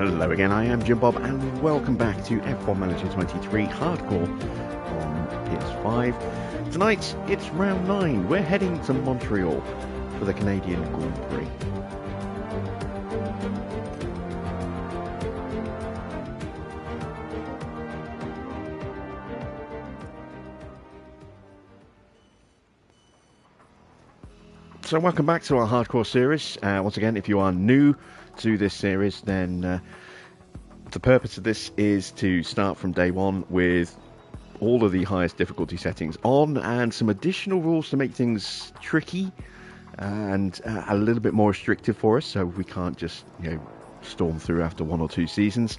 Hello again, I am Jim Bob and welcome back to F1 Manager 23 Hardcore on PS5. Tonight it's round 9, we're heading to Montreal for the Canadian Grand Prix. So welcome back to our Hardcore series. Once again, if you are new to this series, then the purpose of this is to start from day one with all of the highest difficulty settings on and some additional rules to make things tricky and a little bit more restrictive for us, so we can't just storm through after 1 or 2 seasons.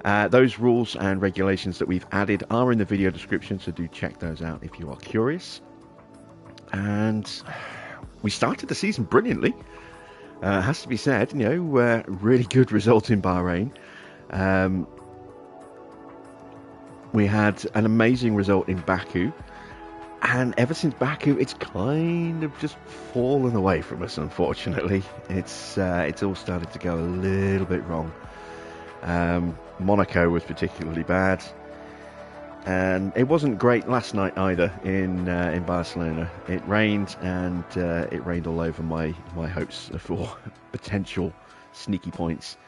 Those rules and regulations that we've added are in the video description, so do check those out if you are curious. And we started the season brilliantly, has to be said. Really good result in Bahrain. We had an amazing result in Baku, and ever since Baku it's kind of just fallen away from us, unfortunately. It's all started to go a little bit wrong. Monaco was particularly bad, and it wasn't great last night either in Barcelona. It rained, and it rained all over my hopes for potential sneaky points.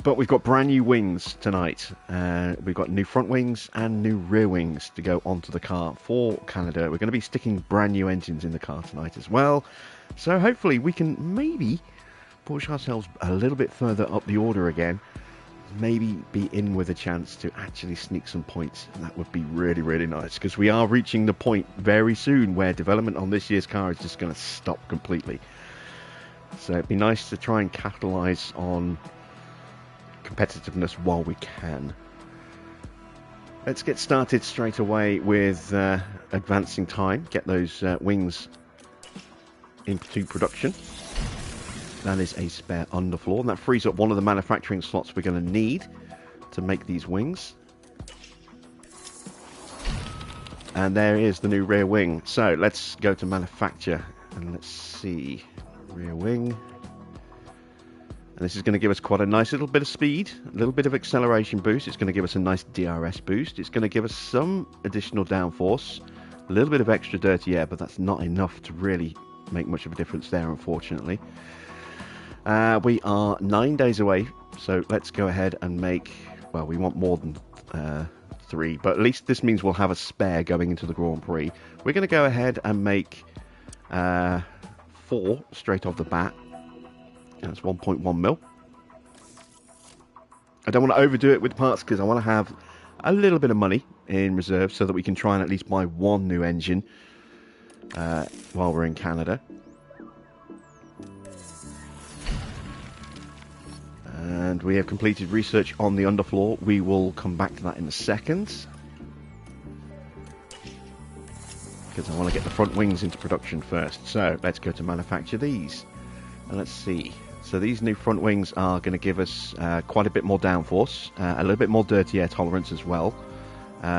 But we've got brand new wings tonight. We've got new front wings and new rear wings to go onto the car for Canada. We're going to be sticking brand new engines in the car tonight as well. So hopefully we can maybe push ourselves a little bit further up the order again. Maybe be in with a chance to actually sneak some points. And that would be really, really nice, because we are reaching the point very soon where development on this year's car is just going to stop completely. So it'd be nice to try and capitalise on competitiveness while we can. Let's get started straight away with advancing time. Get those wings into production. That is a spare underfloor, and that frees up one of the manufacturing slots we're going to need to make these wings. And there is the new rear wing. So let's go to manufacture and let's see. Rear wing. And this is going to give us quite a nice little bit of speed, a little bit of acceleration boost. It's going to give us a nice DRS boost. It's going to give us some additional downforce, a little bit of extra dirty air, but that's not enough to really make much of a difference there, unfortunately. We are 9 days away, so let's go ahead and make, well, we want more than 3, but at least this means we'll have a spare going into the Grand Prix. We're going to go ahead and make 4 straight off the bat. That's 1.1 mil. I don't want to overdo it with parts because I want to have a little bit of money in reserve so that we can try and at least buy 1 new engine while we're in Canada. And we have completed research on the underfloor. We will come back to that in a second, because I want to get the front wings into production first. So let's go to manufacture these. And let's see. So these new front wings are going to give us quite a bit more downforce, a little bit more dirty air tolerance as well,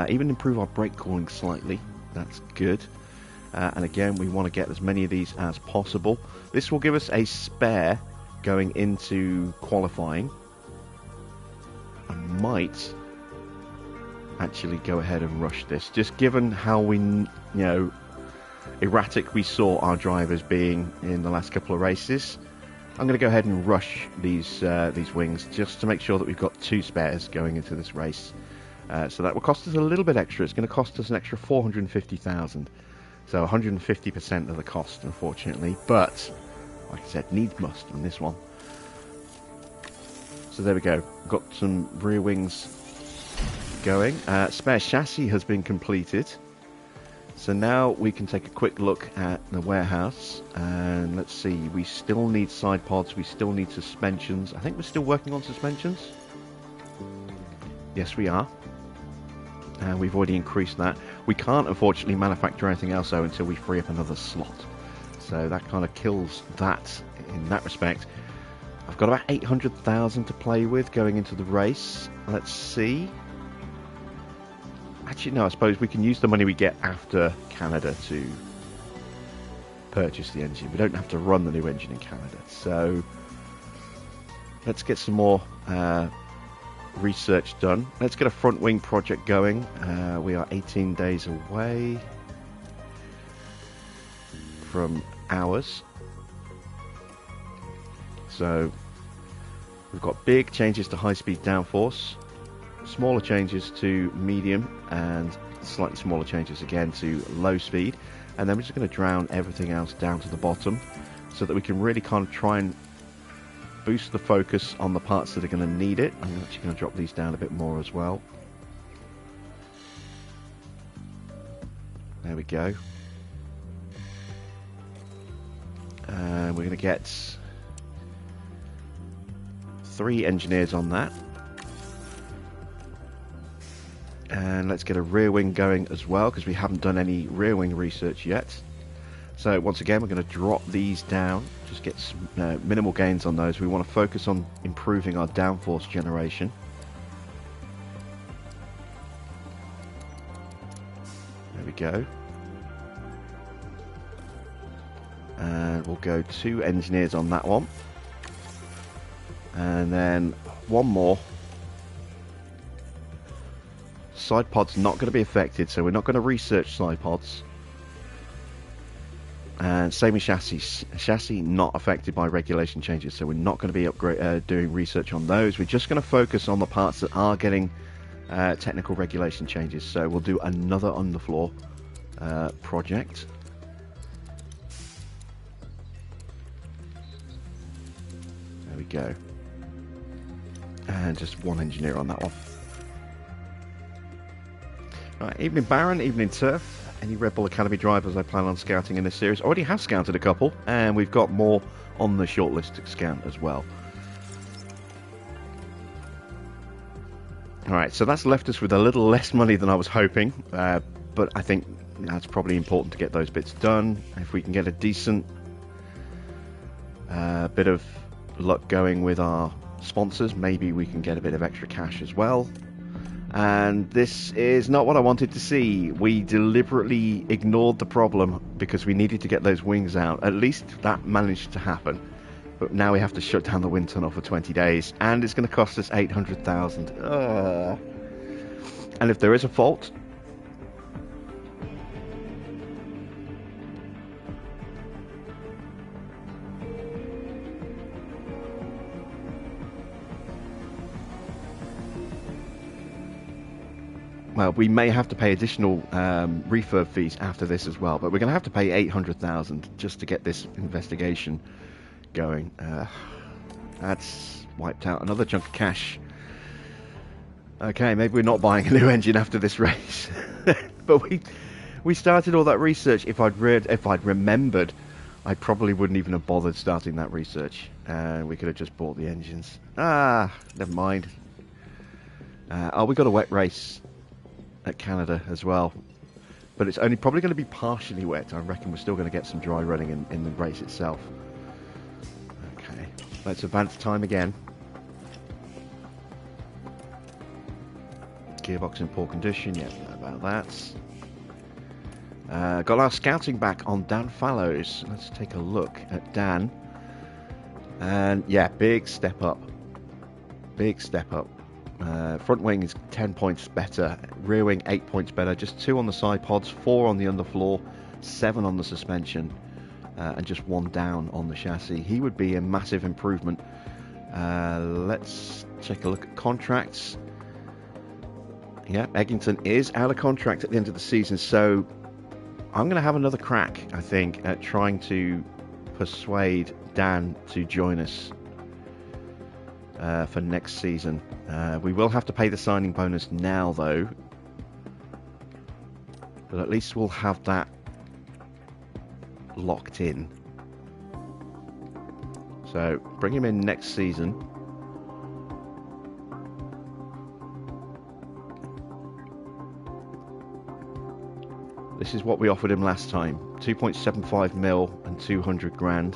even improve our brake cooling slightly. That's good. And again, we want to get as many of these as possible. This will give us a spare going into qualifying. I might actually go ahead and rush this, just given how erratic we saw our drivers being in the last couple of races. I'm going to go ahead and rush these wings just to make sure that we've got 2 spares going into this race. So that will cost us a little bit extra. It's going to cost us an extra 450,000. So 150% of the cost, unfortunately. But like I said, needs must on this one. So there we go. Got some rear wings going. Spare chassis has been completed. So now we can take a quick look at the warehouse, and let's see, we still need side pods, we still need suspensions. I think we're still working on suspensions. Yes, we are. And we've already increased that. We can't, unfortunately, manufacture anything else, though, until we free up another slot. So that kind of kills that in that respect. I've got about 800,000 to play with going into the race. Let's see. Actually, no, I suppose we can use the money we get after Canada to purchase the engine. We don't have to run the new engine in Canada. So let's get some more research done. Let's get a front wing project going. We are 18 days away from ours. So we've got big changes to high-speed downforce, smaller changes to medium, and slightly smaller changes again to low speed. And then we're just going to drown everything else down to the bottom so that we can really kind of try and boost the focus on the parts that are going to need it. I'm actually going to drop these down a bit more as well. There we go. And we're going to get 3 engineers on that. And let's get a rear wing going as well, because we haven't done any rear wing research yet. So once again, we're going to drop these down, just get some, minimal gains on those. We want to focus on improving our downforce generation. There we go. And we'll go 2 engineers on that one. And then 1 more. Side pods not going to be affected, so we're not going to research side pods. And same with chassis. Chassis not affected by regulation changes, so we're not going to be doing research on those. We're just going to focus on the parts that are getting technical regulation changes. So we'll do another underfloor project. There we go. And just 1 engineer on that one. Right, evening Baron, evening Turf. Any Red Bull Academy drivers I plan on scouting in this series? Already have scouted a couple, and we've got more on the shortlist to scout as well. Alright, so that's left us with a little less money than I was hoping, but I think that's probably important to get those bits done. If we can get a decent bit of luck going with our sponsors, maybe we can get a bit of extra cash as well. And this is not what I wanted to see. We deliberately ignored the problem because we needed to get those wings out. At least that managed to happen. But now we have to shut down the wind tunnel for 20 days. And it's going to cost us 800,000. And if there is a fault, well, we may have to pay additional refurb fees after this as well, but we're going to have to pay 800,000 just to get this investigation going. That's wiped out another chunk of cash. Okay, maybe we're not buying a new engine after this race. But we started all that research. If I'd remembered, I probably wouldn't even have bothered starting that research. We could have just bought the engines. Never mind. We got a wet race at Canada as well, but it's only probably going to be partially wet. I reckon we're still going to get some dry running in the race itself. Okay, let's advance time again. Gearbox in poor condition, yeah, about that. Got our scouting back on Dan Fallows. Let's take a look at Dan. And yeah, big step up. Big step up. Front wing is 10 points better, rear wing 8 points better, just 2 on the side pods, 4 on the underfloor, 7 on the suspension, and just 1 down on the chassis. He would be a massive improvement. Let's take a look at contracts. Yeah, Eggington is out of contract at the end of the season, so I'm going to have another crack, I think, at trying to persuade Dan to join us for next season. We will have to pay the signing bonus now, though, but at least we'll have that locked in. So bring him in next season. This is what we offered him last time, 2.75 mil and 200 grand.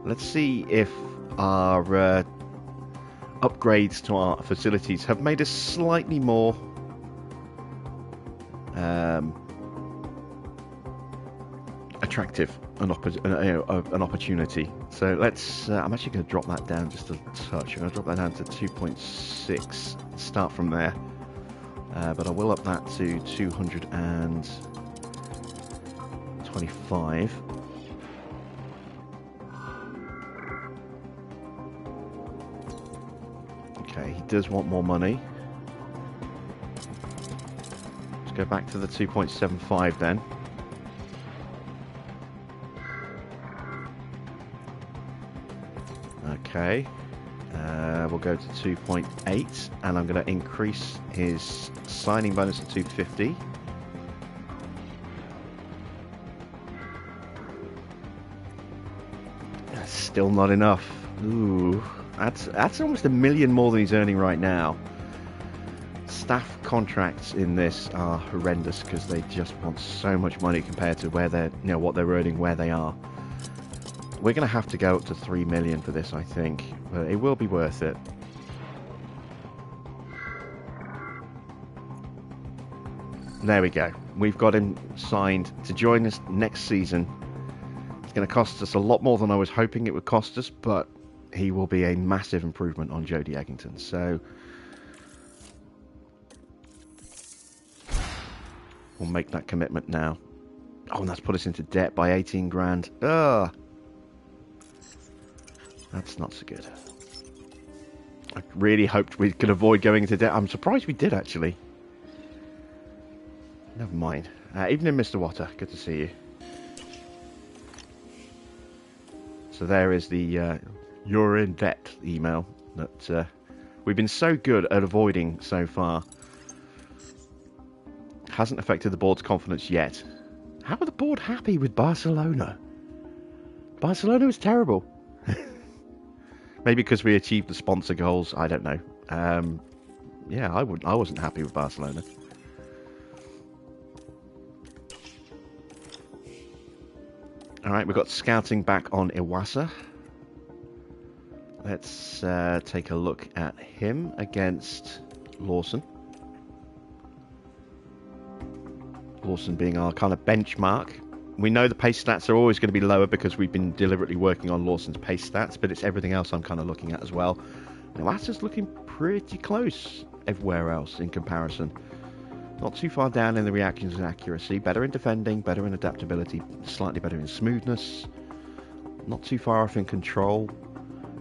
Let's see if our upgrades to our facilities have made us slightly more attractive an opportunity. So let's. I'm actually going to drop that down just a touch. I'm going to drop that down to 2.6. Start from there, but I will up that to 225. Okay, he does want more money. Let's go back to the 2.75 then. Okay, we'll go to 2.8, and I'm going to increase his signing bonus to 250. That's still not enough. Ooh, that's almost $1 million more than he's earning right now. Staff contracts in this are horrendous because they just want so much money compared to where they're, what they're earning where they are. We're going to have to go up to 3 million for this, I think, but it will be worth it. There we go. We've got him signed to join us next season. It's going to cost us a lot more than I was hoping it would cost us, but he will be a massive improvement on Jody Eggington. So we'll make that commitment now. Oh, and that's put us into debt by 18 grand. Ugh. That's not so good. I really hoped we could avoid going into debt. I'm surprised we did, actually. Never mind. Evening, Mr. Water. Good to see you. So there is the you're in debt email that we've been so good at avoiding so far. Hasn't affected the board's confidence yet. How are the board happy with Barcelona? Barcelona was terrible. Maybe because we achieved the sponsor goals. I don't know. Yeah, I wasn't happy with Barcelona. All right, we've got scouting back on Iwasa. Let's take a look at him against Lawson. Lawson being our kind of benchmark. We know the pace stats are always going to be lower because we've been deliberately working on Lawson's pace stats, but it's everything else I'm kind of looking at as well. Iwasa's looking pretty close everywhere else in comparison. Not too far down in the reactions and accuracy. Better in defending, better in adaptability, slightly better in smoothness. Not too far off in control.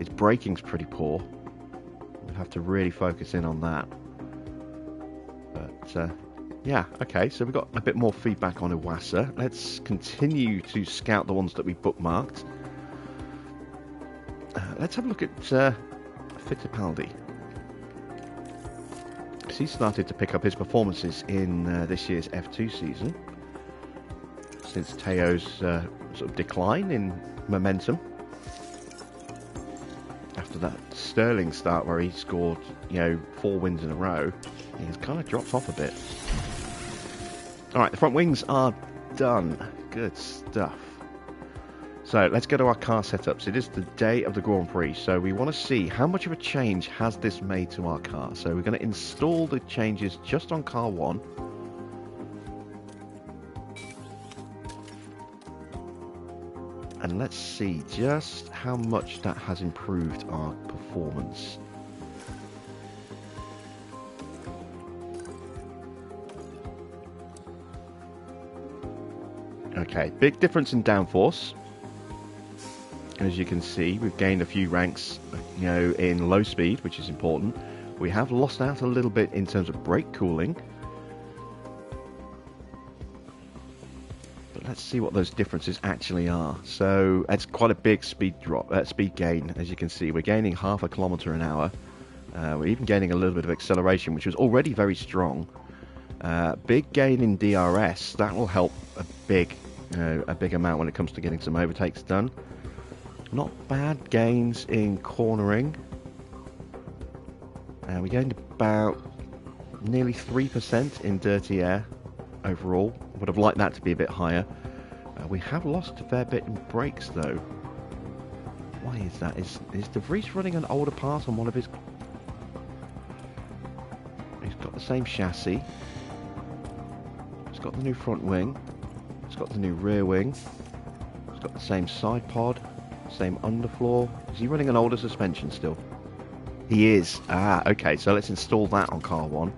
Its braking's pretty poor. We'll have to really focus in on that. But, yeah, okay, so we've got a bit more feedback on Iwasa. Let's continue to scout the ones that we bookmarked. Let's have a look at Fittipaldi. He started to pick up his performances in this year's F2 season since Teo's sort of decline in momentum after that sterling start where he scored 4 wins in a row. He's kind of dropped off a bit. Alright, the front wings are done. Good stuff. So let's go to our car setups. It is the day of the Grand Prix, so we want to see how much of a change has this made to our car. So we're going to install the changes just on car 1. And let's see just how much that has improved our performance. Okay, big difference in downforce. As you can see, we've gained a few ranks, in low speed, which is important. We have lost out a little bit in terms of brake cooling. But let's see what those differences actually are. So it's quite a big speed gain. As you can see, we're gaining half a kilometre an hour. We're even gaining a little bit of acceleration, which was already very strong. Big gain in DRS. That will help a big amount when it comes to getting some overtakes done. Not bad gains in cornering. We gained about nearly 3% in dirty air overall. Would have liked that to be a bit higher. We have lost a fair bit in brakes though. Why is that? Is De Vries running an older part on one of his... He's got the same chassis. He's got the new front wing. He's got the new rear wing. It's got the same side pod, same underfloor. Is he running an older suspension still? He is. Ah, okay, so let's install that on car 1.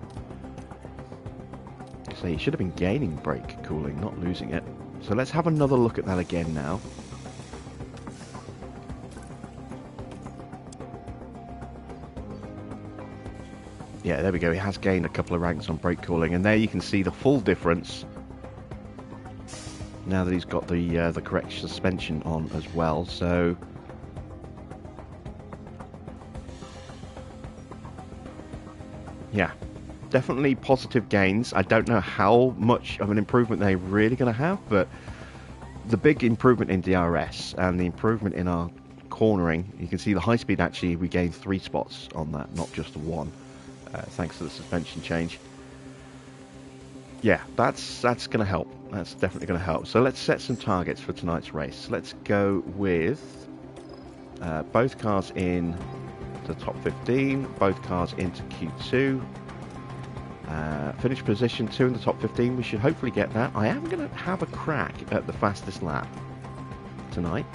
So he should have been gaining brake cooling, not losing it. So let's have another look at that again now. Yeah, there we go. He has gained a couple of ranks on brake cooling, and there you can see the full difference now that he's got the correct suspension on as well. So yeah, definitely positive gains. I don't know how much of an improvement they're really going to have, but the big improvement in DRS and the improvement in our cornering, you can see the high speed actually we gained 3 spots on that, not just 1. Thanks to the suspension change. Yeah, that's going to help. That's definitely going to help. So let's set some targets for tonight's race. Let's go with both cars in the top 15, both cars into Q2. Finish position 2 in the top 15. We should hopefully get that. I am going to have a crack at the fastest lap tonight.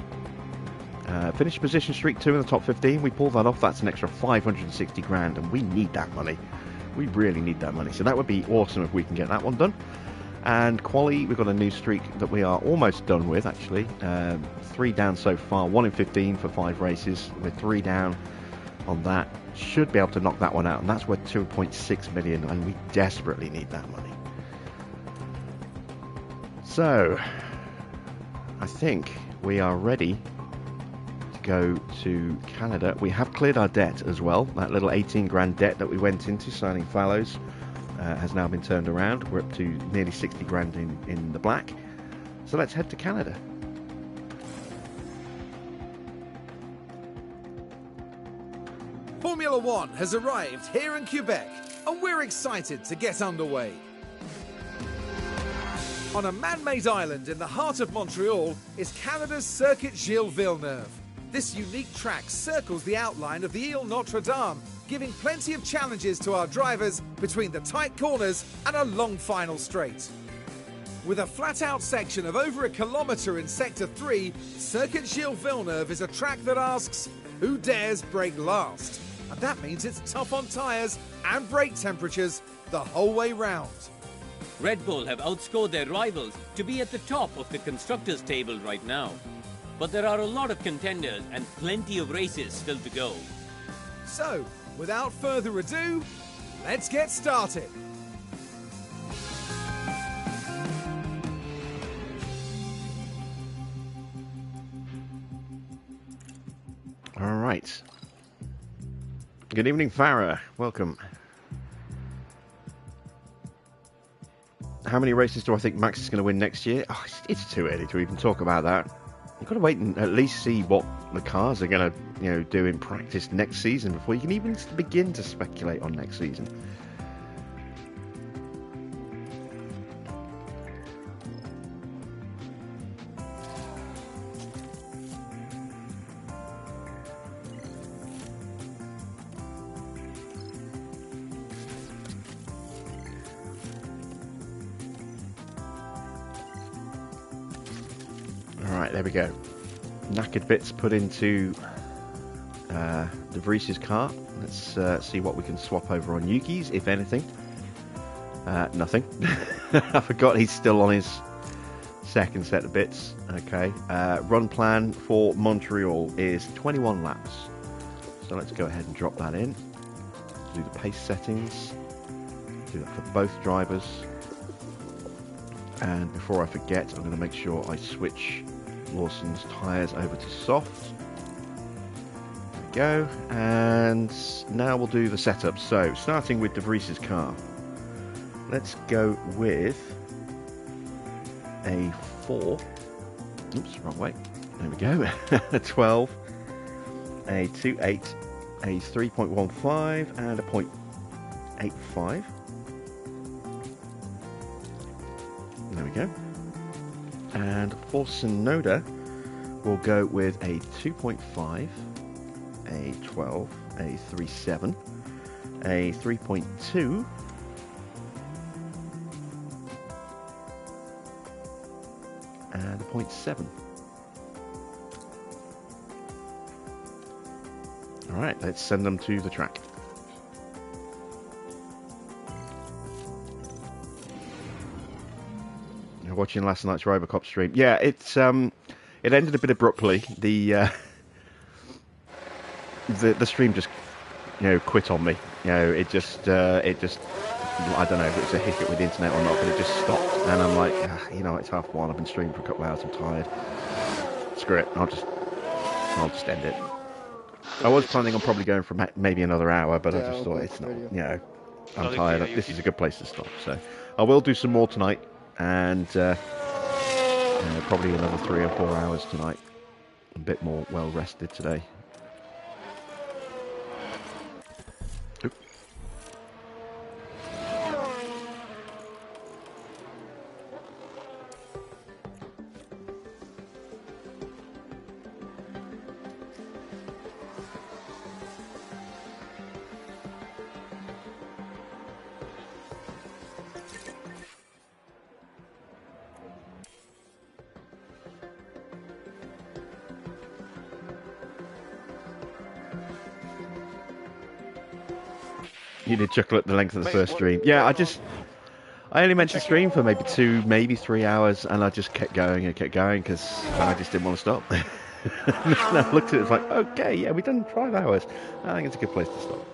Finish position streak 2 in the top 15. We pull that off. That's an extra 560 grand, and we need that money. We really need that money. So that would be awesome if we can get that one done. And quali, we've got a new streak that we are almost done with, actually. 3 down so far. 1 in 15 for 5 races. We're 3 down on that. Should be able to knock that one out, and that's worth 2.6 million, and we desperately need that money. So I think we are ready go to Canada. We have cleared our debt as well. That little 18 grand debt that we went into signing fallows has now been turned around. We're up to nearly 60 grand in the black. So let's head to Canada. Formula One has arrived here in Quebec, and we're excited to get underway. On a man-made island in the heart of Montreal is Canada's Circuit Gilles Villeneuve. This unique track circles the outline of the Ile Notre Dame, giving plenty of challenges to our drivers between the tight corners and a long final straight. With a flat-out section of over a kilometre in Sector 3, Circuit Gilles Villeneuve is a track that asks, who dares brake last? And that means it's tough on tyres and brake temperatures the whole way round. Red Bull have outscored their rivals to be at the top of the constructors' table right now. But there are a lot of contenders and plenty of races still to go. So, without further ado, let's get started. All right. Good evening, Farah. Welcome. How many races do I think Max is going to win next year? Oh, it's too early to even talk about that. You've got to wait and at least see what the cars are going to, do in practice next season before you can even begin to speculate on next season. Alright, there we go. Knackered bits put into De Vries's car. Let's see what we can swap over on Yuki's, if anything. Nothing. I forgot he's still on his second set of bits. Okay. Run plan for Montreal is 21 laps. So let's go ahead and drop that in. Do the pace settings. Do that for both drivers. And before I forget, I'm going to make sure I switch Lawson's tyres over to soft. There we go. And now we'll do the setup. So, starting with De Vries's car. Let's go with a 4. Oops, wrong way. There we go. A 12, a 2.8, a 3.15, and a 0.85. There we go. And for Sonoda, we'll go with a 2.5, a 12, a 3.7, a 3.2, and a 0.7. All right, let's send them to the track. You're watching last night's Robocop stream. Yeah, it ended a bit abruptly. The stream just quit on me. It just I don't know if it's a hiccup with the internet or not, but it just stopped, and I'm like, it's 1:30. I've been streaming for a couple of hours. I'm tired. Screw it. I'll just end it. I was planning on probably going for maybe another hour, but I just thought it's not. I'm tired. This is a good place to stop. So I will do some more tonight, and probably another 3 or 4 hours tonight. A bit more well rested today. Oop. You did chuckle at the length of the first stream. Yeah, I only meant to stream for maybe 2, maybe 3 hours, and I just kept going because I just didn't want to stop. And I looked at it, it's like, okay, yeah, we've done 5 hours. I think it's a good place to stop.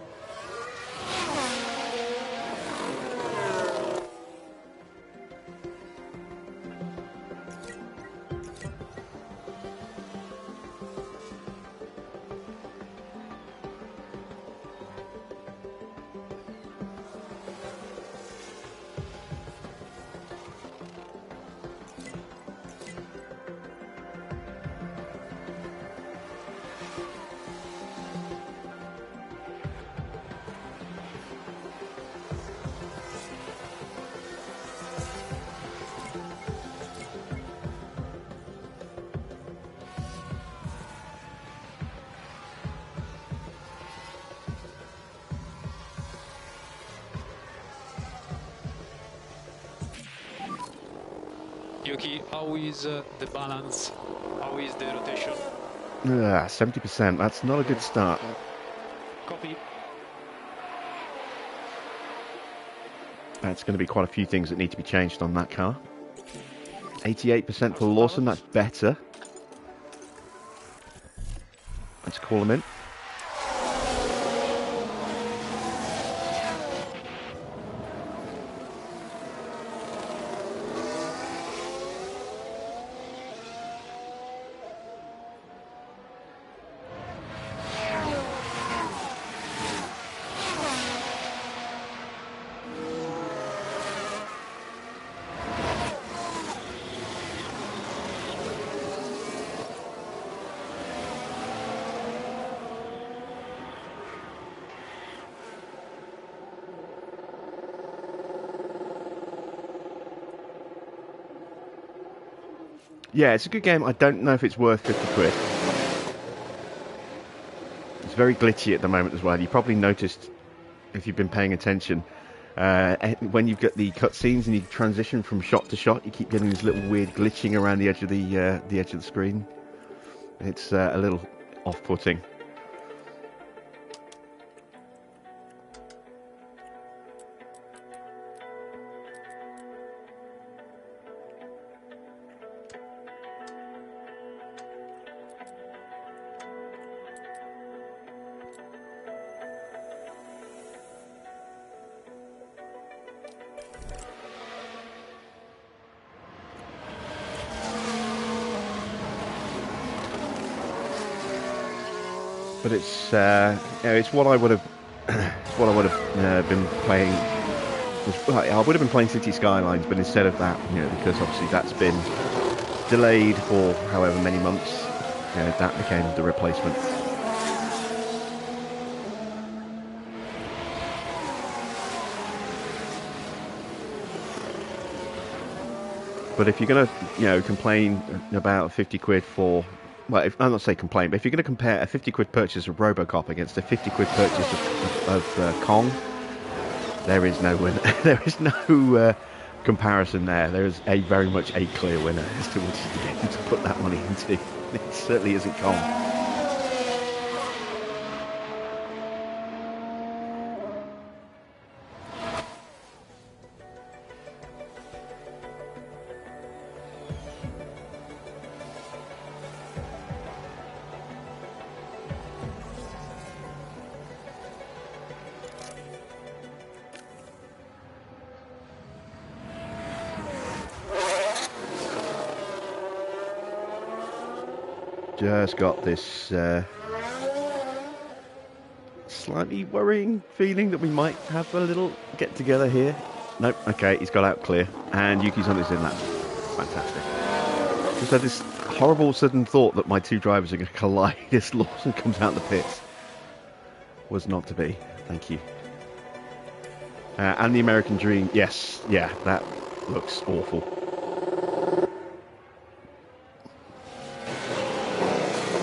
Yuki, how is the balance? How is the rotation? 70%. That's not a good start. Copy. That's going to be quite a few things that need to be changed on that car. 88% for Lawson. That's better. Let's call him in. Yeah, it's a good game. I don't know if it's worth 50 quid. It's very glitchy at the moment as well. You probably noticed, if you've been paying attention, when you've got the cutscenes and you transition from shot to shot, you keep getting this little weird glitching around the edge of the screen. It's a little off-putting. But it's it's what I would have been playing. I would have been playing City Skylines, but instead of that, because obviously that's been delayed for however many months, that became the replacement. But if you're going to, complain about 50 quid for, well, I'm not saying complain, but if you're going to compare a 50 quid purchase of Robocop against a 50 quid purchase of Kong, there is no winner. There is no comparison there. There is very much a clear winner as to which is the game to put that money into. It certainly isn't Kong. just got this slightly worrying feeling that we might have a little get together here. Nope, okay, he's got out clear, and Yuki's on his in lap. Fantastic. Just had this horrible sudden thought that my two drivers are going to collide as Lawson comes out the pits. Was not to be. Thank you. And the American Dream, yes, yeah, that looks awful.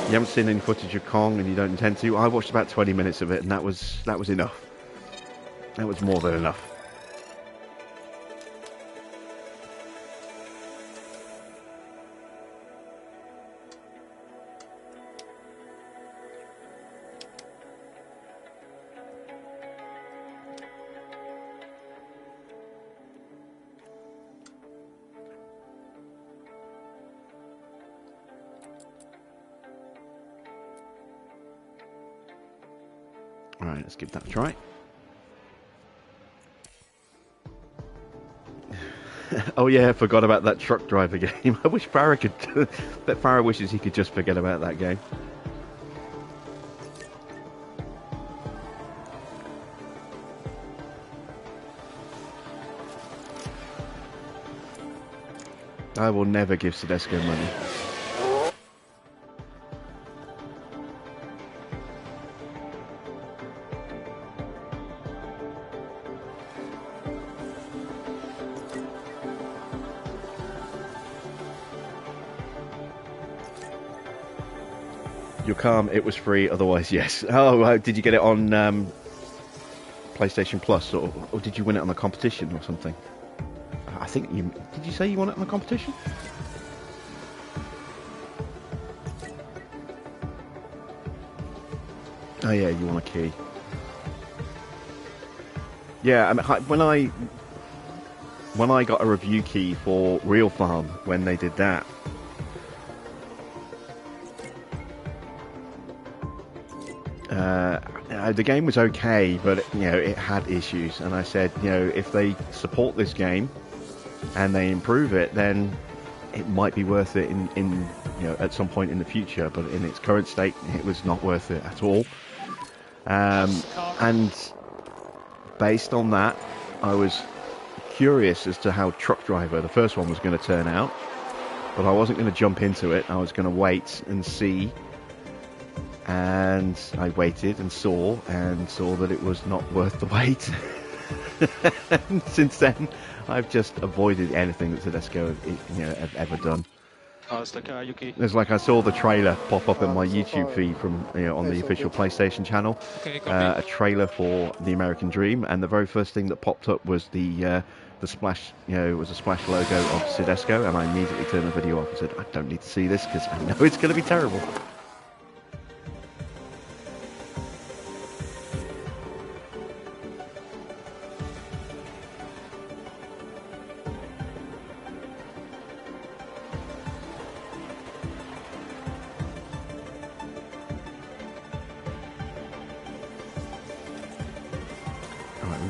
You haven't seen any footage of Kong, and you don't intend to. I watched about 20 minutes of it, and that was enough. That was more than enough. Alright, let's give that a try. Oh yeah, I forgot about that truck driver game. I wish Farah could... bet Farah wishes he could just forget about that game. I will never give Sedesco money. You're calm, it was free, otherwise yes. Oh, did you get it on PlayStation Plus, or did you win it on a competition or something? I think you... Did you say you won it on a competition? Oh yeah, you won a key. Yeah, I mean, when I got a review key for Real Farm, when they did that, the game was okay, but it had issues, and I said, if they support this game and they improve it, then it might be worth it in at some point in the future. But in its current state, it was not worth it at all. And based on that, I was curious as to how Truck Driver, the first one, was going to turn out, but I wasn't going to jump into it. I was going to wait and see. And I waited and saw that it was not worth the wait. And since then, I've just avoided anything that Sedesco have ever done. It's like I saw the trailer pop up in my YouTube feed from on the official PlayStation channel, a trailer for the American Dream, and the very first thing that popped up was the splash, was a splash logo of Sedesco, and I immediately turned the video off and said, I don't need to see this because I know it's going to be terrible.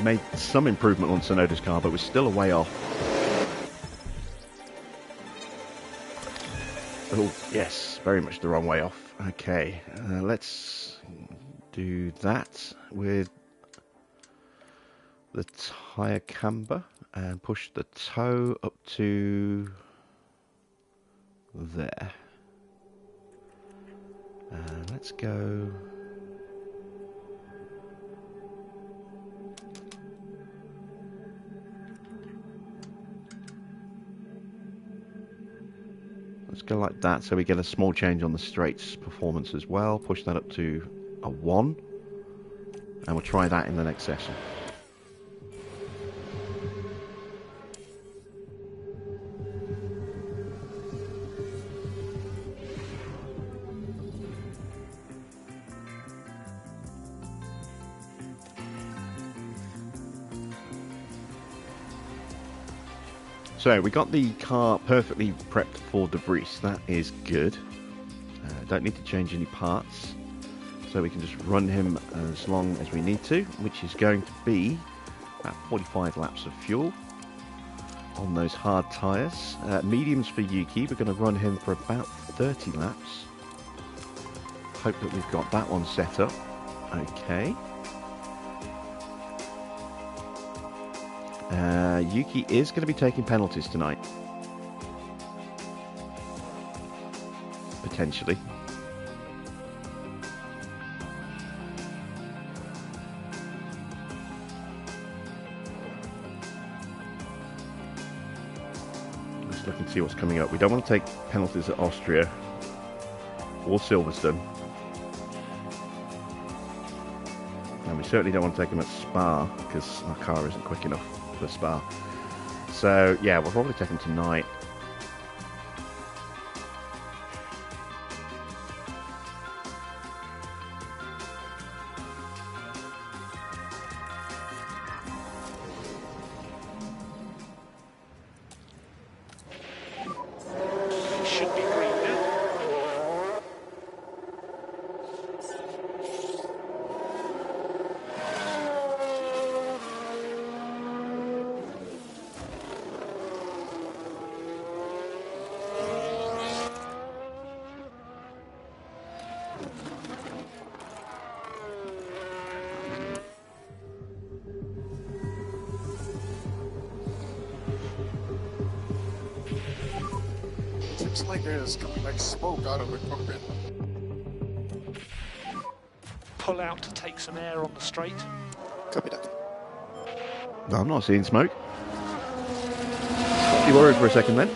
Made some improvement on Sonoda's car, but we're still a way off. Oh, yes, very much the wrong way off. Okay, let's do that with the tyre camber and push the toe up to there. Let's go... Let's go like that, so we get a small change on the straights performance as well. Push that up to a 1, and we'll try that in the next session. So we got the car perfectly prepped for debris. That is good. Don't need to change any parts. So we can just run him as long as we need to, which is going to be about 45 laps of fuel on those hard tyres. Mediums for Yuki. We're going to run him for about 30 laps. hope that we've got that one set up. Okay. Yuki is going to be taking penalties tonight. Potentially. Let's look and see what's coming up. We don't want to take penalties at Austria or Silverstone. And we certainly don't want to take them at Spa because our car isn't quick enough for Spa. So yeah, we'll probably take them tonight. It should be green now. Seems like there's coming like smoke out of the cockpit. Pull out to take some air on the straight. Copy that. No, I'm not seeing smoke. You worried for a second then?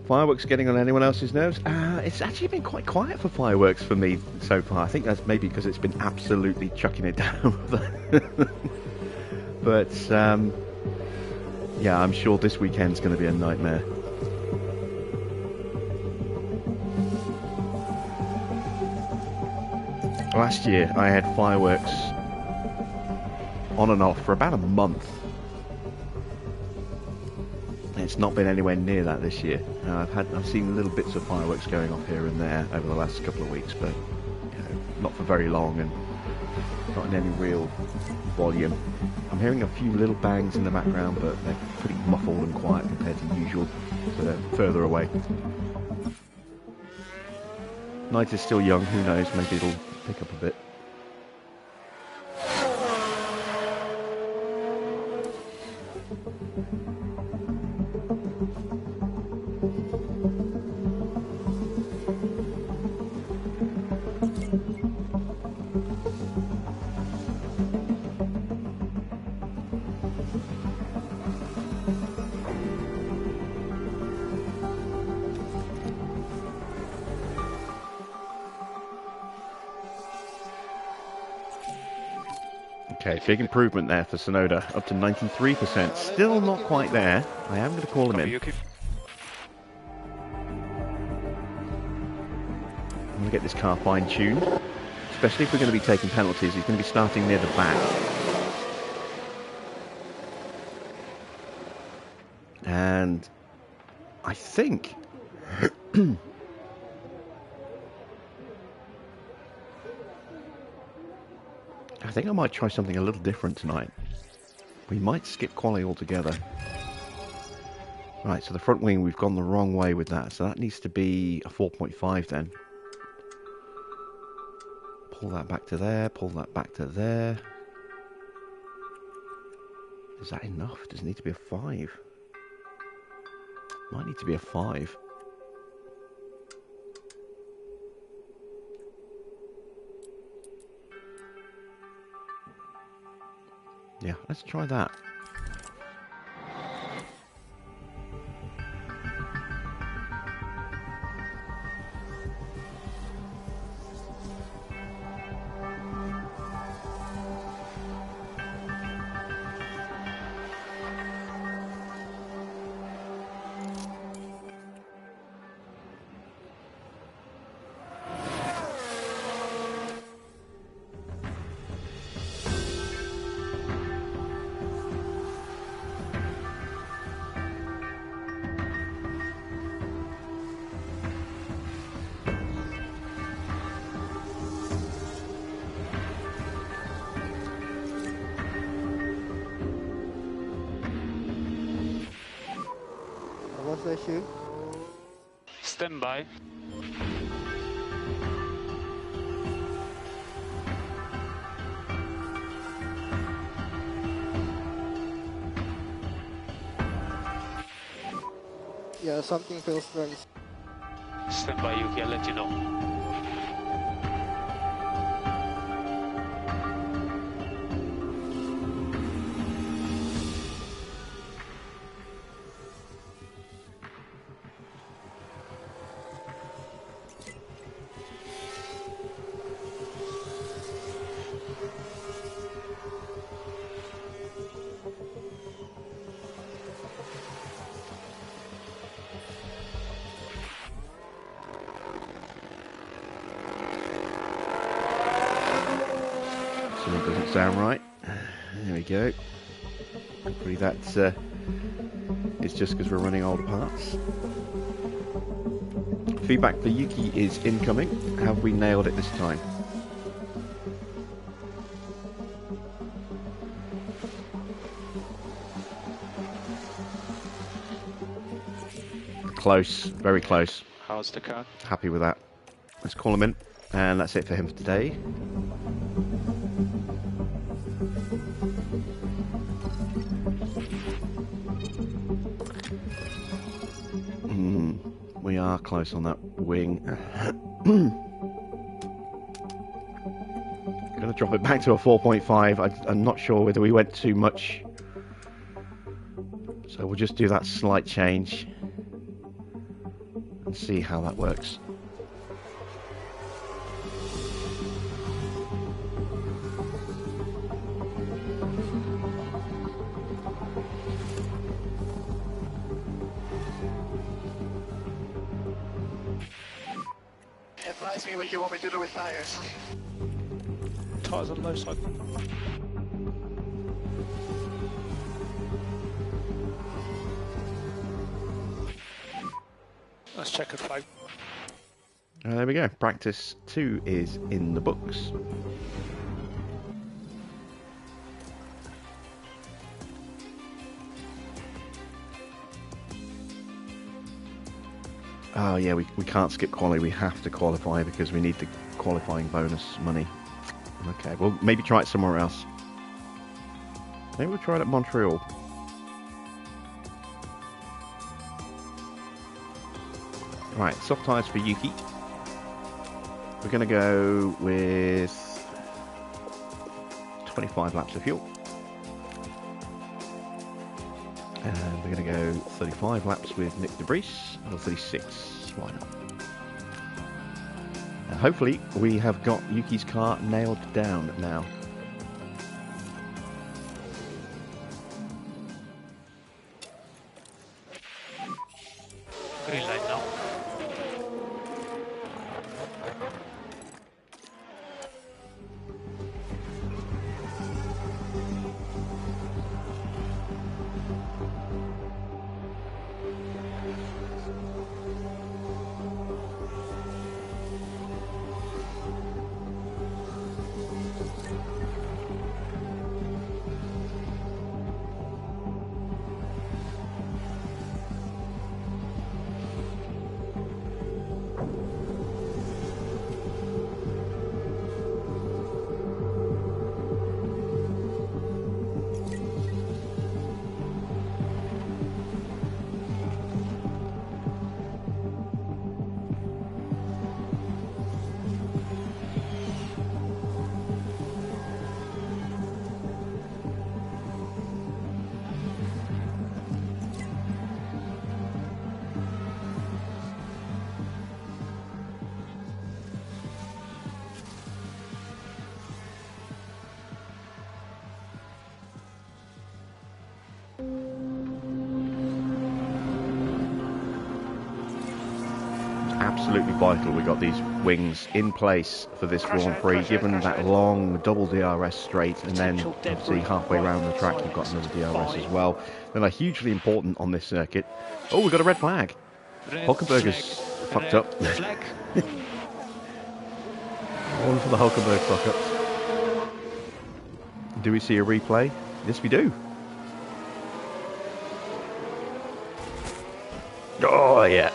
Fireworks getting on anyone else's nerves? It's actually been quite quiet for fireworks for me so far. I think that's maybe because it's been absolutely chucking it down. But yeah, I'm sure this weekend's going to be a nightmare. Last year I had fireworks on and off for about a month. It's not been anywhere near that this year. I've seen little bits of fireworks going off here and there over the last couple of weeks, but you know, not for very long and not in any real volume. I'm hearing a few little bangs in the background, but they're pretty muffled and quiet compared to usual, so they're further away. Night is still young, who knows, maybe it'll pick up a bit. Okay, big improvement there for Sonoda, up to 93%. Still not quite there. I am going to call him in. I'm going to get this car fine-tuned, especially if we're going to be taking penalties. He's going to be starting near the back. And I think... I think I might try something a little different tonight. We might skip quali altogether. Right, so the front wing, we've gone the wrong way with that. So that needs to be a 4.5 then. Pull that back to there, pull that back to there. Is that enough? Does it need to be a 5? Might need to be a 5. Yeah, let's try that. What's the issue? Stand by. Yeah, something feels very... Stand by, Yuki, I'll let you know. It doesn't sound right. There we go. Hopefully that's it's just because we're running older parts. Feedback for Yuki is incoming. Have we nailed it this time? Close, very close. How's the car? Happy with that. Let's call him in, and that's it for him for today. We are close on that wing. Gonna drop it back to a 4.5. I'm not sure whether we went too much, so we'll just do that slight change and see how that works. Advise me what you want me to do with tires. Tires on the low side. Let's check at 5. There we go. Practice 2 is in the books. Oh yeah, we can't skip quali. We have to qualify because we need the qualifying bonus money. Okay, well maybe try it somewhere else. Maybe we'll try it at Montreal. Right, soft tyres for Yuki. We're going to go with 25 laps of fuel. And we're going to go 35 laps with Nick DeBris, or 36, why not? And hopefully we have got Yuki's car nailed down now. Green light now. Absolutely vital we got these wings in place for this Grand Prix, given that long double DRS straight, and then obviously halfway around the track you've got another DRS as well. They are hugely important on this circuit. Oh, we've got a red flag. Hulkenberg's fucked up. All for the Hulkenberg fuck-ups. Do we see a replay? Yes, we do. Oh, yeah.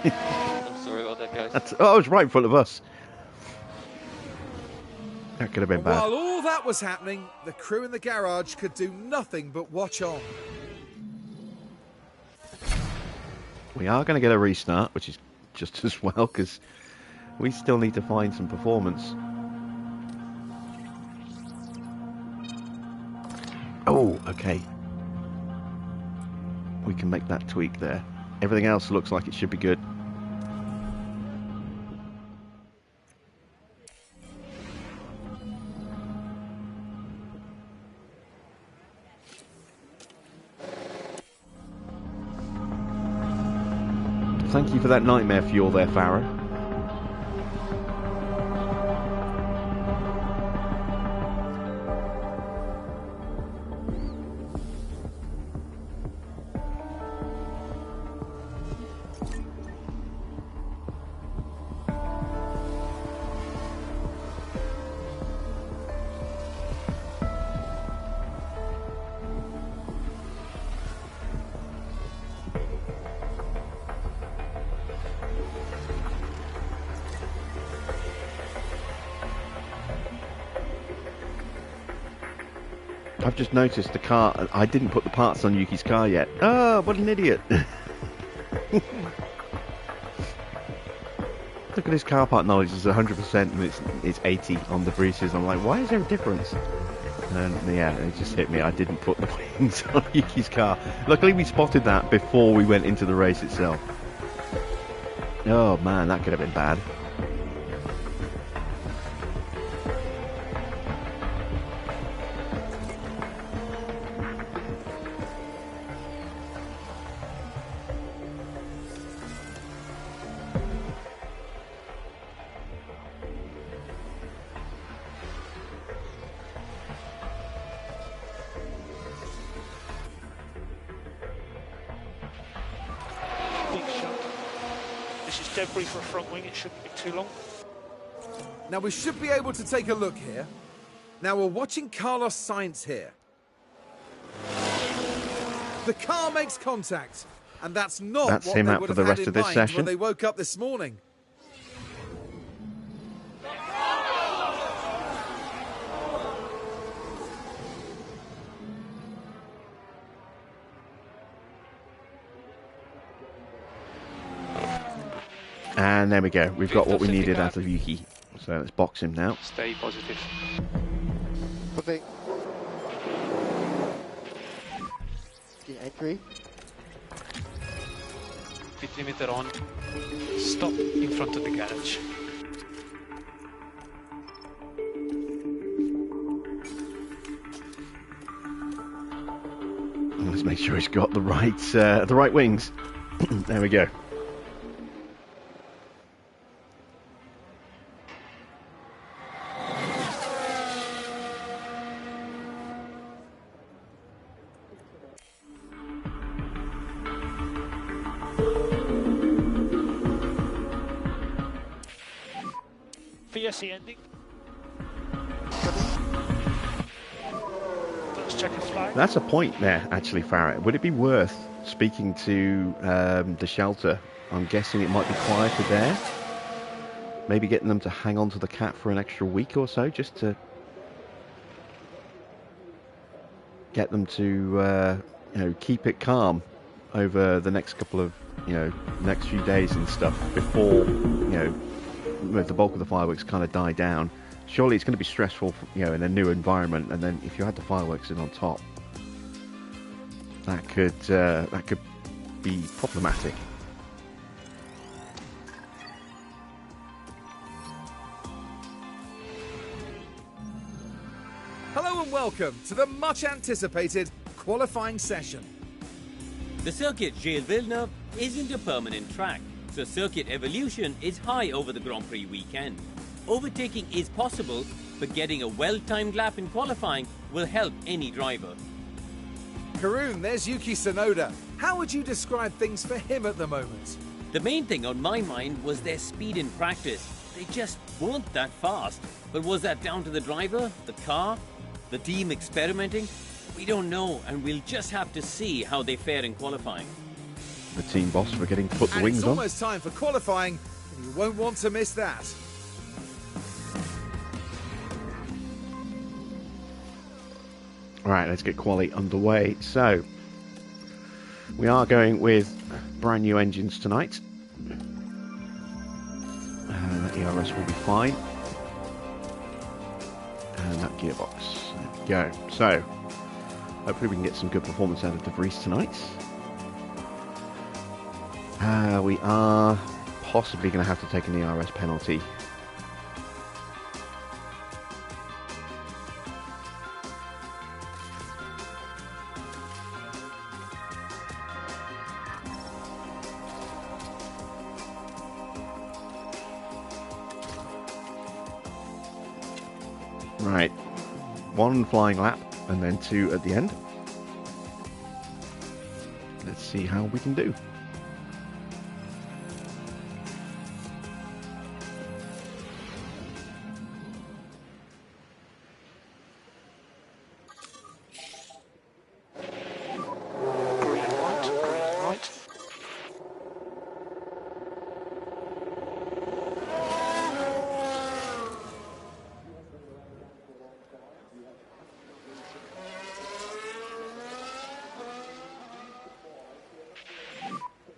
I'm sorry about that, guys. Oh, it was right in front of us. That could have been bad. While all that was happening, the crew in the garage could do nothing but watch on. We are going to get a restart, which is just as well, because we still need to find some performance. Oh, okay. We can make that tweak there. Everything else looks like it should be good. Thank you for that nightmare fuel there, Farah. I've just noticed the car. I didn't put the parts on Yuki's car yet. Oh, what an idiot. Look at his car part knowledge. It's 100% and it's 80 on the Breezes. I'm like, why is there a difference? And yeah, it just hit me. I didn't put the wings on Yuki's car. Luckily, we spotted that before we went into the race itself. Oh man, that could have been bad. Debris for a front wing, it shouldn't be too long. Now we should be able to take a look here. Now we're watching Carlos Sainz here. The car makes contact, and that's not That's what him they out would for have the had rest in of this mind session. when they woke up this morning. And there we go. We've got what we needed out of Yuki. So let's box him now. Stay positive. Moving. The entry. Pit limiter on. Stop in front of the garage. Let's make sure he's got the right wings. There we go. VSE ending. Let's check a flag. That's a point there, actually, Farrah. Would it be worth speaking to the shelter? I'm guessing it might be quieter there. Maybe getting them to hang on to the cat for an extra week or so, just to get them to keep it calm over the next couple of next few days and stuff before the bulk of the fireworks kind of die down. Surely it's going to be stressful, in a new environment, and then if you had the fireworks in on top, that could be problematic. Hello and welcome to the much anticipated qualifying session. The circuit Gilles Villeneuve isn't a permanent track, so circuit evolution is high over the Grand Prix weekend. Overtaking is possible, but getting a well-timed lap in qualifying will help any driver. Karun, there's Yuki Tsunoda. How would you describe things for him at the moment? The main thing on my mind was their speed in practice. They just weren't that fast. But was that down to the driver, the car, the team experimenting? We don't know, and we'll just have to see how they fare in qualifying. The team boss forgetting to put the And wings it's on. almost time for qualifying, and you won't want to miss that. Right, let's get quali underway. So, we are going with brand new engines tonight. That ERS will be fine. And that gearbox. There we go. So, hopefully we can get some good performance out of De Vries tonight. We are possibly going to have to take an ERS penalty. Right, 1 flying lap and then 2 at the end. Let's see how we can do.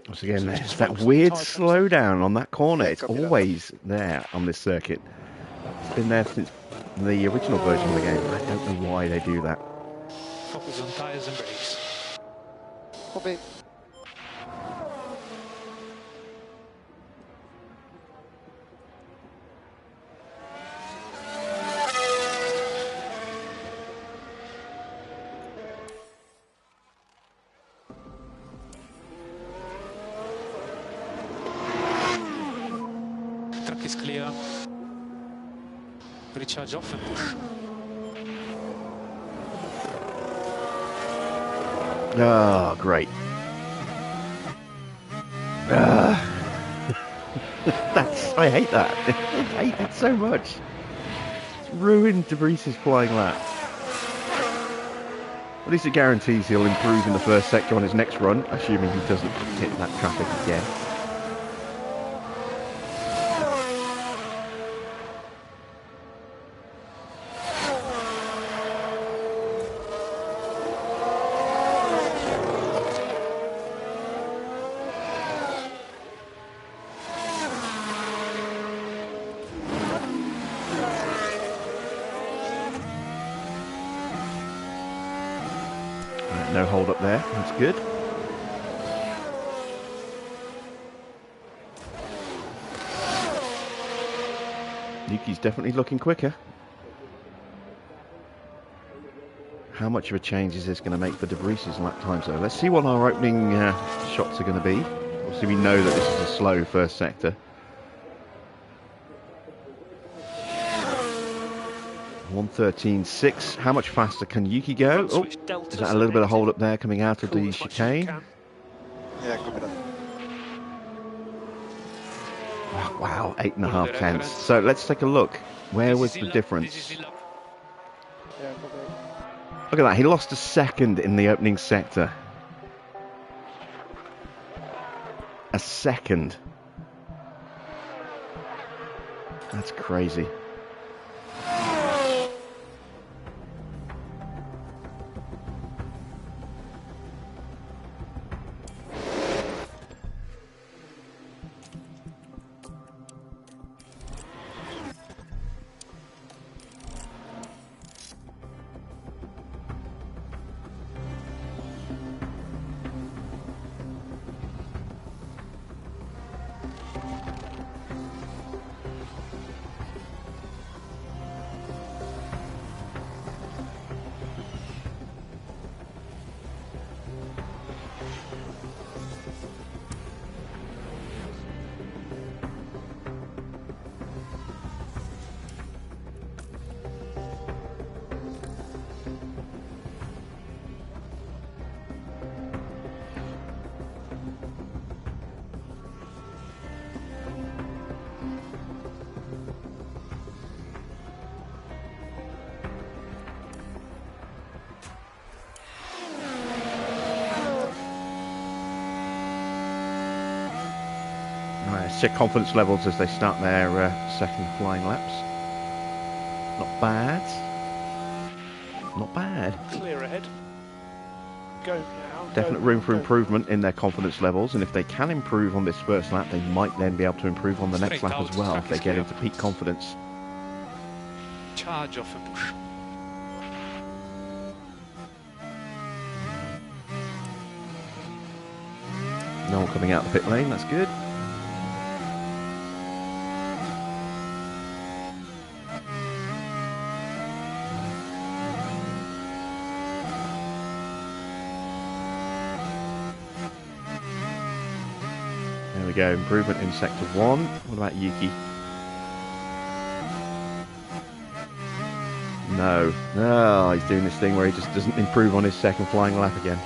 Once again, there's that weird slowdown on that corner. It's always there on this circuit. It's been there since the original version of the game. I don't know why they do that. Focus on tires and brakes. Copy. Track is clear. Recharge off and push. Oh, great. I hate that. I hate it so much. It's ruined De Vries' flying lap. At least it guarantees he'll improve in the first sector on his next run, assuming he doesn't hit that traffic again. No hold up there, that's good. Yuki's definitely looking quicker. How much of a change is this going to make for De Vries' lap times though? Let's see what our opening shots are going to be. Obviously we know that this is a slow first sector. 1:13.6. How much faster can Yuki go? Oh, is that a little bit of hold up there coming out of the chicane? Yeah, copy that. Oh, wow, 8.5 tenths. So let's take a look. Where was the difference? Yeah, copy. Look at that, he lost a second in the opening sector. A second. That's crazy. Check confidence levels as they start their second flying laps. Not bad. Not bad. Clear ahead. Go now. Definite room for improvement in their confidence levels, and if they can improve on this first lap, they might then be able to improve on the next Straight lap out, as well track if they is get clear. into peak confidence. Charge off and push. No one coming out the pit lane, that's good. There we go, improvement in sector 1. What about Yuki? No. Oh, he's doing this thing where he just doesn't improve on his second flying lap again.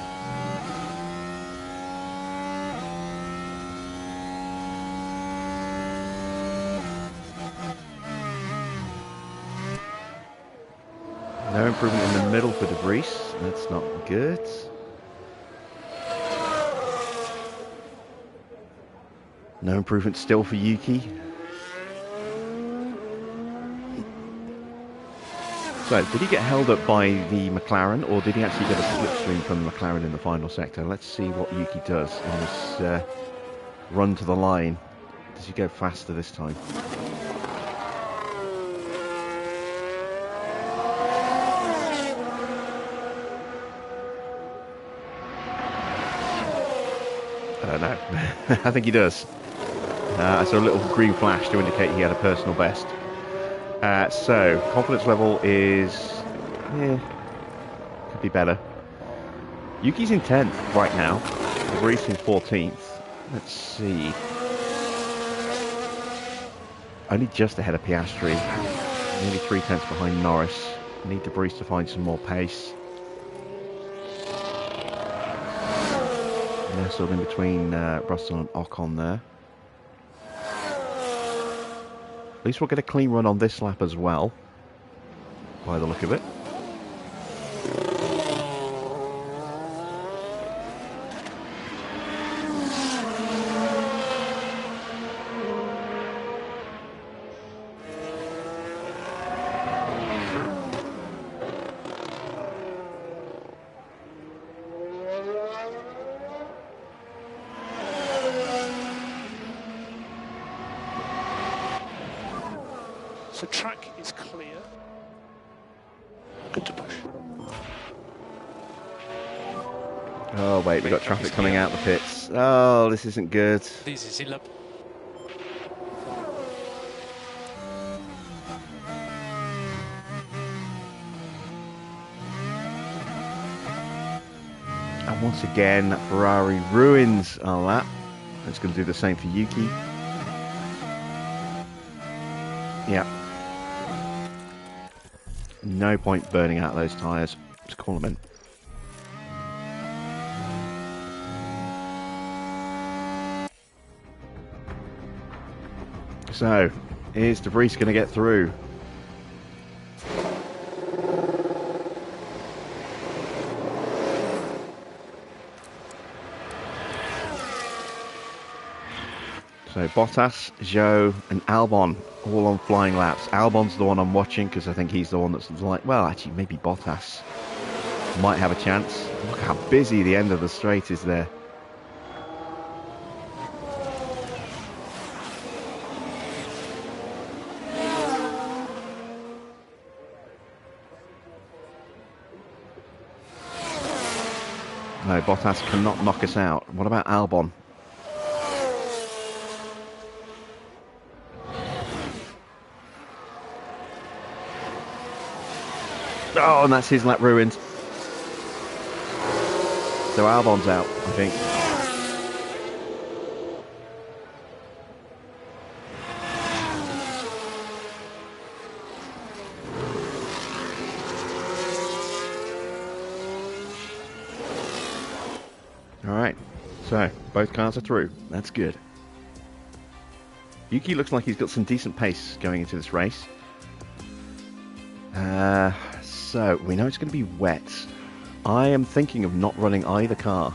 No improvement in the middle for De Vries. That's not good. No improvement still for Yuki. So, did he get held up by the McLaren, or did he actually get a slipstream from the McLaren in the final sector? Let's see what Yuki does in this run to the line. Does he go faster this time? I don't know. I think he does. I saw a little green flash to indicate he had a personal best. So, confidence level is... could be better. Yuki's in 10th right now. De Vries in 14th. Let's see. Only just ahead of Piastri. Nearly 3 tenths behind Norris. Need De Vries to find some more pace. Nestled in between Russell and Ocon there. At least we'll get a clean run on this lap as well, by the look of it. So track is clear. Good to push. Oh wait, we've got traffic coming out the pits. Oh, this isn't good. This is in lap. And once again, that Ferrari ruins our lap. It's going to do the same for Yuki. Yeah. No point burning out those tyres. Just call them in. So, is De Vries going to get through? So Bottas, Zhou and Albon all on flying laps. Albon's the one I'm watching because I think he's the one that's like, well, actually maybe Bottas might have a chance. Look how busy the end of the straight is there. No, Bottas cannot knock us out. What about Albon? Oh, and that's his lap ruined. So Albon's out, I think. Alright, so both cars are through. That's good. Yuki looks like he's got some decent pace going into this race. So, we know it's going to be wet. I am thinking of not running either car.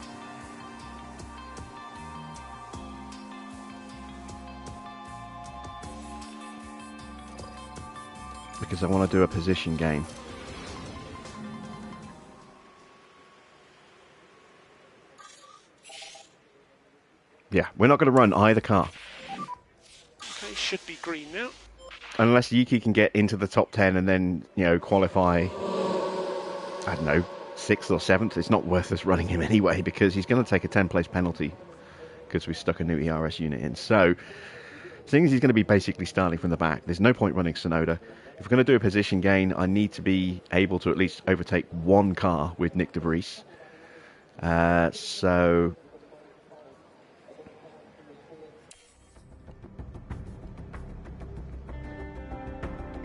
Because I want to do a position game. Yeah, we're not going to run either car. Okay, should be green now. Unless Yuki can get into the top 10 and then, you know, qualify, I don't know, 6th or 7th. It's not worth us running him anyway because he's going to take a 10-place penalty because we stuck a new ERS unit in. So, seeing as he's going to be basically starting from the back, there's no point running Sonoda. If we're going to do a position gain, I need to be able to at least overtake one car with Nick de Vries. So...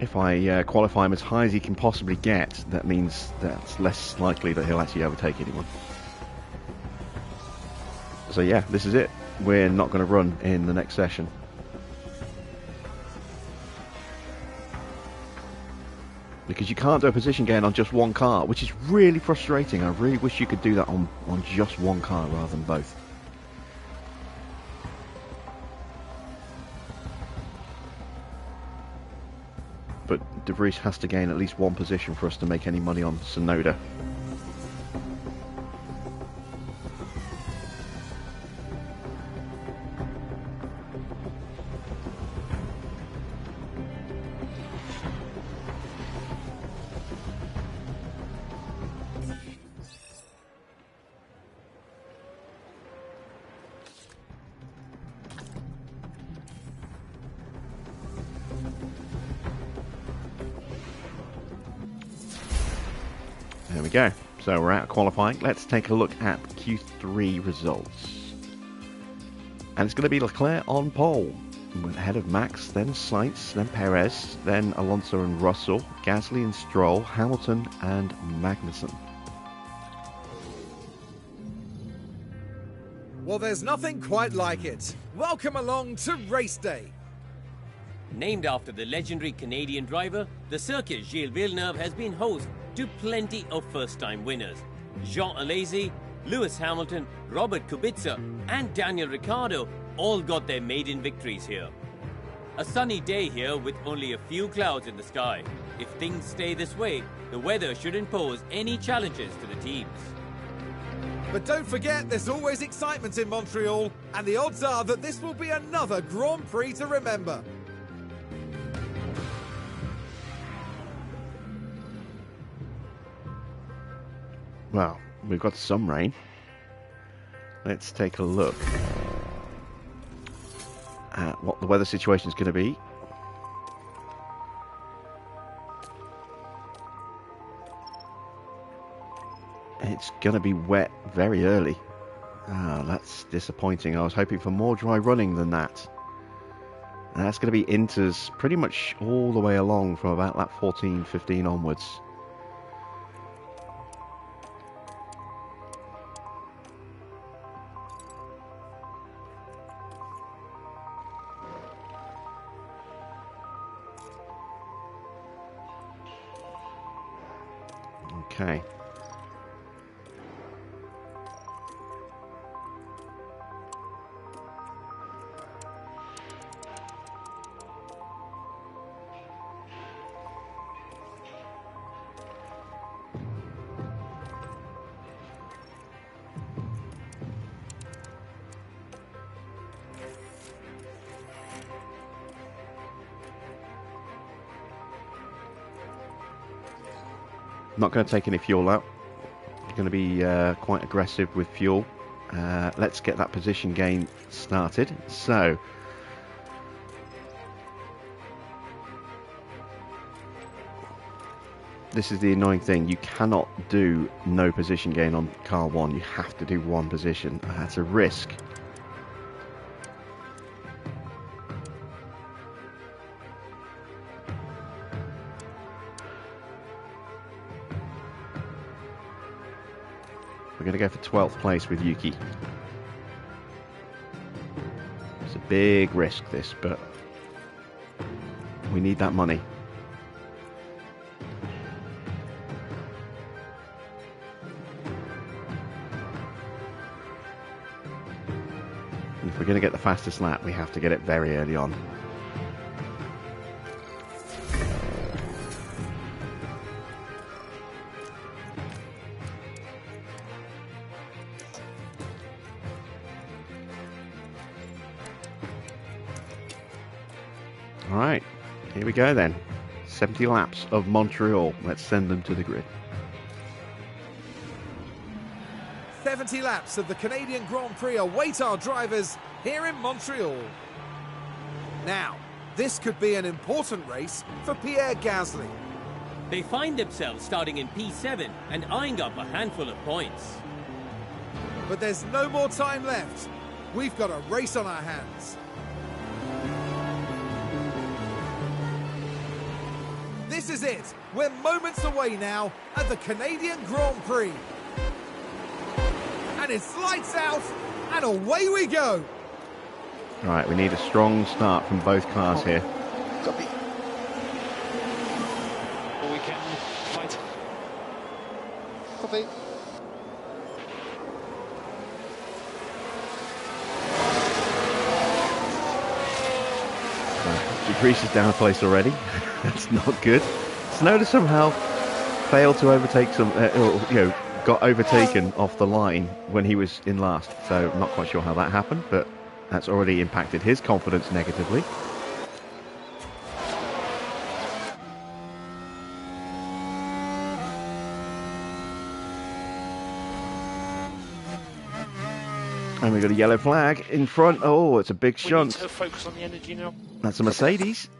if I qualify him as high as he can possibly get, that means that's less likely that he'll actually overtake anyone. So yeah, this is it. We're not going to run in the next session. Because you can't do a position gain on just one car, which is really frustrating. I really wish you could do that on just one car rather than both. But de Vries has to gain at least one position for us to make any money on Sonoda. There we go. So we're out of qualifying. Let's take a look at Q3 results. And it's going to be Leclerc on pole. Ahead of Max, then Sainz, then Perez, then Alonso and Russell, Gasly and Stroll, Hamilton and Magnussen. Well, there's nothing quite like it. Welcome along to race day. Named after the legendary Canadian driver, the circuit Gilles Villeneuve has been host to plenty of first-time winners. Jean Alesi, Lewis Hamilton, Robert Kubica and Daniel Ricciardo all got their maiden victories here. A sunny day here with only a few clouds in the sky. If things stay this way, the weather shouldn't pose any challenges to the teams. But don't forget, there's always excitement in Montreal, and the odds are that this will be another Grand Prix to remember. Well, we've got some rain. Let's take a look at what the weather situation is going to be. It's going to be wet very early. Ah, that's disappointing. I was hoping for more dry running than that. And that's going to be inters pretty much all the way along from about lap 14, 15 onwards. Okay. Not going to take any fuel out. Going to be quite aggressive with fuel. Let's get that position gain started. So, this is the annoying thing. You cannot do no position gain on car 1. You have to do one position. That's a risk. We're going to go for 12th place with Yuki. It's a big risk, this, but we need that money. And if we're going to get the fastest lap, we have to get it very early on. All right, here we go then. 70 laps of Montreal. Let's send them to the grid. 70 laps of the Canadian Grand Prix await our drivers here in Montreal. Now, this could be an important race for Pierre Gasly. They find themselves starting in P7 and eyeing up a handful of points. But there's no more time left. We've got a race on our hands. This is it. We're moments away now at the Canadian Grand Prix. And it's lights out, and away we go. All right, we need a strong start from both cars here. Copy. We can fight. Copy. Grease is down a place already. That's not good. Tsunoda somehow failed to overtake got overtaken off the line when he was in last. So I'm not quite sure how that happened, but that's already impacted his confidence negatively. And we've got a yellow flag in front. Oh, it's a big We shunt. need to focus on the energy now. That's a Mercedes.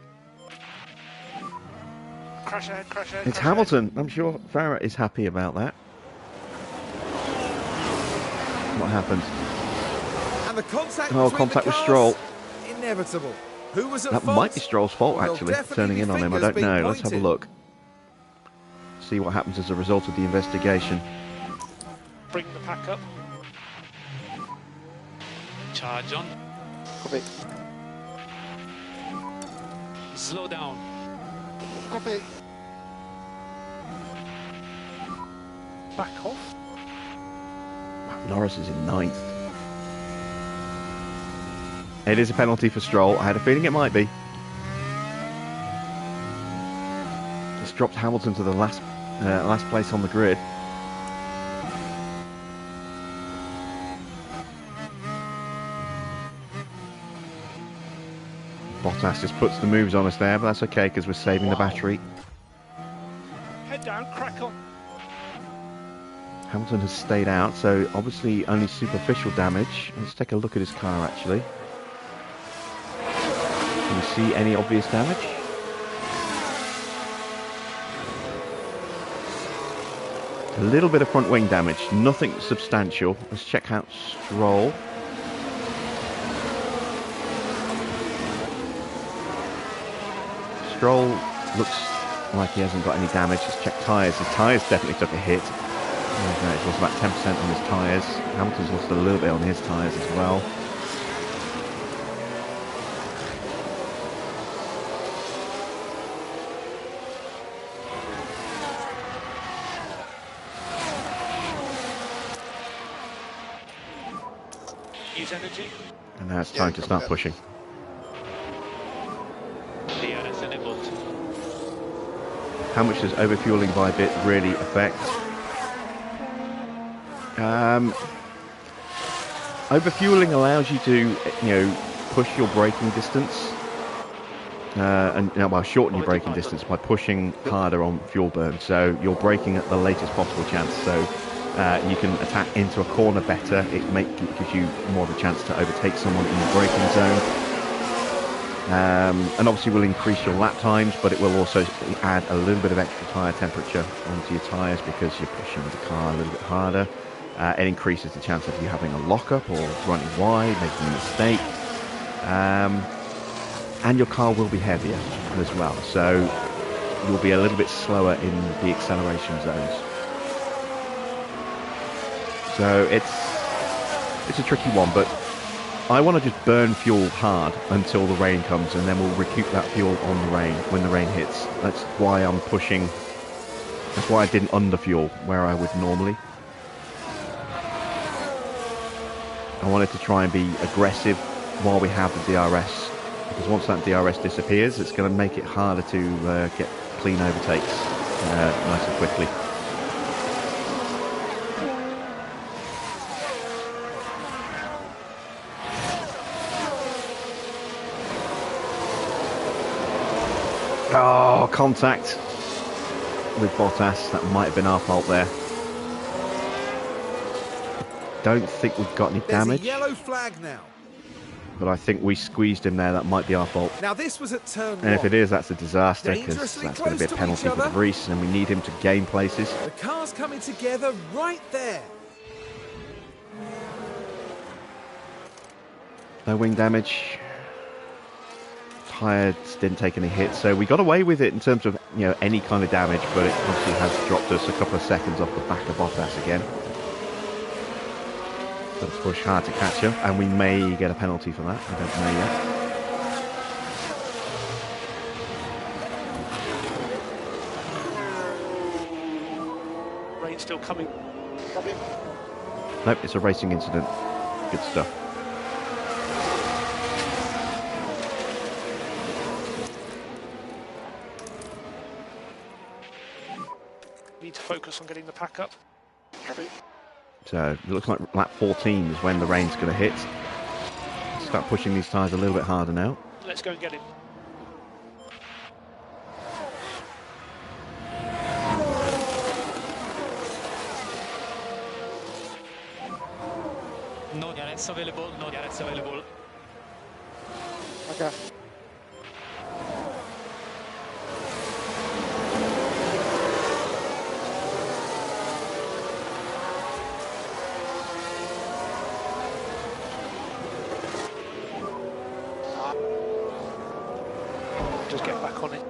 Crash ahead, crash ahead. It's crash Hamilton. I'm sure Farah is happy about that. What happened? And the contact Oh, between contact the with cars, Stroll. Inevitable. Who was at That fault? might be Stroll's fault, Well, actually, definitely turning in on him. I fingers don't being know. Let's have a pointed. look. See what happens as a result of the investigation. Bring the pack up. Charge on. Copy. Slow down. Copy. Back off. Norris is in ninth. It is a penalty for Stroll. I had a feeling it might be. Just dropped Hamilton to the last place on the grid. Bottas just puts the moves on us there, but that's okay because we're saving the battery. Head down, crack on. Hamilton has stayed out, so obviously only superficial damage. Let's take a look at his car actually. Can you see any obvious damage? A little bit of front wing damage, nothing substantial. Let's check out Stroll. Stroll looks like he hasn't got any damage. Let's check tyres. His tyres definitely took a hit. He's lost about 10% on his tyres. Hamilton's lost a little bit on his tyres as well. Use energy. And now it's time to start pushing. DRS enabled. How much does overfueling by bit really affect? Overfueling allows you to, push your braking distance, shorten your braking distance by pushing harder on fuel burn. So you're braking at the latest possible chance. So you can attack into a corner better. It gives you more of a chance to overtake someone in the braking zone. And obviously will increase your lap times, but it will also add a little bit of extra tyre temperature onto your tyres because you're pushing the car a little bit harder. It increases the chance of you having a lockup or running wide, making a mistake. And your car will be heavier as well, so you'll be a little bit slower in the acceleration zones. So it's a tricky one, but I want to just burn fuel hard until the rain comes, and then we'll recoup that fuel on the rain when the rain hits. That's why I'm pushing. That's why I didn't underfuel where I would normally. I wanted to try and be aggressive while we have the DRS, because once that DRS disappears, it's going to make it harder to get clean overtakes nice and quickly. Oh, contact with Bottas. That might have been our fault there. Don't think we've got any damage. There's a yellow flag now. But I think we squeezed him there. That might be our fault. Now this was at turn 1. And if it is, that's a disaster, because Dangerously that's going to be a close to penalty each for other. Reese, and we need him to gain places. The cars coming together right there. No wing damage. Tyres didn't take any hits, so we got away with it in terms of any kind of damage, but it obviously has dropped us a couple of seconds off the back of Bottas again. Let's push hard to catch him, and we may get a penalty for that. I don't know yet. Rain still coming. Copy. Nope, it's a racing incident. Good stuff. Need to focus on getting the pack up. Copy. So it looks like lap 14 is when the rain's going to hit. Start pushing these tyres a little bit harder now. Let's go and get him. No DRS available, no DRS available. Okay. Just get back on it.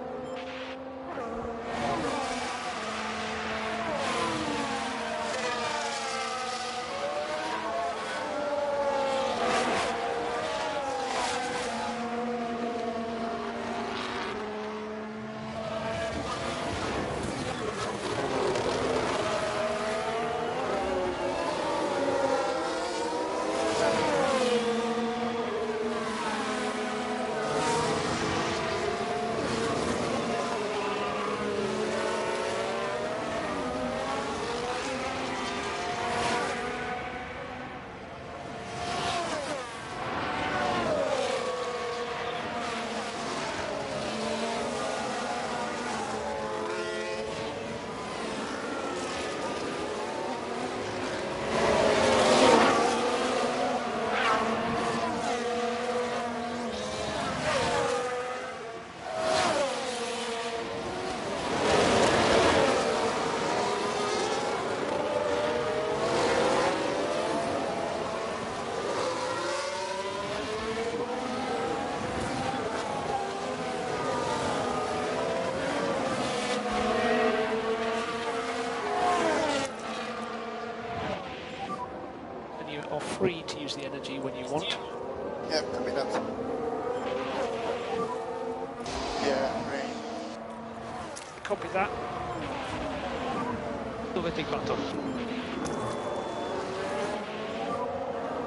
Free to use the energy when you want. Yeah, copy that. Yeah, rain. Copy that. Overtake button.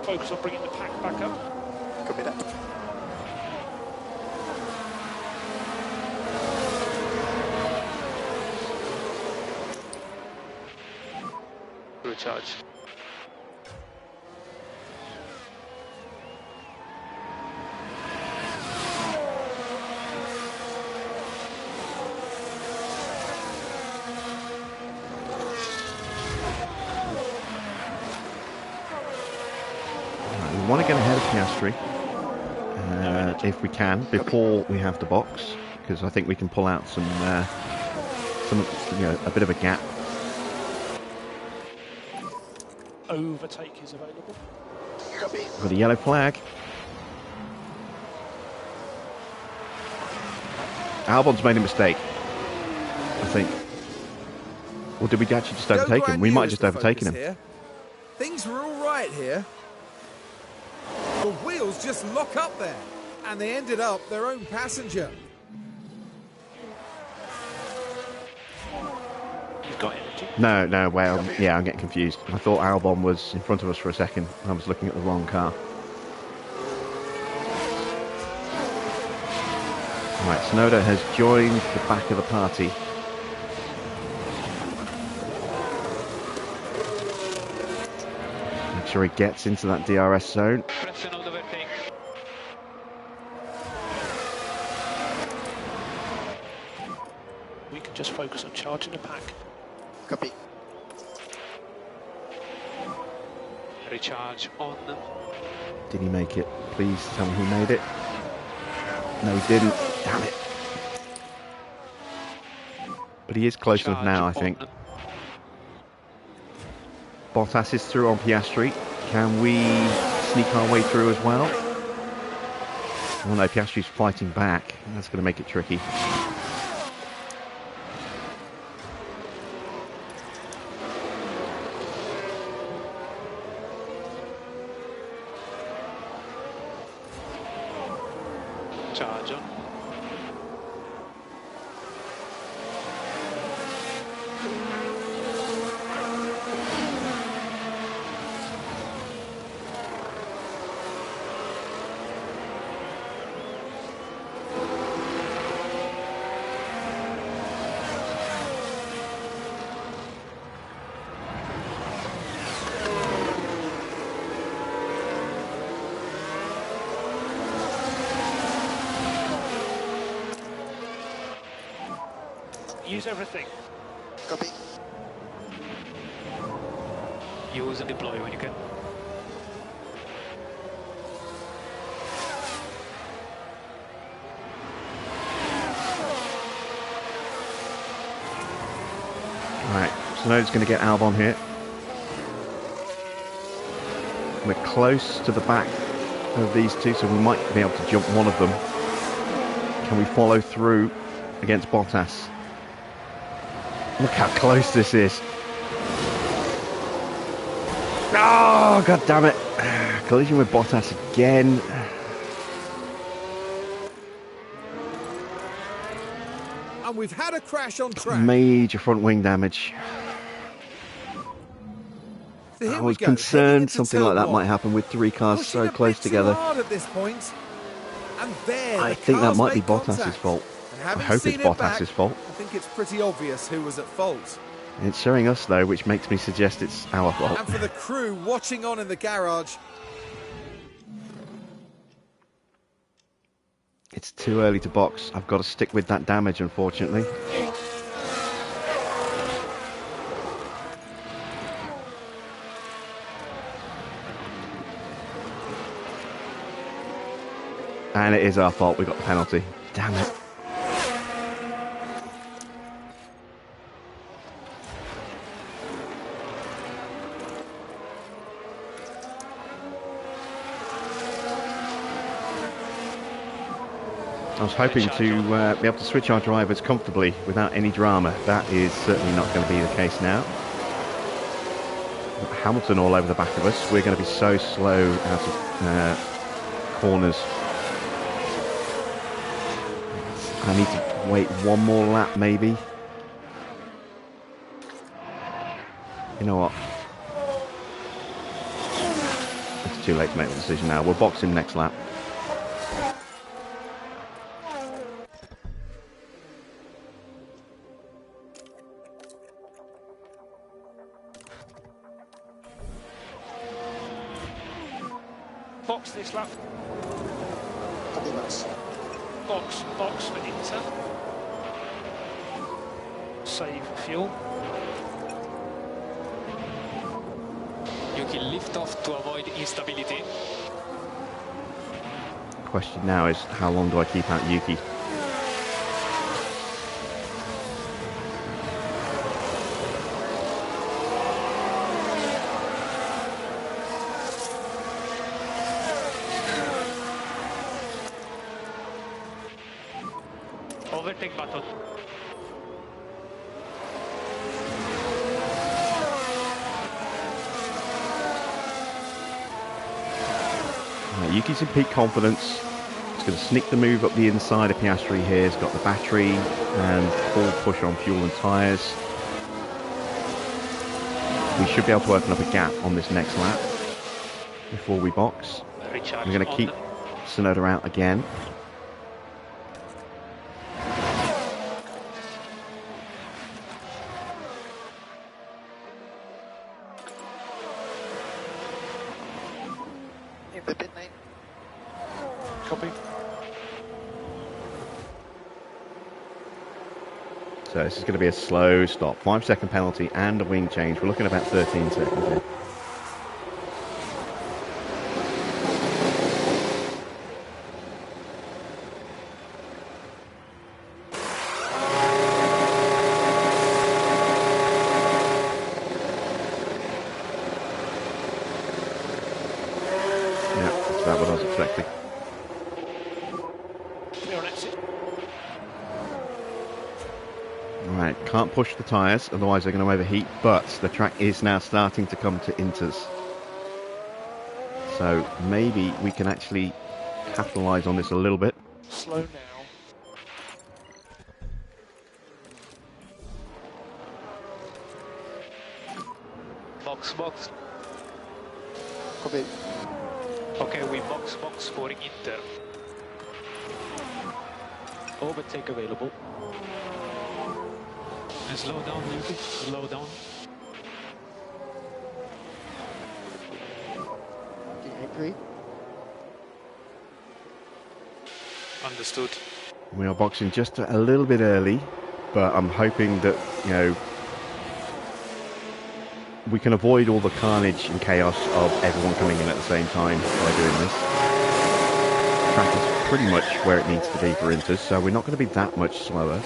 Focus on bringing the pack back up. Copy that. Recharge. We want to get ahead of Piastri if we can before we have the box, because I think we can pull out some a bit of a gap. Overtake is available. Copy. With a yellow flag. Albon's made a mistake, I think. Or did we actually just overtake him? We might have just overtaken him. Here. Things were all right here. The wheels just lock up there, and they ended up their own passenger. You've got energy. No, well, yeah, I'm getting confused. I thought Albon was in front of us for a second. I was looking at the wrong car. Right, Tsunoda has joined the back of the party. Make sure he gets into that DRS zone. Pressure on the overtake. we can just focus on charging the pack. Copy. Recharge on. Did he make it? Please tell me he made it. No, he didn't. Damn it. But he is close enough now, I think. Bottas is through on Piastri. Can we sneak our way through as well? Oh no, Piastri's fighting back. That's going to make it tricky. Charge on. Use everything. Copy. Use and deploy when you can. Right, Tsunoda's going to get Albon here. We're close to the back of these two, so we might be able to jump one of them. Can we follow through against Bottas? Look how close this is. Oh, god damn it. Collision with Bottas again. And we've had a crash on track. Major front wing damage. So here I we was go, concerned heading into something turn like that one. might happen with three cars Pushing so a close bit together. Too hard at this point. And there, I the think that cars might be make Bottas's contact. fault. And I having hope seen it's it back, Bottas's fault. I think it's pretty obvious who was at fault. It's showing us though, which makes me suggest it's our fault. And for the crew watching on in the garage, It's too early to box. I've got to stick with that damage, unfortunately. And it is our fault. We got the penalty. Damn it. I was hoping to be able to switch our drivers comfortably without any drama. That is certainly not going to be the case now. Hamilton all over the back of us. We're going to be so slow out of corners. I need to wait one more lap maybe. You know what? It's too late to make the decision now. We'll box him next lap. Box this lap. Copy, Max. Box for Inter. Save fuel. You can lift off to avoid instability. Question now is, how long do I keep out Yuki? Overtake button. Yuki's in peak confidence. He's going to sneak the move up the inside of Piastri here. He's got the battery and full push on fuel and tyres. We should be able to open up a gap on this next lap before we box. Recharge We're going to on. keep Tsunoda out again. In the pit lane. Copy. So this is going to be a slow stop. 5-second penalty and a wing change. We're looking at about 13 seconds here. Yeah, that's about what I was expecting. Clear on exit. Right, can't push the tyres, otherwise they're going to overheat, but the track is now starting to come to inters. So maybe we can actually capitalise on this a little bit. Slow now. Box. Copy. Okay, we box for Inter. Overtake available. And slow down, Yuki. Slow down. Okay, agree. Understood. We are boxing just a little bit early, but I'm hoping that, you know, we can avoid all the carnage and chaos of everyone coming in at the same time by doing this. The track is pretty much where it needs to be for inters, so we're not going to be that much slower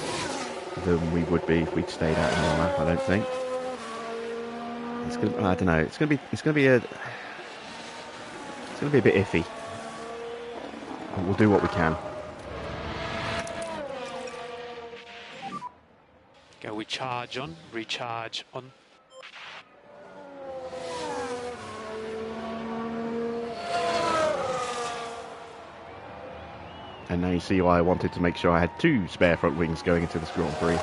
than we would be if we'd stayed out in the lap, I don't think. It's going to, I don't know, it's going to be a bit iffy. But we'll do what we can. Okay, we charge on, recharge on. And now you see why I wanted to make sure I had 2 spare front wings going into this Grand Prix.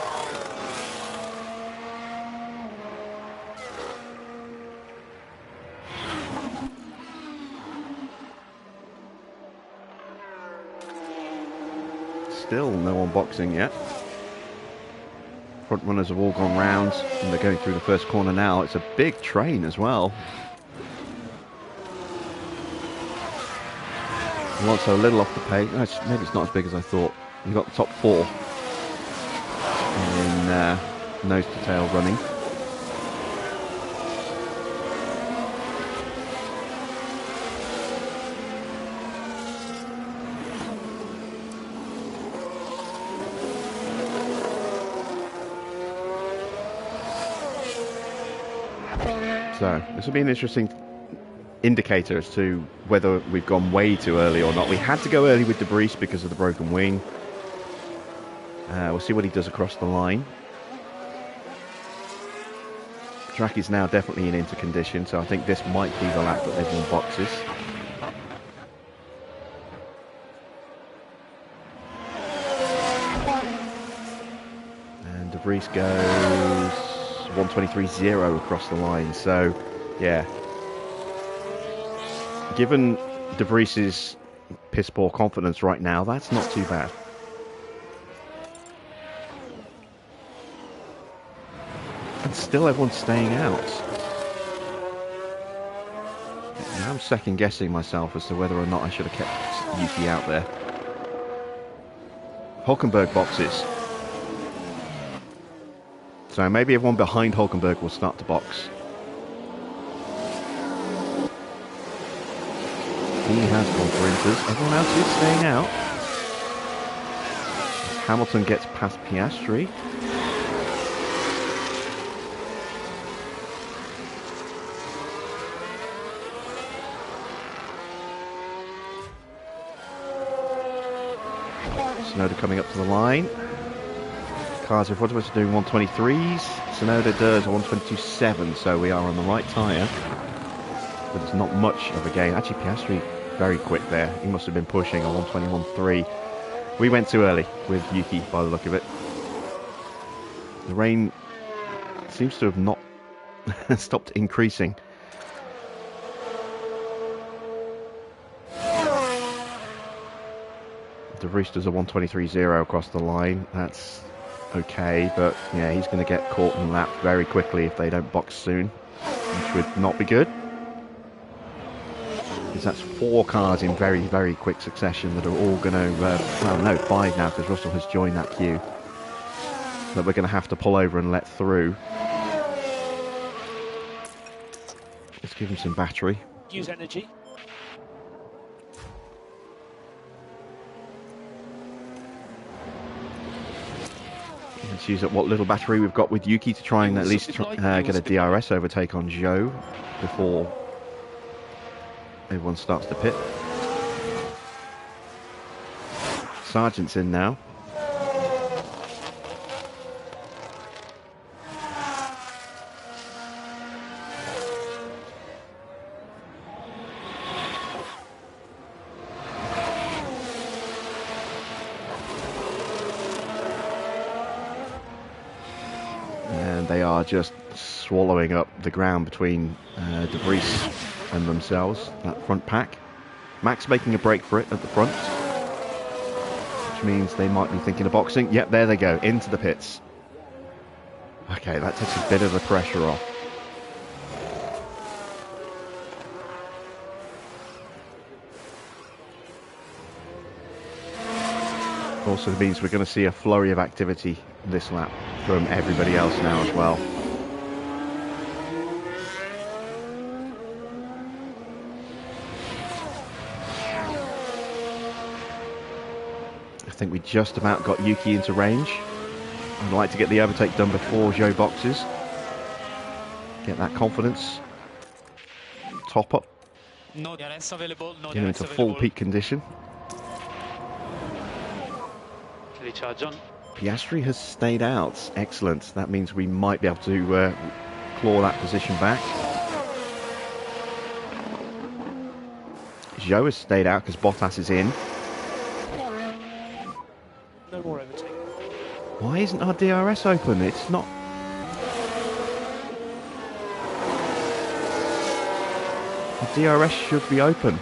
Still no one boxing yet. Front runners have all gone round and they're going through the first corner now. It's a big train as well. Alonso a little off the pace. Maybe it's not as big as I thought. You've got the top 4 in nose to tail running. So this will be an interesting indicator as to whether we've gone way too early or not. We had to go early with Debris because of the broken wing. We'll see what he does across the line. The track is now definitely in inter condition, so I think this might be the lap that everyone boxes. And Debris goes 1:23.0 across the line, so yeah. Given DeVries's piss poor confidence right now, that's not too bad. And still everyone's staying out. Now I'm second guessing myself as to whether or not I should have kept Yuki out there. Hulkenberg boxes. So maybe everyone behind Hulkenberg will start to box. He has gone for inters. Everyone else is staying out. Hamilton gets past Piastri. Tsunoda coming up to the line. Cars in front of us are doing 1:23s. Tsunoda does a 1:22.7, so we are on the right tyre. But it's not much of a gain. Actually, Piastri very quick there. He must have been pushing a 1:21.3. We went too early with Yuki by the look of it. The rain seems to have not stopped increasing. De Vries does a 1:23.0 across the line. That's okay, but yeah, he's going to get caught and lapped very quickly if they don't box soon, which would not be good. Because that's 4 cars in very, very quick succession that are all going to, well no, 5 now because Russell has joined that queue. that we're going to have to pull over and let through. Let's give him some battery. Use energy. Let's use up what little battery we've got with Yuki to try and at least get a DRS overtake on Zhou before everyone starts to pit. Sargent's in now. And they are just swallowing up the ground between Debris and themselves, that front pack. Max making a break for it at the front, which means they might be thinking of boxing. Yep, there they go, into the pits. Okay, that takes a bit of the pressure off. Also means we're going to see a flurry of activity this lap from everybody else now as well. I think we just about got Yuki into range. I'd like to get the overtake done before Zhou boxes. Get that confidence. Top up. No DRS available, no Get him DRS into full available. peak condition. Recharge on. Piastri has stayed out. Excellent. That means we might be able to claw that position back. Zhou has stayed out because Bottas is in. No more overtake. Why isn't our DRS open? It's not... The DRS should be open.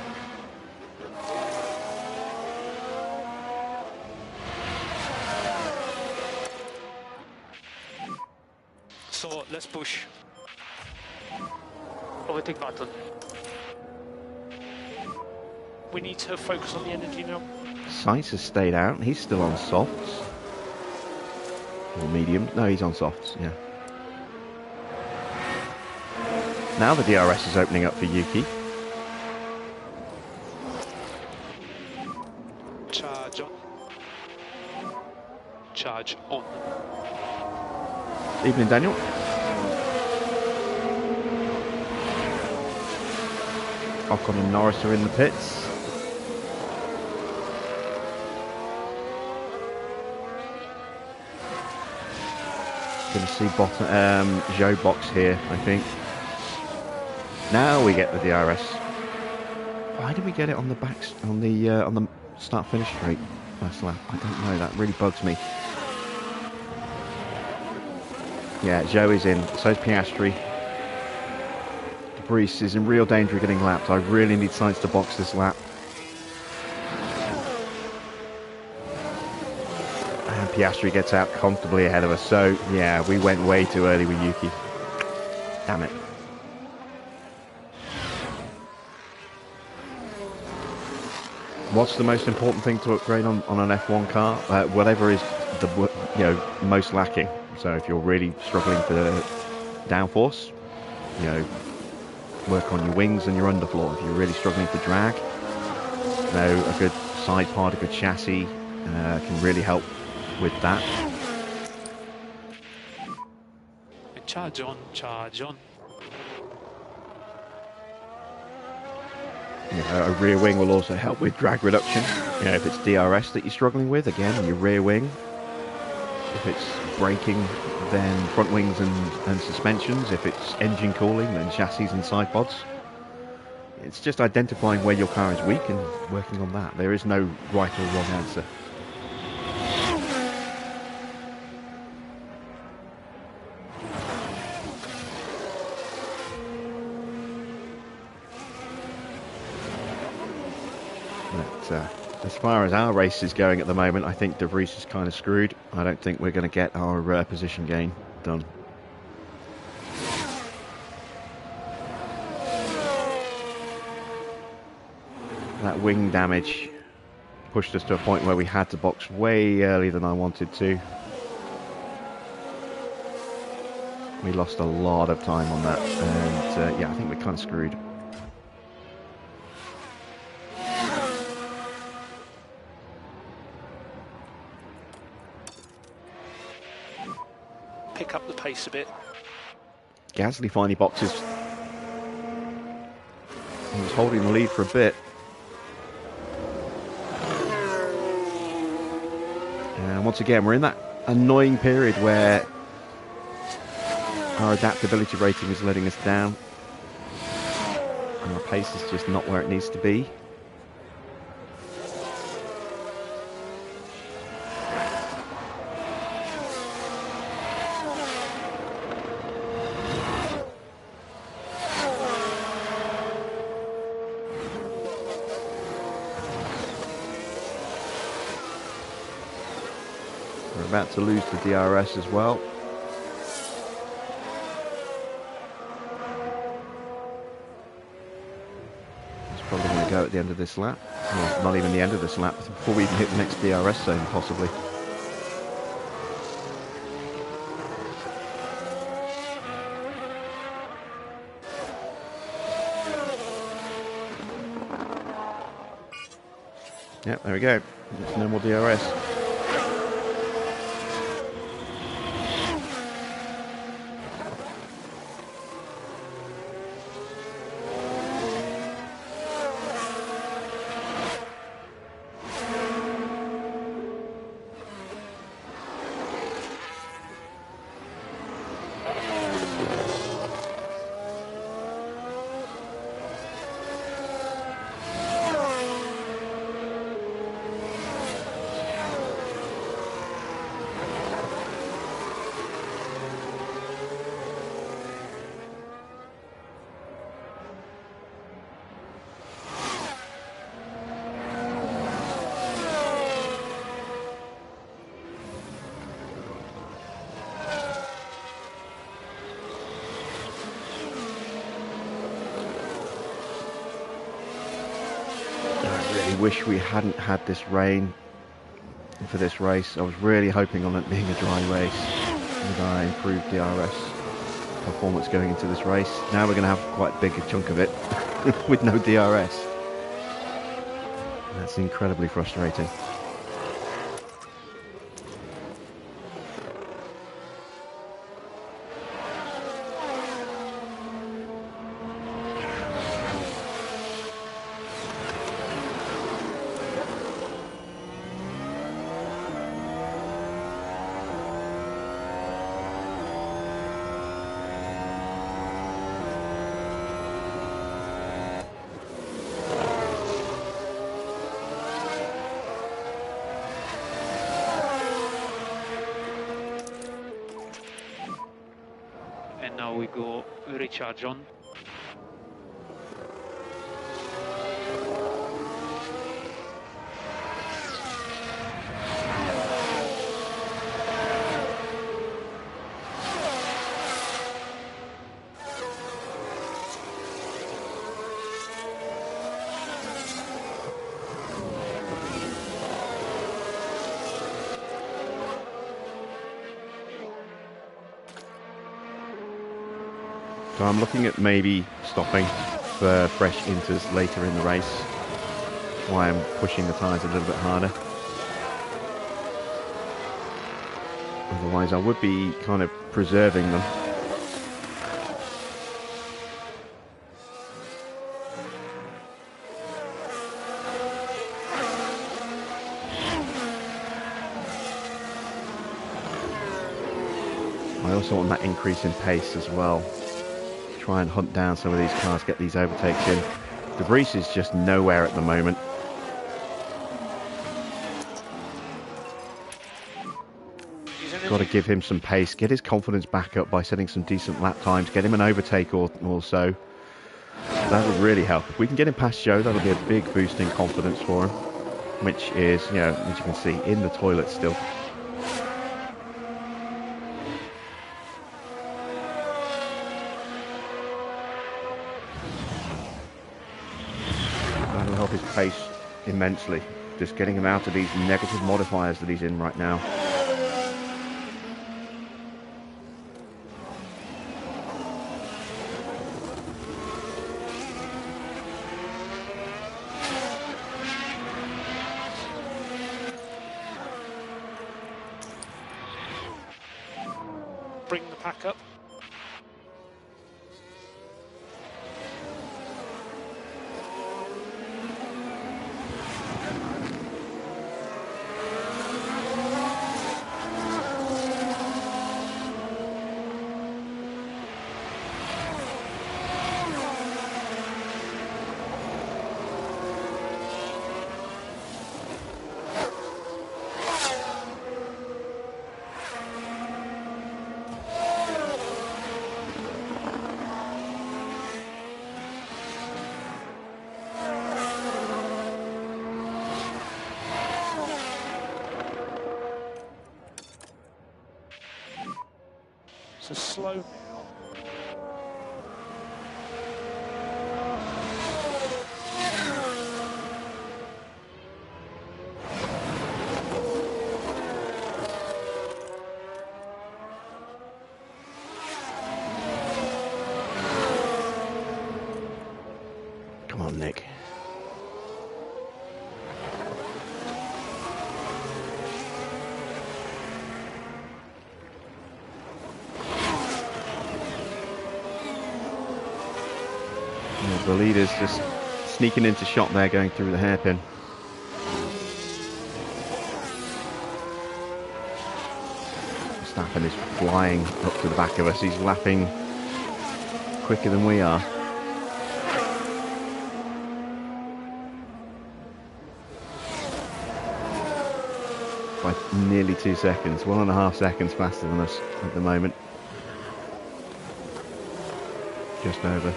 So let's push. Overtake button. We need to focus on the energy now. Sainz has stayed out. He's still on softs. Or medium. No, he's on softs, yeah. Now the DRS is opening up for Yuki. Charge on. Charge on. Evening, Daniel. Ocon and Norris are in the pits. Going to see Zhou box here, I think. Now we get the DRS. Why did we get it on the back on the start-finish straight last lap? I don't know. That really bugs me. Yeah, Zhou is in. So is Piastri. Debris is in real danger of getting lapped. I really need Sainz to box this lap. And Piastri gets out comfortably ahead of us. So, yeah, we went way too early with Yuki. Damn it. What's the most important thing to upgrade on an F1 car? Whatever is the most lacking. So if you're really struggling for downforce, work on your wings and your underfloor. If you're really struggling for drag, a good side pod, a good chassis can really help with that. Charge on, charge on. A rear wing will also help with drag reduction. If it's DRS that you're struggling with, again, your rear wing. If it's braking, then front wings and suspensions. If it's engine cooling, then chassis and side pods. It's just identifying where your car is weak and working on that. There is no right or wrong answer. As far as our race is going at the moment, I think De Vries is kind of screwed. I don't think we're going to get our position gain done. That wing damage pushed us to a point where we had to box way earlier than I wanted to. We lost a lot of time on that, and yeah, I think we're kind of screwed. Pick up the pace a bit. Gasly finally boxes. He was holding the lead for a bit. And once again, we're in that annoying period where our adaptability rating is letting us down. And our pace is just not where it needs to be. We're about to lose the DRS as well. It's probably going to go at the end of this lap. Well, not even the end of this lap, before we even hit the next DRS zone, possibly. Yep, there we go. There's no more DRS. Wish we hadn't had this rain for this race. I was really hoping on it being a dry race with our improved DRS performance going into this race. Now we're going to have quite a big chunk of it with no DRS. That's incredibly frustrating. And now we go recharge on. So I'm looking at maybe stopping for fresh inters later in the race. That's why I'm pushing the tyres a little bit harder. Otherwise I would be kind of preserving them. I also want that increase in pace as well. Try and hunt down some of these cars, get these overtakes in. De Vries is just nowhere at the moment. Got to give him some pace, get his confidence back up by setting some decent lap times, get him an overtake or so. That would really help. If we can get him past Joe, that'll be a big boost in confidence for him, which is, you know, as you can see, in the toilet still. That'll help his pace immensely. Just getting him out of these negative modifiers that he's in right now. bringing the pack up. So slow now. Come on, Nick. The leader's just sneaking into shot there, going through the hairpin. Verstappen is flying up to the back of us. He's lapping quicker than we are. By nearly 2 seconds, 1.5 seconds faster than us at the moment. Just over.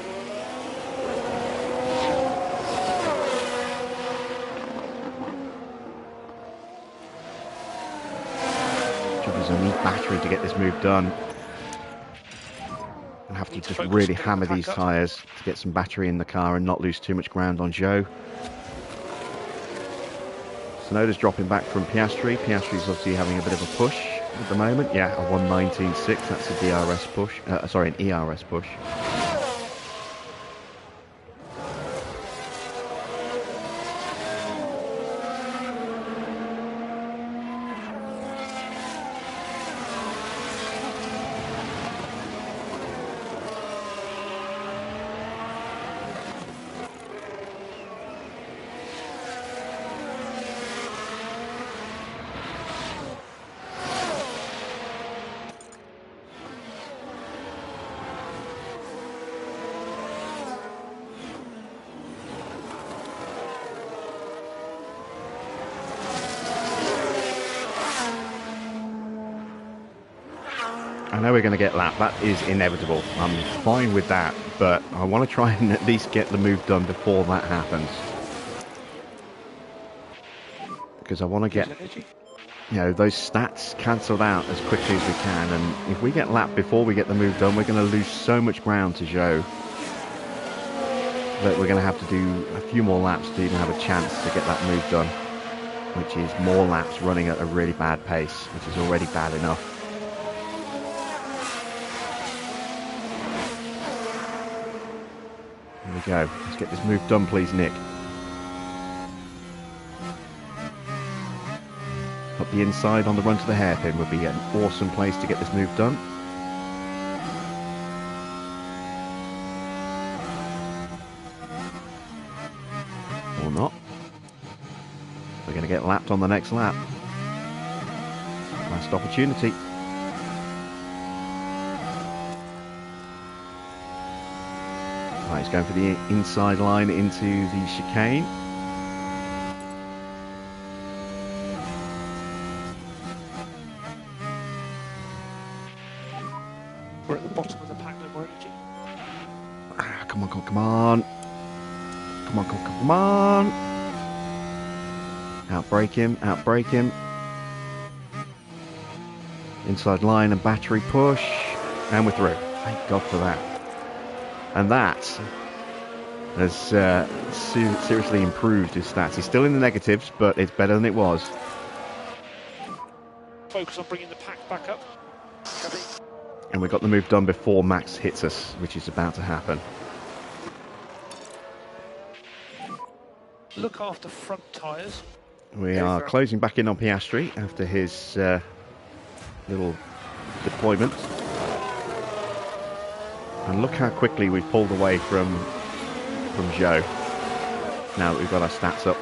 I need battery to get this move done. I'll have to just really hammer these tyres to get some battery in the car and not lose too much ground on Joe. Sonoda's dropping back from Piastri. Piastri's obviously having a bit of a push at the moment. Yeah, a 1:19.6. That's a DRS push. Sorry, an ERS push. I know we're going to get lapped. That is inevitable. I'm fine with that, but I want to try and at least get the move done before that happens. Because I want to get, you know, those stats cancelled out as quickly as we can. And if we get lapped before we get the move done, we're going to lose so much ground to Joe that we're going to have to do a few more laps to even have a chance to get that move done, which is more laps running at a really bad pace, which is already bad enough. Here we go. Let's get this move done, please, Nick. Up the inside on the run to the hairpin would be an awesome place to get this move done. Or not. We're going to get lapped on the next lap. Last opportunity. Right, he's going for the inside line into the chicane. We're at the bottom of the pack now, we're energy. Come on, come on. Come on, come on. Outbrake him, outbrake him. Inside line and battery push. And we're through. Thank God for that. And that has seriously improved his stats. He's still in the negatives, but it's better than it was. Focus on bringing the pack back up. And we got the move done before Max hits us, which is about to happen. Look after front tyres. We are closing back in on Piastri after his little deployment. And look how quickly we've pulled away from Zhou. Now that we've got our stats up.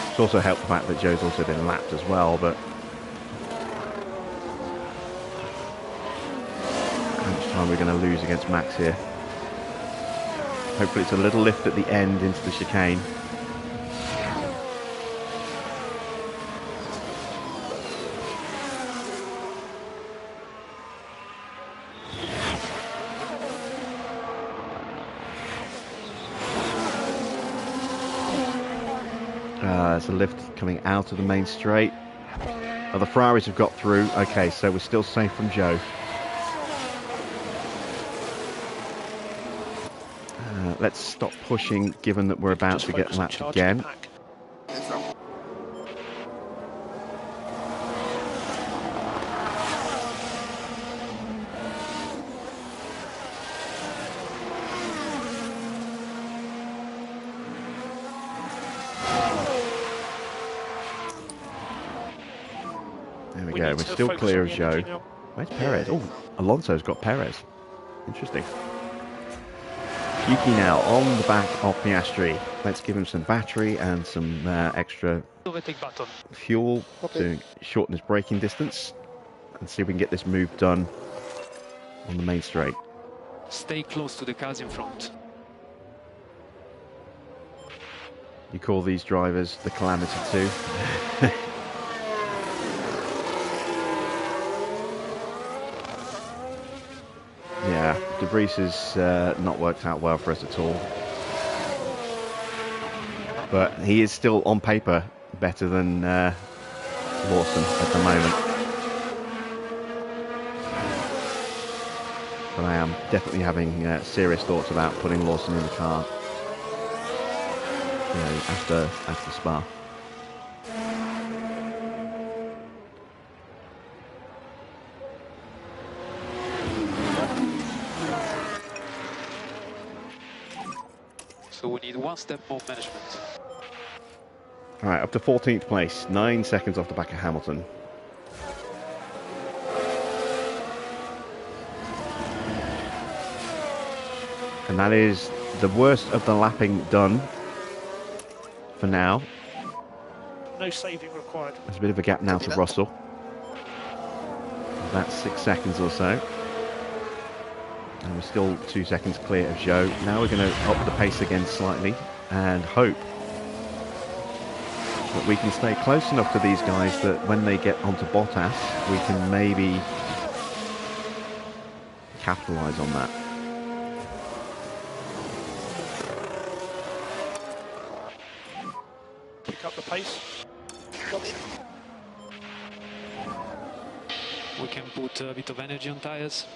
It's also helped the fact that Zhou's also been lapped as well, but how much time we're going to lose against Max here. Hopefully it's a little lift at the end into the chicane. There's a lift coming out of the main straight. Oh, the Ferraris have got through. Okay, so we're still safe from Zhou. Let's stop pushing, given that we're about to get lapped again. There we go, we're still clear of Zhou. Where's Perez? Oh, Alonso's got Perez. Interesting. Yuki now on the back of Piastri. Let's give him some battery and some extra fuel to shorten his braking distance and see if we can get this move done on the main straight. Stay close to the cars in front. You call these drivers the Calamity 2? Yeah, De Vries has not worked out well for us at all. But he is still, on paper, better than Lawson at the moment. But I am definitely having serious thoughts about putting Lawson in the car, you know, after Spa. So we need one step more management. Alright, up to 14th place, 9 seconds off the back of Hamilton. And that is the worst of the lapping done for now. No saving required. There's a bit of a gap now to Russell. About 6 seconds or so. And we're still 2 seconds clear of Zhou. Now we're going to up the pace again slightly and hope that we can stay close enough to these guys that when they get onto Bottas, we can maybe capitalise on that. Pick up the pace. We can put a bit of energy on tires.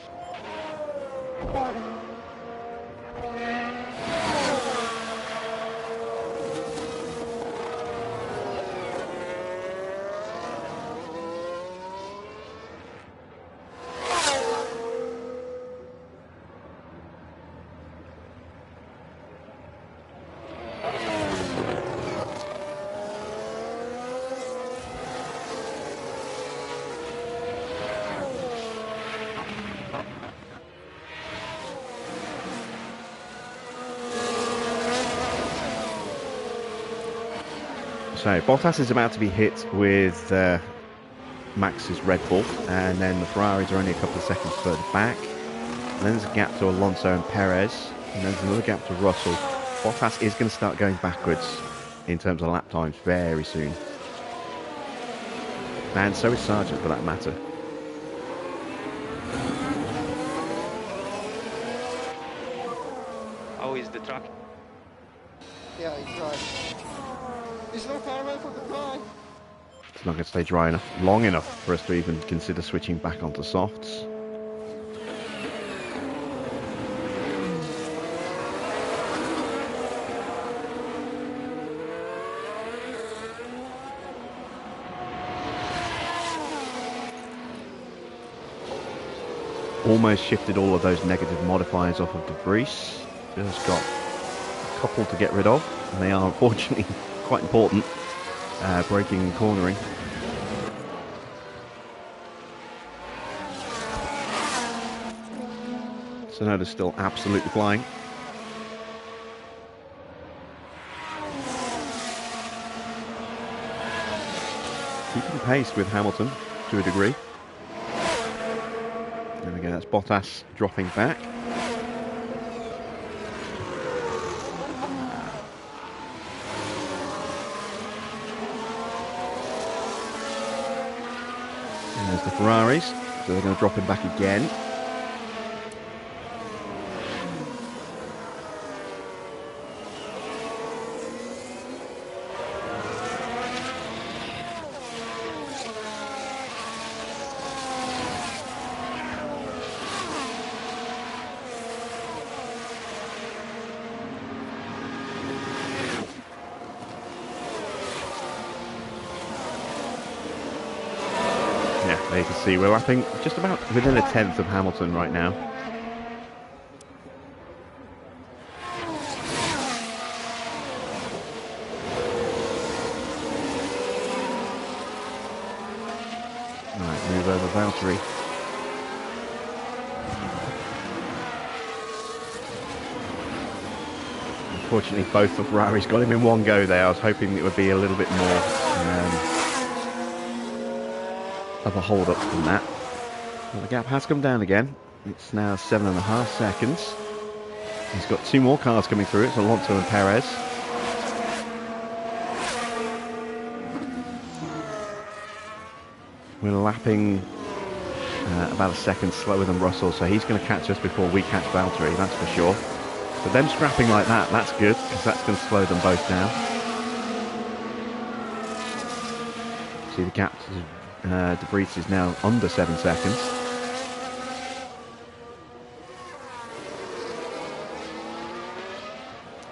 So Bottas is about to be hit with Max's Red Bull, and then the Ferraris are only a couple of seconds further back. And then there's a gap to Alonso and Perez, and then there's another gap to Russell. Bottas is going to start going backwards in terms of lap times very soon. And so is Sargent, for that matter. How is the track? Yeah, he's right. He's not far away from the car. It's not going to stay dry enough, long enough for us to even consider switching back onto softs. Almost shifted all of those negative modifiers off of De Vries. Just got a couple to get rid of, and they are unfortunately quite important. Braking and cornering. Tsunoda's still absolutely flying. Keeping pace with Hamilton to a degree. There we go, that's Bottas dropping back. And there's the Ferraris, so they're going to drop him back again. There you can see we're lapping just about within a tenth of Hamilton right now. Right, move over Valtteri. Unfortunately, both the Ferraris got him in one go there. I was hoping it would be a little bit more of a hold up than that. Well, the gap has come down again. It's now 7.5 seconds. He's got two more cars coming through. It's Alonso and Perez. We're lapping about a second slower than Russell, so he's going to catch us before we catch Valtteri, that's for sure. But them scrapping like that, that's good, because that's going to slow them both down. See the gap to De Vries is now under 7 seconds.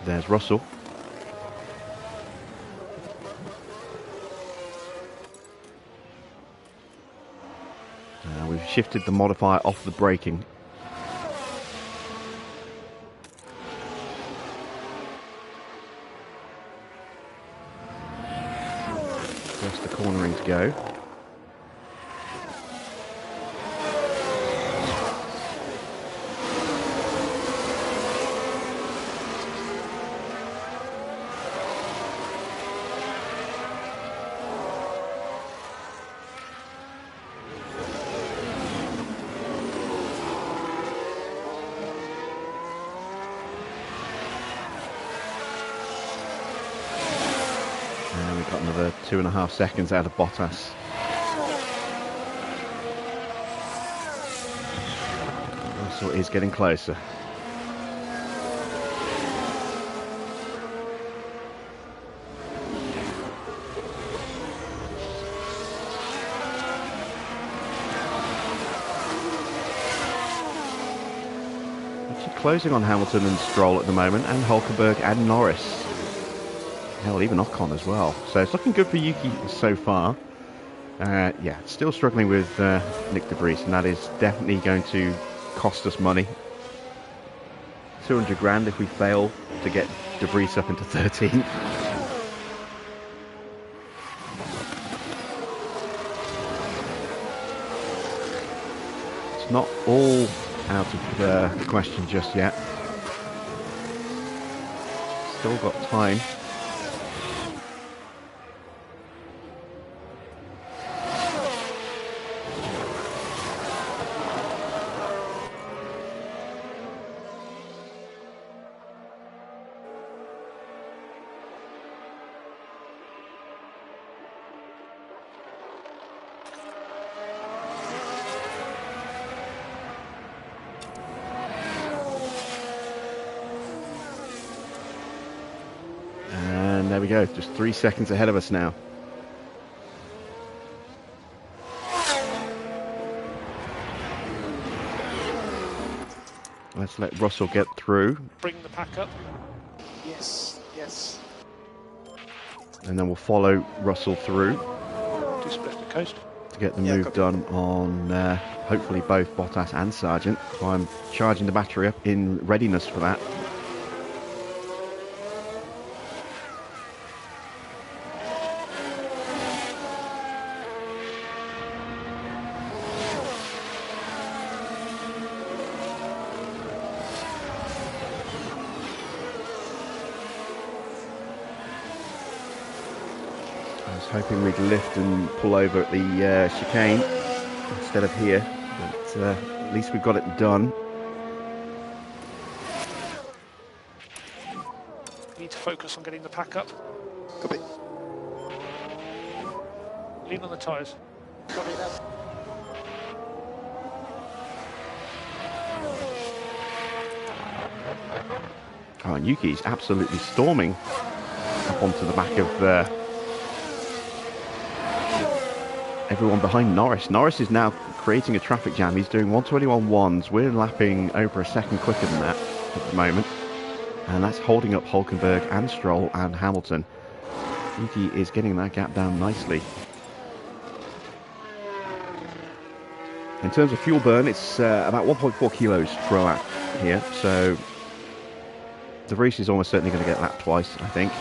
There's Russell. We've shifted the modifier off the braking. Just the cornering to go. Got another 2.5 seconds out of Bottas. Russell is getting closer. Actually closing on Hamilton and Stroll at the moment, and Hulkenberg and Norris. Hell, even Ocon as well. So it's looking good for Yuki so far. Yeah, still struggling with Nick De Vries, and that is definitely going to cost us money. 200 grand if we fail to get De Vries up into 13th. It's not all out of the question just yet. Still got time. There we go, just 3 seconds ahead of us now. Let's let Russell get through. Bring the pack up. Yes, yes. And then we'll follow Russell through. To split the coast. To get the move done on hopefully both Bottas and Sargent. So I'm charging the battery up in readiness for that. was hoping we'd lift and pull over at the chicane instead of here, but at least we've got it done. Need to focus on getting the pack up. Copy. Lean on the tyres. Copy that. Oh, and Yuki's absolutely storming up onto the back of everyone behind Norris. Norris is now creating a traffic jam. He's doing 121.1s. We're lapping over a second quicker than that at the moment. And that's holding up Hulkenberg and Stroll and Hamilton. Yuki is getting that gap down nicely. In terms of fuel burn, it's about 1.4 kilos per lap here. So De Vries is almost certainly going to get lapped twice, I think,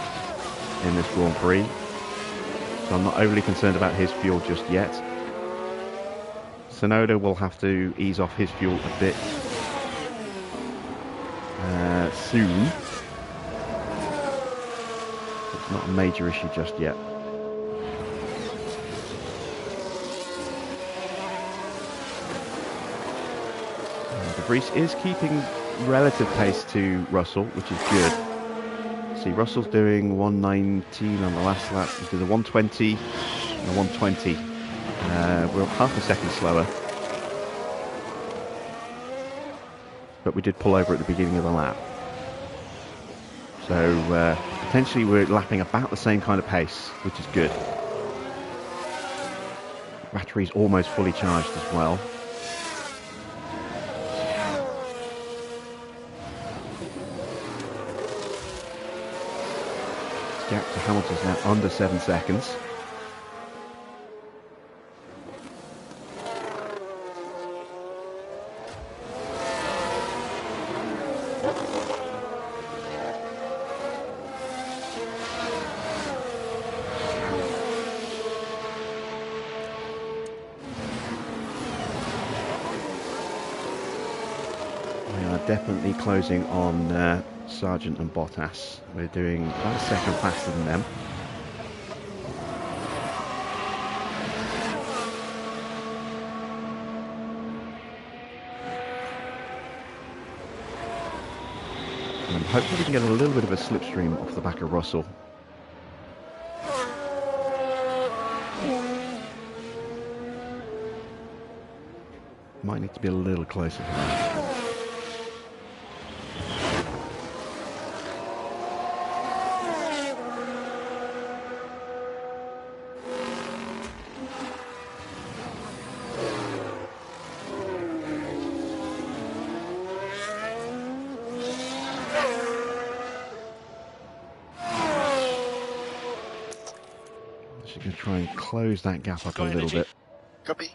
in this Grand Prix. So I'm not overly concerned about his fuel just yet. Tsunoda will have to ease off his fuel a bit soon. It's not a major issue just yet. De Vries is keeping relative pace to Russell, which is good. See, Russell's doing 119 on the last lap. He did a 120 and a 120. We're half a second slower. But we did pull over at the beginning of the lap. So potentially we're lapping about the same kind of pace, which is good. Battery's almost fully charged as well. Gap to Hamilton's now under 7 seconds. We are definitely closing on Sargent and Bottas. We're doing about a second faster than them. And hopefully we can get a little bit of a slipstream off the back of Russell. Might need to be a little closer for that. Going to try and close that gap up a little bit. Copy.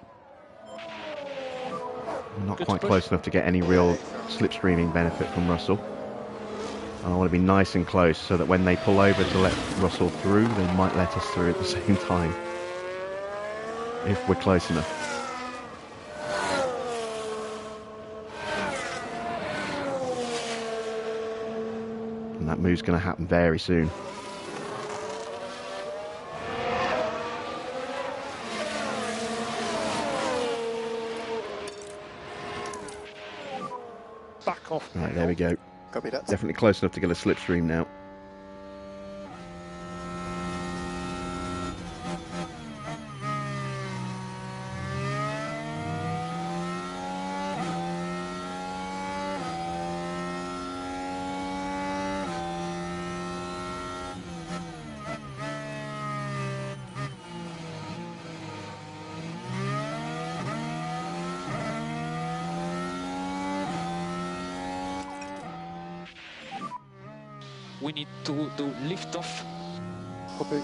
Not quite close enough to get any real slipstreaming benefit from Russell. And I want to be nice and close so that when they pull over to let Russell through, they might let us through at the same time. If we're close enough. And that move's going to happen very soon. Back off. Right, there we go. Copy that. Definitely close enough to get a slipstream now. We need to do lift off. Copy.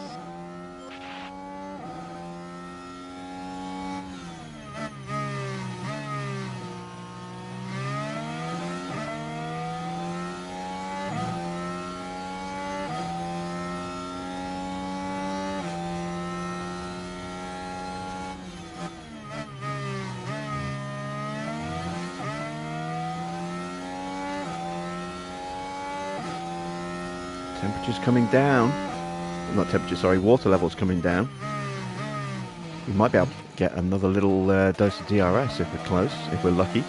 Temperature's coming down. not temperature, sorry, water levels coming down. We might be able to get another little dose of DRS if we're close, if we're lucky.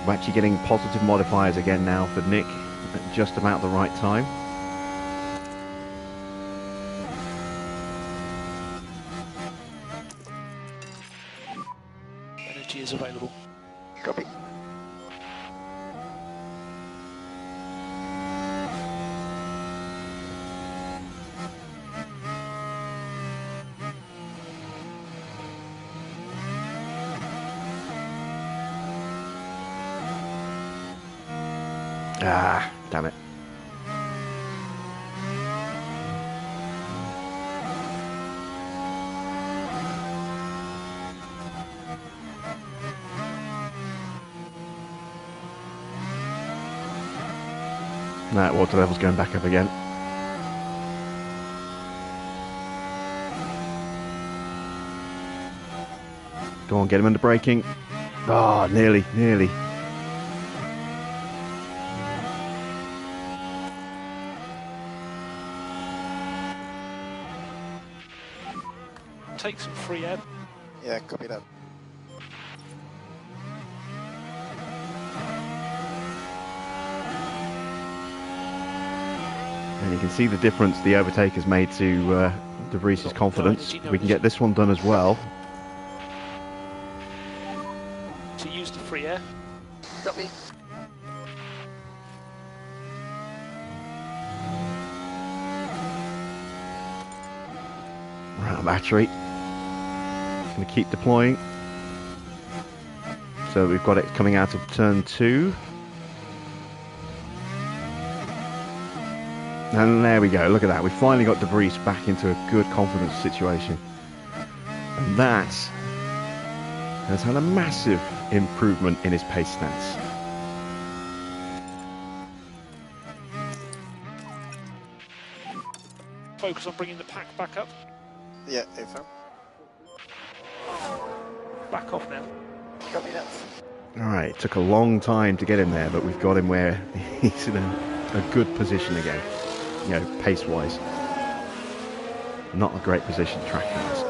We're actually getting positive modifiers again now for Nick at just about the right time. Energy is available. Copy. Ah, damn it. That water level's going back up again. Go on, get him under braking. Ah, nearly, nearly. Take some free air. Yeah, copy that. And you can see the difference the overtake has made to De Vries's confidence. We can get this one done as well. To use the free air. Copy. Right, battery. Going to keep deploying. So we've got it coming out of turn 2. And there we go, look at that. We finally got De Vries back into a good confidence situation. And that has had a massive improvement in his pace stance. Focus on bringing the pack back up. Yeah, affirm. Back off now. Copy that. Alright, it took a long time to get him there, but we've got him where he's in a good position again. You know, pace-wise. Not a great position track-wise.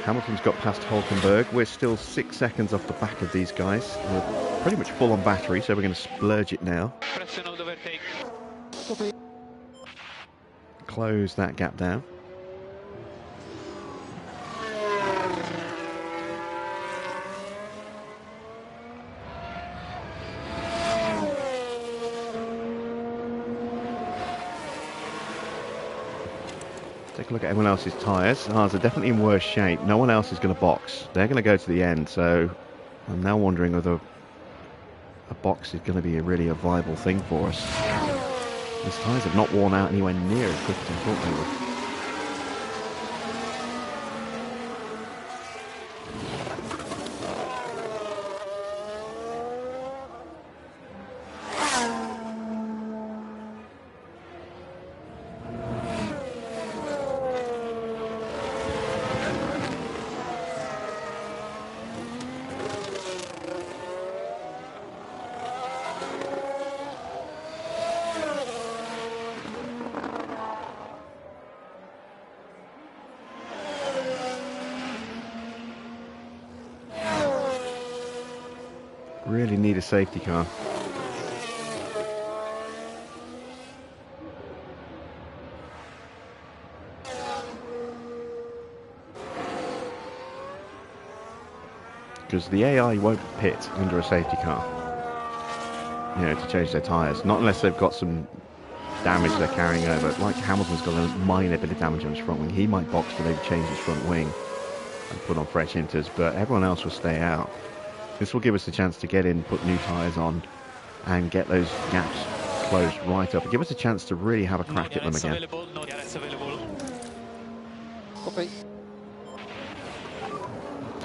Hamilton's got past Hulkenberg. We're still 6 seconds off the back of these guys. We're pretty much full on battery, so we're going to splurge it now. Close that gap down. Take a look at everyone else's tyres. Ours are definitely in worse shape. No one else is going to box. They're going to go to the end, so I'm now wondering whether a box is going to be really a viable thing for us. These tyres have not worn out anywhere near as quick as I thought they would. Really need a safety car. Because the AI won't pit under a safety car, you know, to change their tyres. Not unless they've got some damage they're carrying over. Like Hamilton's got a minor bit of damage on his front wing. He might box, but they've changed his front wing and put on fresh inters, but everyone else will stay out. This will give us a chance to get in, put new tyres on, and get those gaps closed right up. Give us a chance to really have a crack at them again.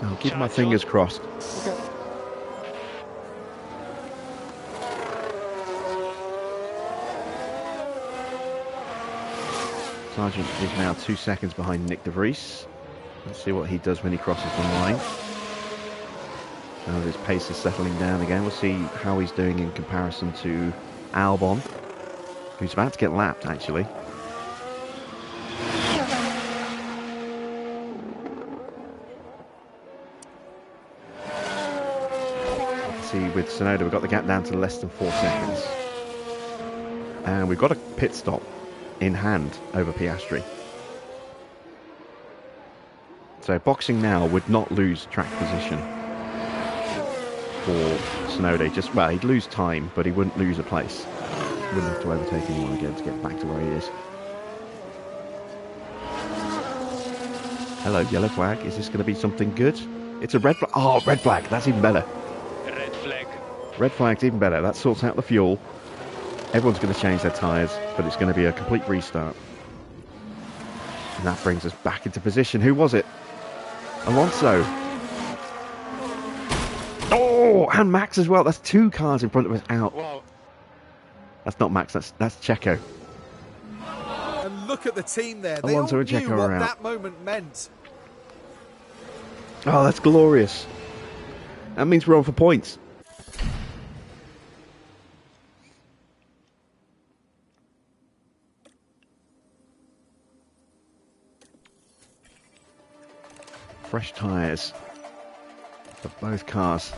I'll keep my fingers crossed. Okay. Sargent is now 2 seconds behind Nick de Vries. Let's see what he does when he crosses the line. Now his pace is settling down again. We'll see how he's doing in comparison to Albon, who's about to get lapped, actually. Let's see, with Tsunoda, we've got the gap down to less than 4 seconds. And we've got a pit stop in hand over Piastri. So boxing now would not lose track position for Tsunoda. Just, well, he'd lose time, but he wouldn't lose a place. Wouldn't have to overtake anyone again to get back to where he is. Hello, yellow flag. Is this going to be something good? It's a red flag. Oh, red flag. That's even better. Red flag. Red flag's even better. That sorts out the fuel. Everyone's going to change their tyres, but it's going to be a complete restart. And that brings us back into position. Who was it? Alonso. Oh, and Max as well. That's 2 cars in front of us out. Wow. That's not Max, that's Checo. And look at the team there. They Alonso all and Checo knew what are out. that moment meant. Oh, that's glorious. That means we're on for points. Fresh tyres for both cars.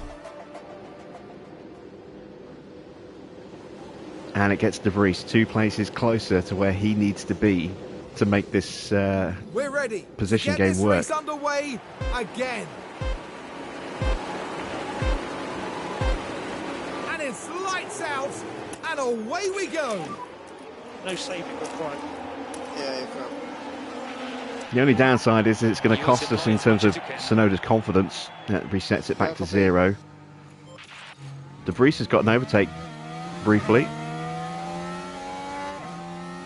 And it gets De Vries 2 places closer to where he needs to be to make this We're ready. position Get game this work. race underway again. And it's lights out, and away we go. No saving required. Yeah, you've got. The only downside is that it's going to cost us in terms of Tsunoda's confidence. That resets it back to 0. De Vries has got an overtake briefly.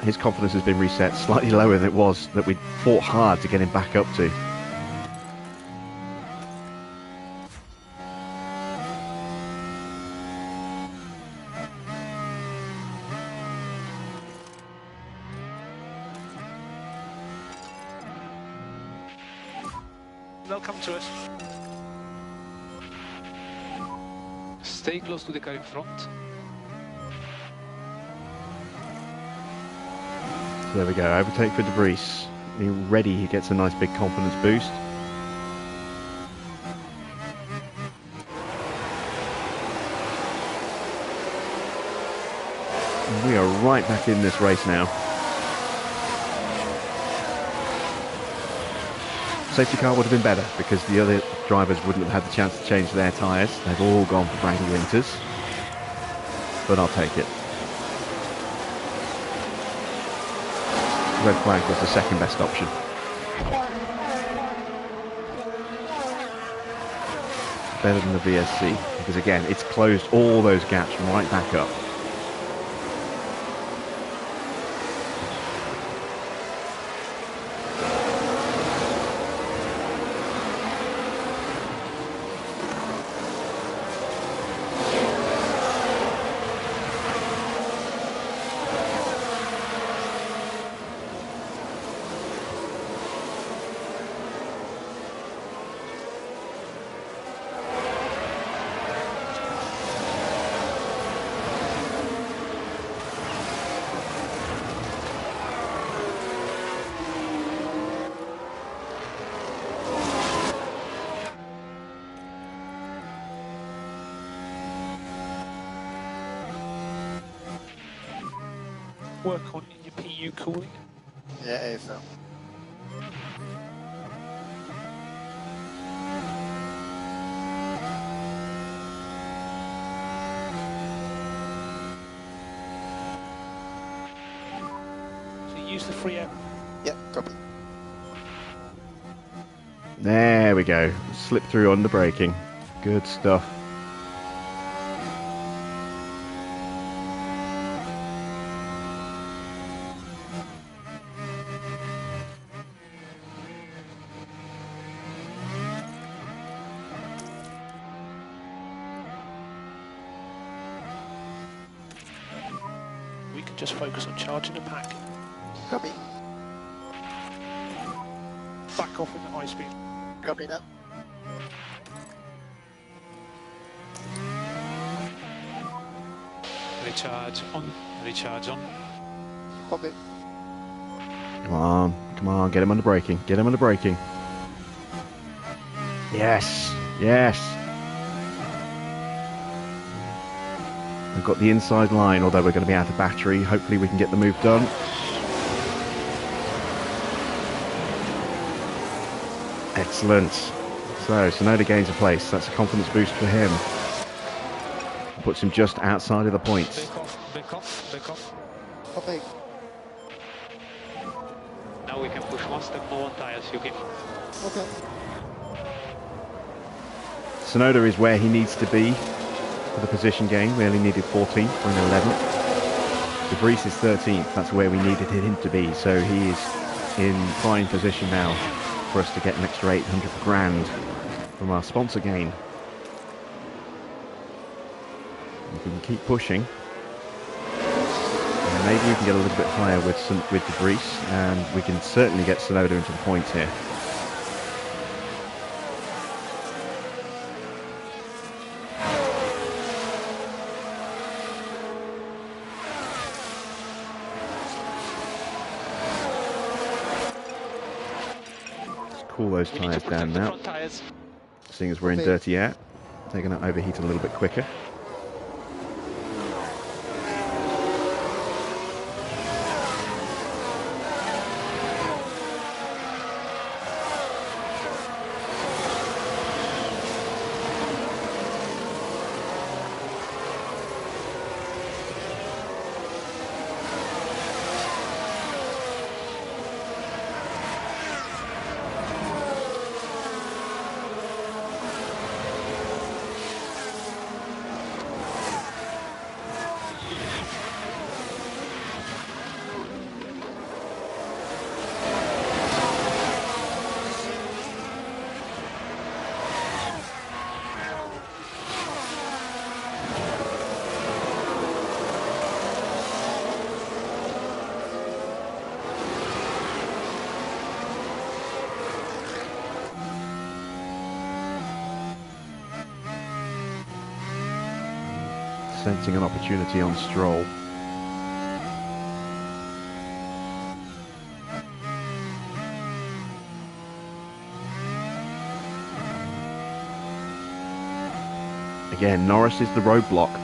His confidence has been reset slightly lower than it was that we fought hard to get him back up to. They'll come to us. Stay close to the car in front. So there we go, overtake for De Vries. He's ready, he gets a nice big confidence boost. And we are right back in this race now. Safety car would have been better because the other drivers wouldn't have had the chance to change their tyres. They've all gone for Brady Winters. But I'll take it. Red flag was the second best option. Better than the VSC because again it's closed all those gaps right back up. Work on your PU cooling. Yeah, AFL. So use the free air. Yeah, copy. There we go. Slip through on the braking. Good stuff. just focus on charging the pack. Copy. Back off in the high speed. Copy that. Recharge on. Recharge on. Copy. Come on, get him under braking. Get him under braking. Yes, yes. We've got the inside line, although we're going to be out of battery. Hopefully we can get the move done. Excellent. So, Tsunoda gains a place. That's a confidence boost for him. Puts him just outside of the points. Back off, back off, back off. Copy. Now we can push one step more on tires, Yuki. Okay. Tsunoda is where he needs to be for the position gain. We only needed 14th, we're in 11th. De Vries is 13th, that's where we needed him to be. So he is in prime position now for us to get an extra 800 grand from our sponsor gain. If we can keep pushing, and maybe we can get a little bit higher with De Vries, and we can certainly get Tsunoda into the points here. Cool those tyres down now, seeing as we're in dirty air. They're going to overheat a little bit quicker. Sensing an opportunity on Stroll. Again, Norris is the roadblock.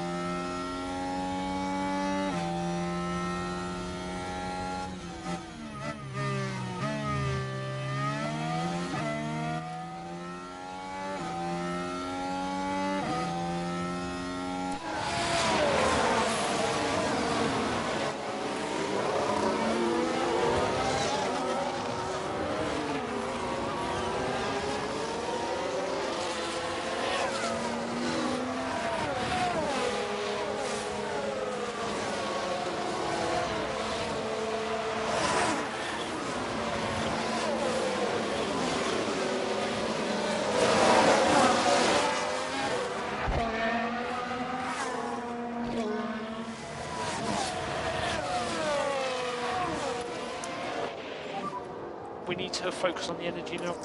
We need to focus on the energy now.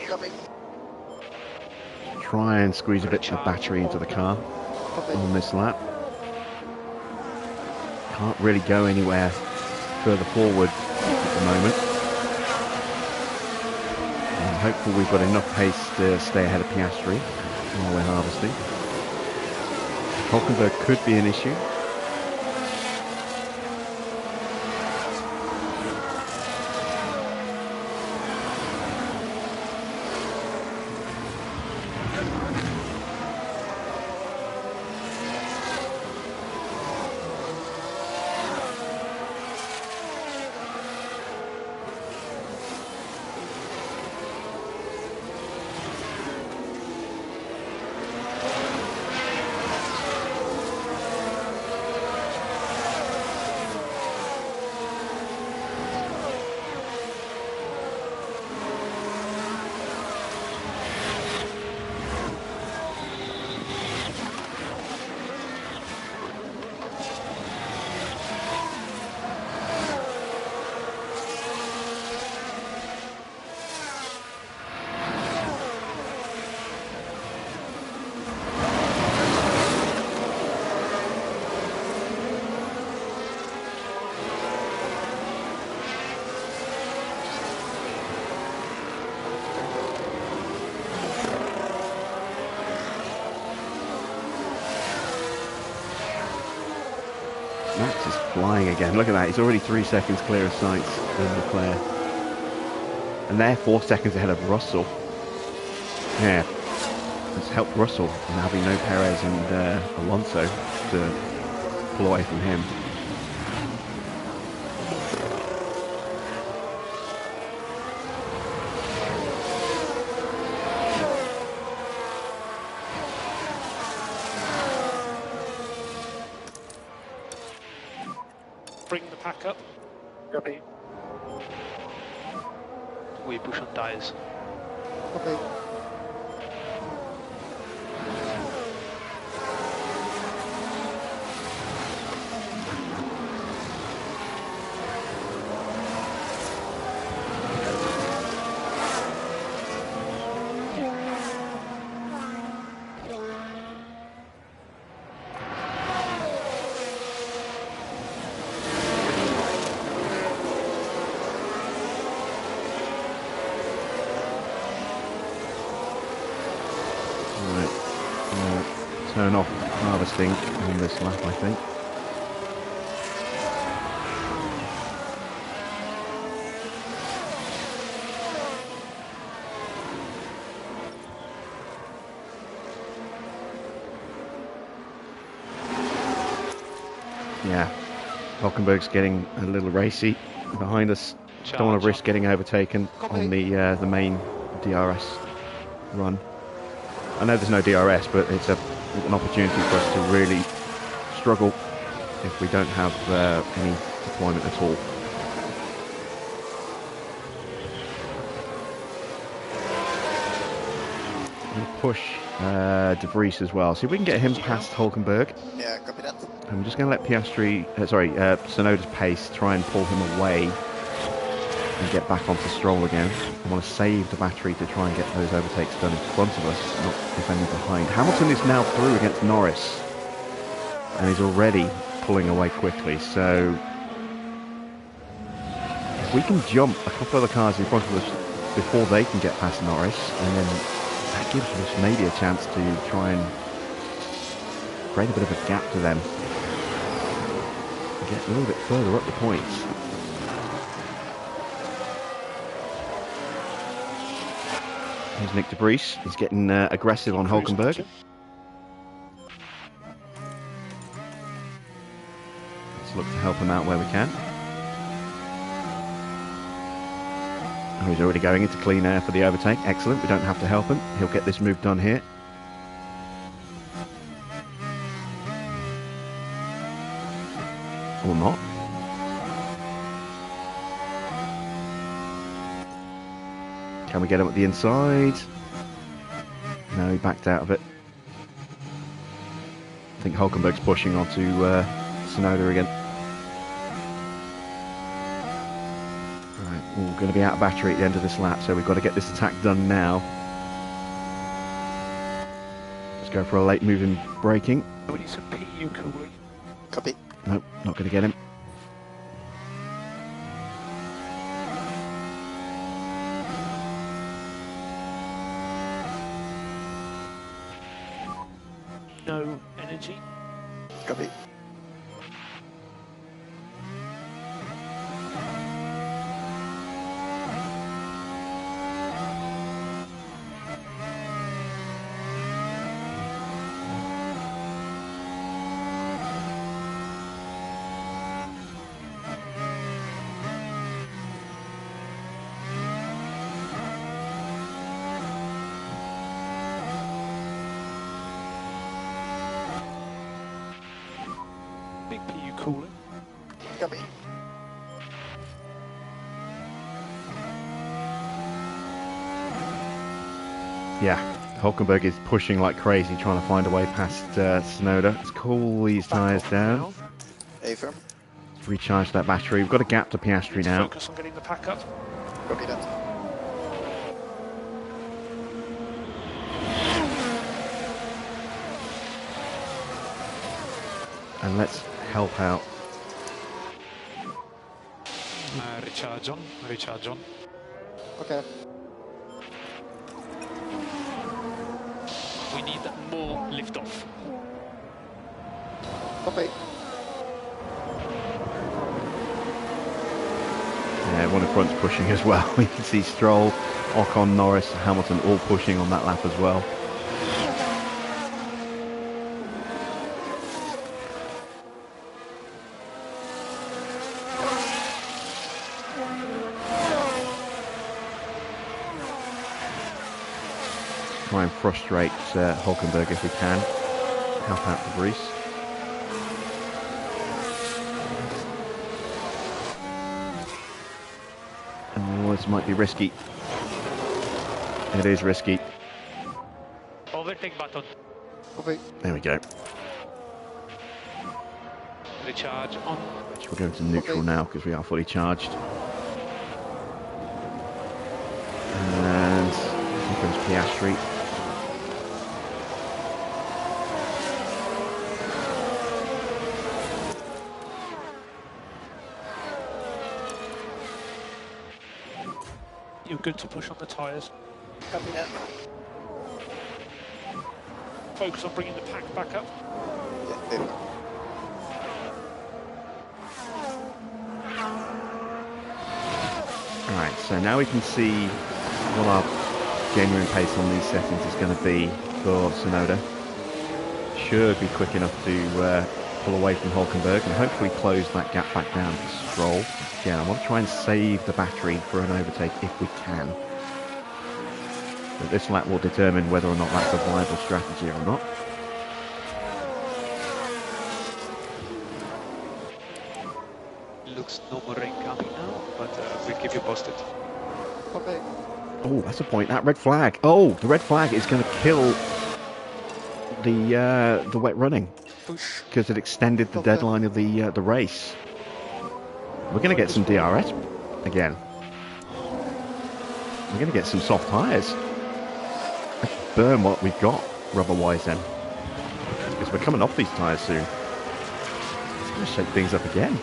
Copy. Try and squeeze a bit of battery into the car on this lap. Can't really go anywhere further forward at the moment. I'm hopeful we've got enough pace to stay ahead of Piastri while we're harvesting. Hulkenberg could be an issue. flying again. Look at that. He's already 3 seconds clear of sights in Leclerc. And they're 4 seconds ahead of Russell. Yeah. It's helped Russell in having no Perez and Alonso to pull away from him. Bring the pack up. Copy. We push on tyres. Copy. Turn off harvesting on this lap, I think. Yeah, Hulkenberg's getting a little racy behind us. Don't want to risk getting overtaken on the main DRS run. I know there's no DRS, but it's an opportunity for us to really struggle if we don't have any deployment at all. And push De Vries as well. See if we can get him past Hulkenberg. Yeah, copy that. I'm just going to let Piastri, Tsunoda's pace, try and pull him away and get back onto Stroll again. I want to save the battery to try and get those overtakes done in front of us, not defending behind. Hamilton is now through against Norris and is already pulling away quickly, so if we can jump a couple of the cars in front of us before they can get past Norris, and then that gives us maybe a chance to try and create a bit of a gap to them and get a little bit further up the points. Here's Nick De Vries. He's getting aggressive on Hulkenberg. Let's look to help him out where we can. Oh, he's already going into clean air for the overtake. Excellent. We don't have to help him. He'll get this move done here. Or not. Can we get him at the inside? No, he backed out of it. I think Hulkenberg's pushing onto Tsunoda again. Right, we're going to be out of battery at the end of this lap, so we've got to get this attack done now. Let's go for a late moving braking. We need some PU cooling. Copy. Nope, not going to get him. No energy. Copy. Big PU cooling. Copy. Yeah, Hulkenberg is pushing like crazy, trying to find a way past Tsunoda. Let's cool these tyres down. A-firm. Recharge that battery. We've got a gap to Piastri now. Focus on getting the pack up. Copy that. And let's help out. Recharge on. Recharge on. Okay. We need more lift off. Copy. everyone in front's pushing as well. You can see Stroll, Ocon, Norris, Hamilton all pushing on that lap as well. Try and frustrate Hulkenberg if we can. Help out the Grease. Oh, this might be risky. It is risky. Overtake button. Okay. There we go. Recharge on. So we're going to neutral now because we are fully charged. And here comes Piastri. You're good to push on the tyres. Copy that. Focus on bringing the pack back up. Yeah, there we go. Alright, so now we can see what our genuine pace on these settings is going to be for Tsunoda. Should be quick enough to pull away from Hulkenberg and hopefully close that gap back down to Stroll. Again, I want to try and save the battery for an overtake if we can. But this lap will determine whether or not that's a viable strategy or not. Looks no more rain coming now, but we'll keep you posted. Okay. Oh, that's a point. That red flag. Oh, the red flag is going to kill the wet running Push. because it extended the deadline of the race. We're going to get some DRS again. We're going to get some soft tyres. Let's burn what we've got rubber-wise then, because we're coming off these tyres soon. It's going to shake things up again.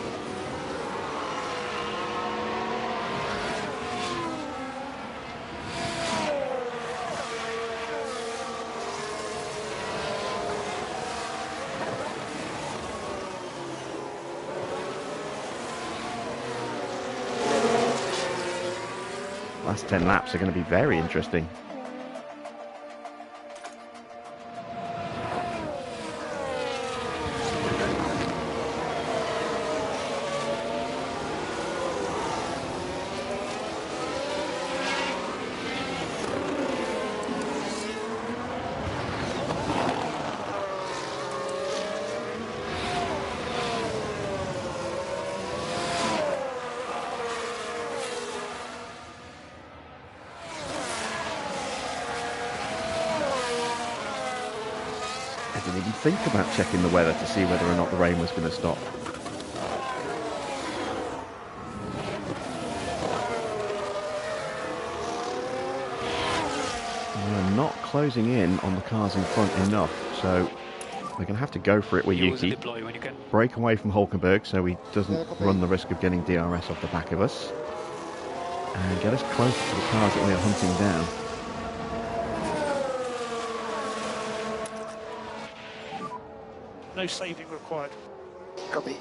Last 10 laps are going to be very interesting. I didn't even think about checking the weather to see whether or not the rain was going to stop. We're not closing in on the cars in front enough, so we're going to have to go for it with Yuki. Break away from Hulkenberg so he doesn't run the risk of getting DRS off the back of us. And get us closer to the cars that we are hunting down. No saving required. Copy.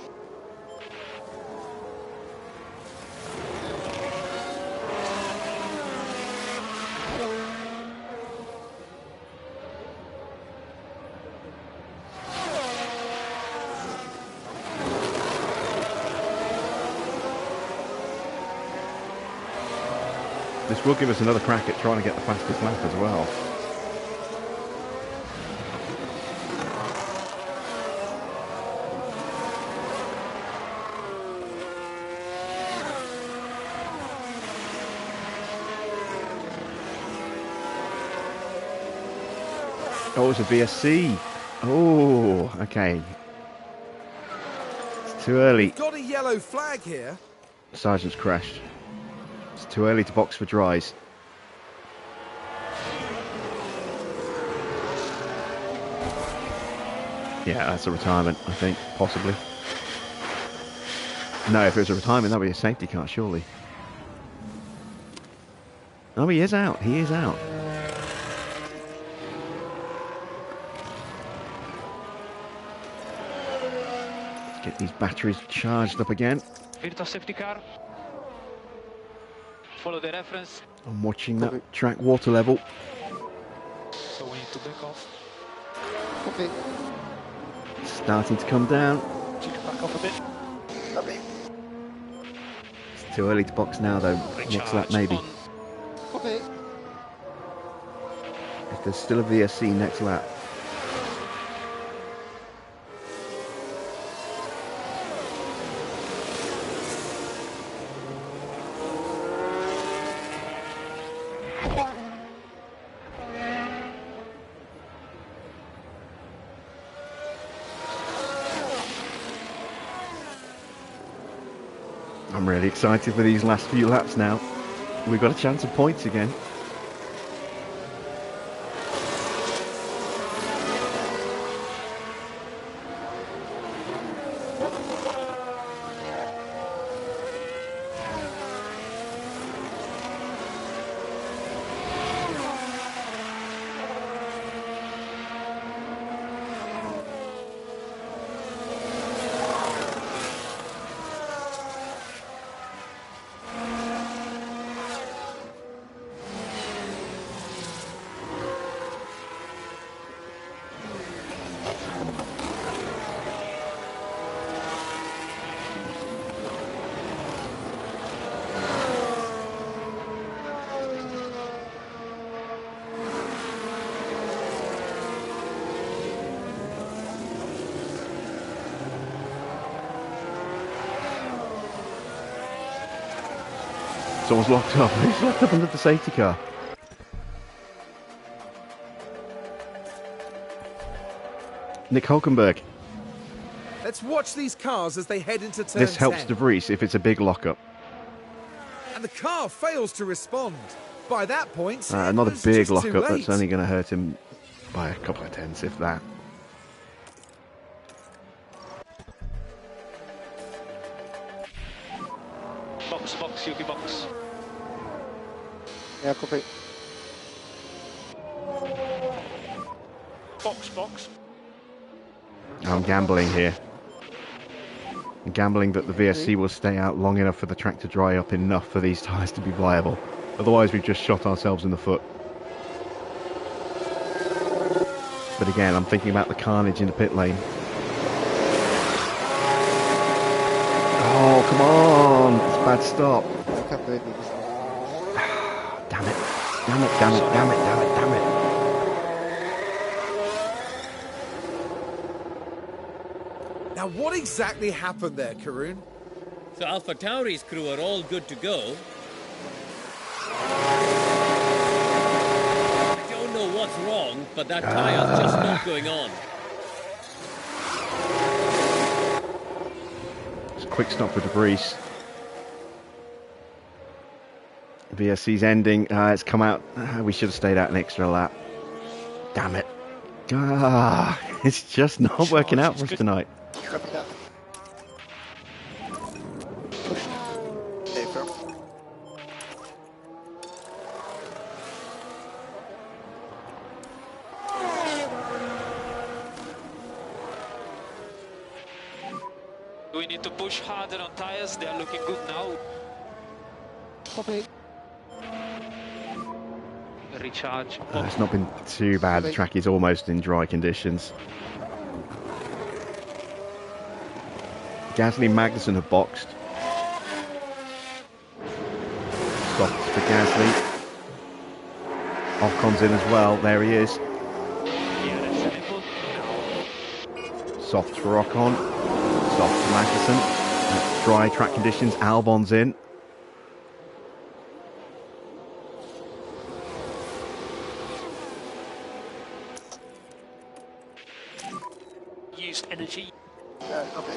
This will give us another crack at trying to get the fastest lap as well. Oh, it's a VSC. Oh, okay. It's too early. Got a yellow flag here. Sargent's crashed. It's too early to box for dries. Yeah, that's a retirement, I think, possibly. No, if it was a retirement, that would be a safety car, surely. Oh, he is out. He is out. Get these batteries charged up again. Virtual safety car. follow the reference. I'm watching that track water level. So we need to back off. Copy. Starting to come down. You can back off a bit. Copy. It's too early to box now though. Next lap maybe. On. Copy. If there's still a VSC next lap. I'm really excited for these last few laps now. We've got a chance of points again. Someone's locked up. Who's locked up under the safety car? Nick Hulkenberg. Let's watch these cars as they head into turn This helps 10. De Vries if it's a big lockup. And the car fails to respond. By that point, it Not a was big just too lockup. late. That's only going to hurt him by a couple of tenths, if that. Box, Yuki box. Yeah, copy. Box. I'm gambling here. I'm gambling that the VSC will stay out long enough for the track to dry up enough for these tyres to be viable. Otherwise, we've just shot ourselves in the foot. But again, I'm thinking about the carnage in the pit lane. Oh, come on! It's a bad stop. I can't believe it. Damn it. Damn it, damn it, damn it, damn it, damn it. Now, what exactly happened there, Karun? So Alpha Tauri's crew are all good to go. I don't know what's wrong, but that tire's just not going on. It's a quick stop for De Vries. VSC's ending. It's come out. We should have stayed out an extra lap. Damn it. It's just not working out for us tonight. Copy that. Safer. Do we need to push harder on tires? They are looking good now. Copy. Recharge. It's not been too bad. The track is almost in dry conditions. Gasly and Magnussen have boxed. Stopped for Gasly. Ocon's in as well. There he is. Soft for Ocon. Soft for Magnussen. Dry track conditions. Albon's in. Used energy. Copy.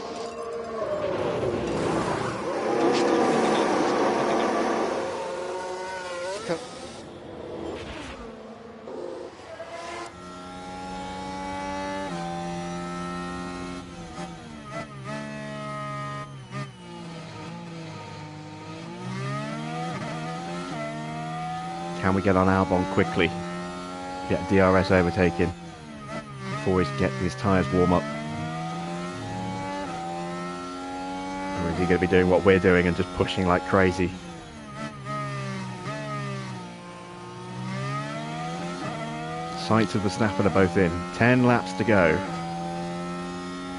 Can we get on Albon quickly? Get DRS overtaken before we get his tyres warm up? Or is he going to be doing what we're doing and just pushing like crazy? sights of Verstappen are both in. 10 laps to go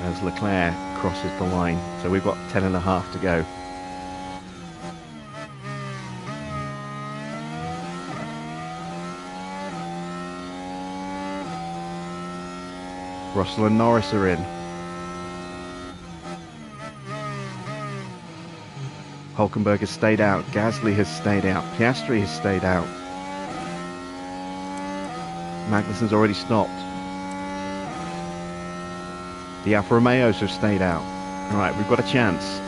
as Leclerc crosses the line. So we've got 10 and a half to go. Russell and Norris are in. Hulkenberg has stayed out. Gasly has stayed out. Piastri has stayed out. Magnussen's already stopped. The Alfa Romeos have stayed out. Alright, we've got a chance.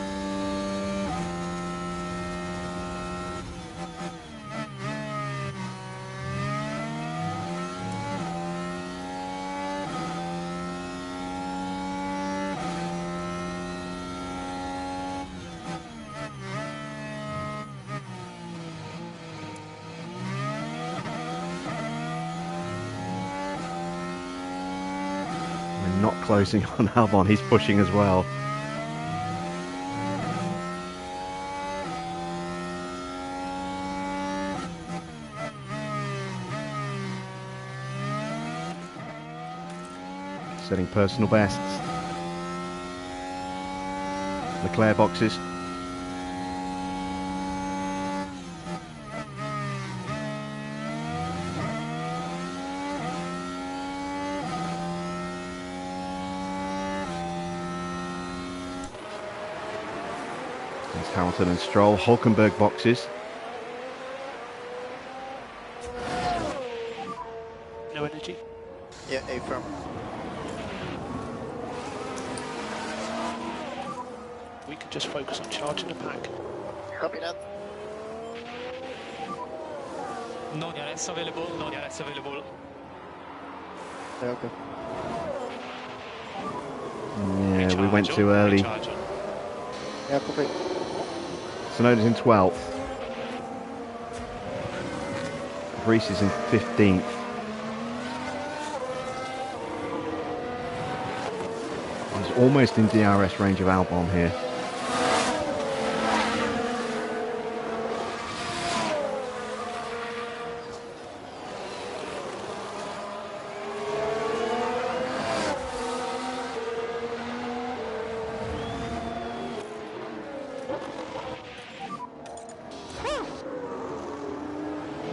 Not closing on Albon, he's pushing as well. Setting personal bests. Leclerc boxes. Hamilton and Stroll. Hulkenberg boxes. No energy. Yeah, A firm. We can just focus on charging the pack. Copy that. No DRS available, no DRS available. Yeah, okay. Yeah, we went too early. Yeah, copy. Tsunoda's in 12th. Reese is in 15th. He's almost in DRS range of Albon here.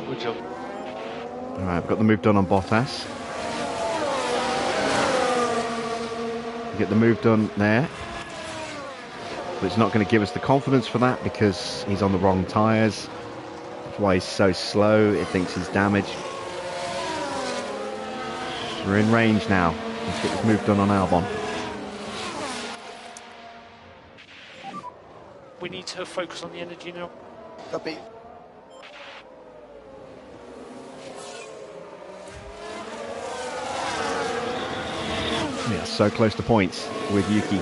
Good job. Alright, I've got the move done on Bottas. Get the move done there. But it's not going to give us the confidence for that because he's on the wrong tyres. That's why he's so slow. It thinks he's damaged. We're in range now. Let's get this move done on Albon. We need to focus on the energy now. Copy. Yeah, so close to points with Yuki.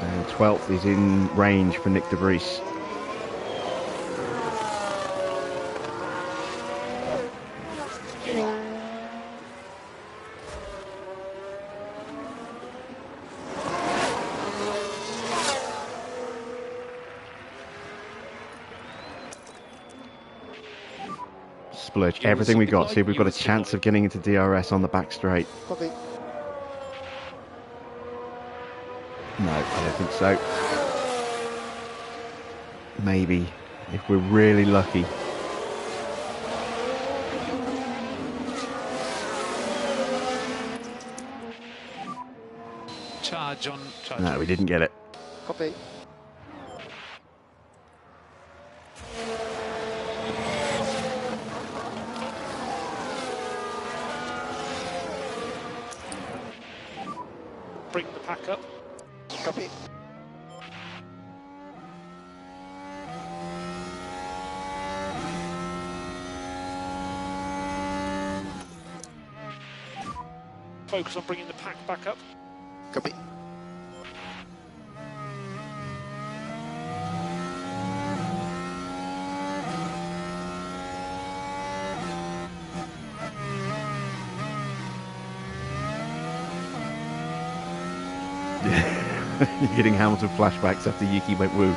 And 12th is in range for Nick de Vries. Splurge everything we got. See if we've got a chance of getting into DRS on the back straight. Copy. No, I don't think so. Maybe, if we're really lucky. Charge on. Charge. No, we didn't get it. Copy. Bring the pack up. Copy. Focus on bringing the pack back up. Copy. You're getting Hamilton flashbacks after Yuki went woo.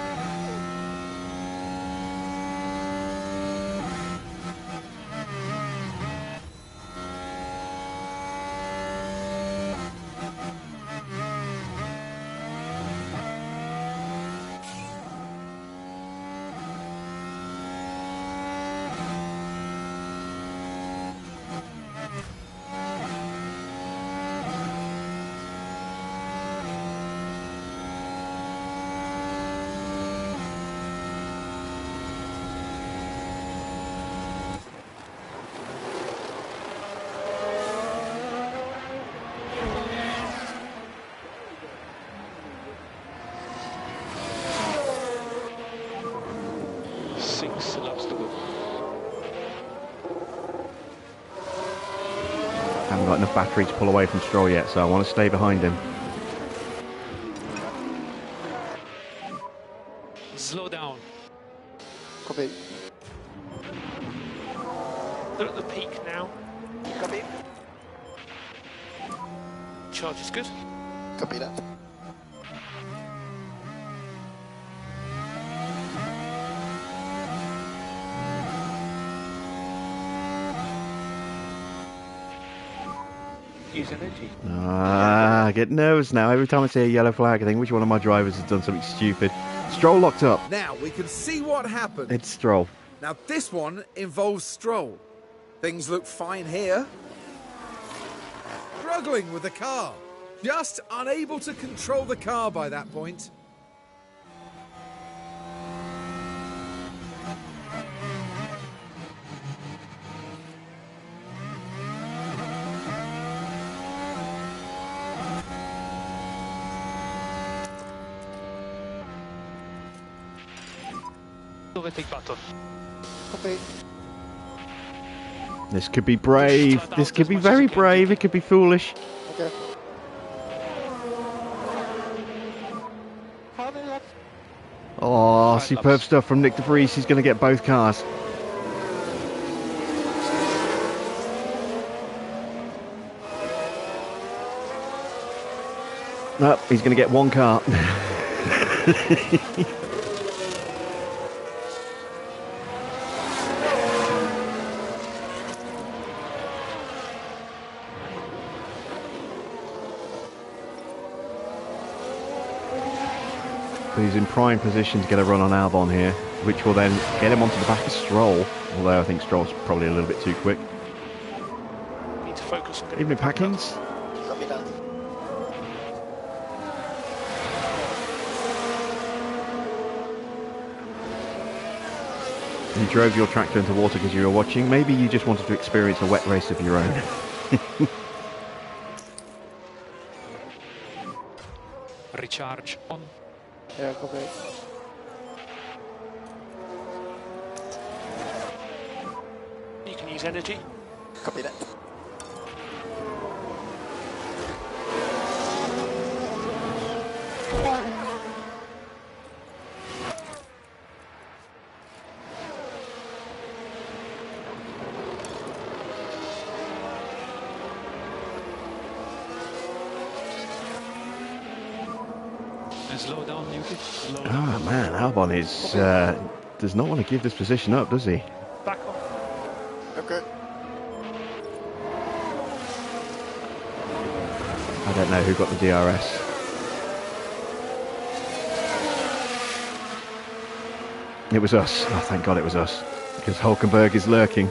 Haven't got enough battery to pull away from Stroll yet, so I want to stay behind him. Slow down. Copy. They're at the peak now. Copy. Charge is good. Copy that. Use energy. I get nervous now. Every time I see a yellow flag, I think which one of my drivers has done something stupid. Stroll locked up. Now we can see what happened. It's Stroll. Now this one involves Stroll. Things look fine here. Struggling with the car. Just unable to control the car by that point. Overtake button. Copy. This could be brave. This could be very brave. It could be foolish. Okay. How many laps? Oh, superb stuff from Nick De Vries. He's going to get both cars. Nope, he's going to get one car. But he's in prime position to get a run on Albon here, which will then get him onto the back of Stroll, although I think Stroll's probably a little bit too quick. Need to focus on Evening Packings. Copy that. You drove your tractor into water because you were watching. Maybe you just wanted to experience a wet race of your own. recharge on. Yeah, copy. You can use energy. Copy that. Slow down, Yuki. Oh man, Albon is does not want to give this position up, does he? Back on. Okay. I don't know who got the DRS. It was us. Oh, thank God it was us, because Hulkenberg is lurking.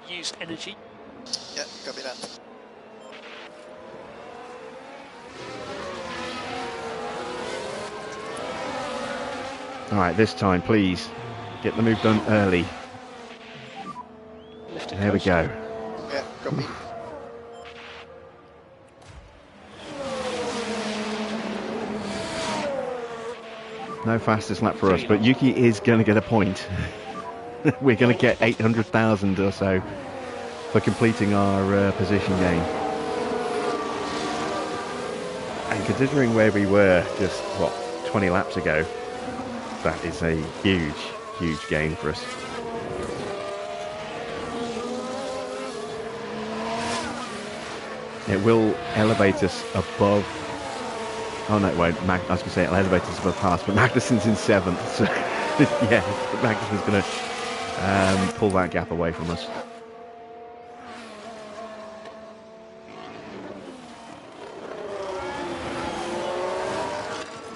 Use energy. Yeah, copy that. Alright, this time please get the move done early. There we go. Yeah, copy. No fastest lap for us, but Yuki is going to get a point. We're going to get 800,000 or so for completing our position gain. And considering where we were just, what, 20 laps ago, That is a huge, huge gain for us. It will elevate us above. Oh no, it won't. I was going to say it'll elevate us above Haas, but Magnussen's in 7th. So yeah, Magnussen's going to pull that gap away from us.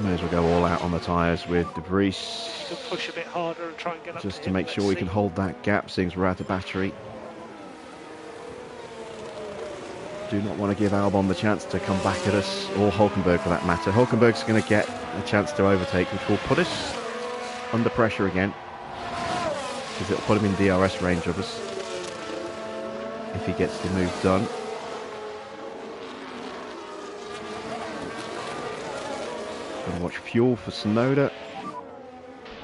May as well go all out on the tyres with De Vries. You can push a bit harder and try and get up just to to him. make sure we can hold that gap, seeing as we're out of battery. Do not want to give Albon the chance to come back at us, or Hulkenberg for that matter. Hulkenberg's going to get a chance to overtake, which will put us under pressure again, because it'll put him in DRS range of us if he gets the move done. Going to watch fuel for Tsunoda.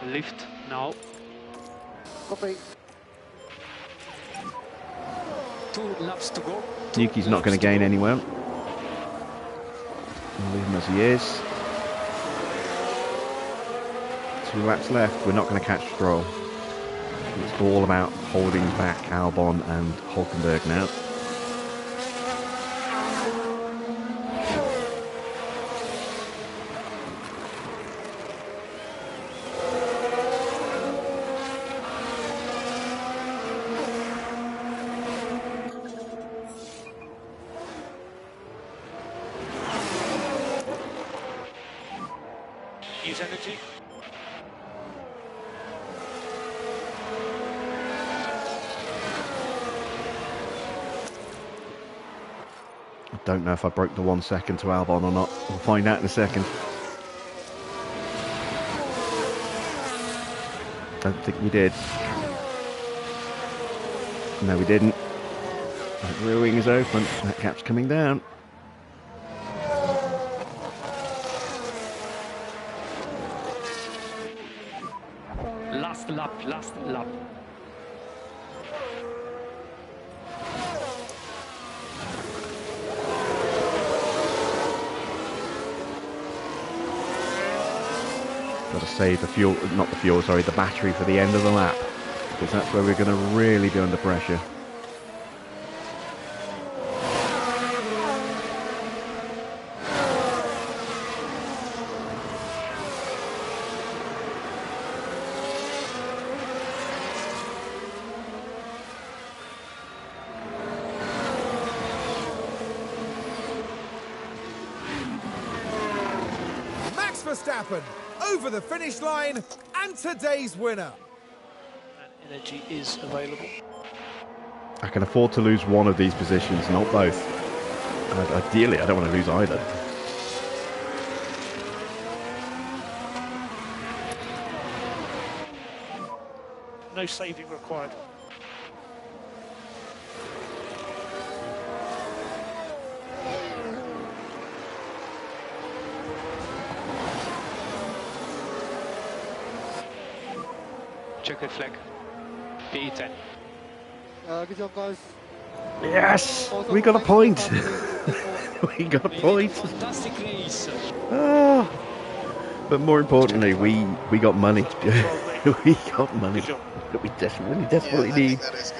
Lift now. Copy. 2 laps to go. Yuki's not going to gain anywhere. We'll leave him as he is. 2 laps left. We're not going to catch Stroll. It's all about holding back Albon and Hulkenberg now. Use energy. I don't know if I broke the 1 second to Albon or not. We'll find out in a second. Don't think we did. No, we didn't. That rear wing is open. That gap's coming down. Last lap. Got to save the fuel, not the fuel, sorry, the battery for the end of the lap, because that's where we're going to really be under pressure. Verstappen over the finish line and today's winner. And energy is available. I can afford to lose one of these positions, not both. And ideally, I don't want to lose either. No saving required. Checkered flag. P10. Good job, guys. Yes! We got a point! We got a point! Fantastic race. Oh. But more importantly, we got money. We got money that we desperately need. That is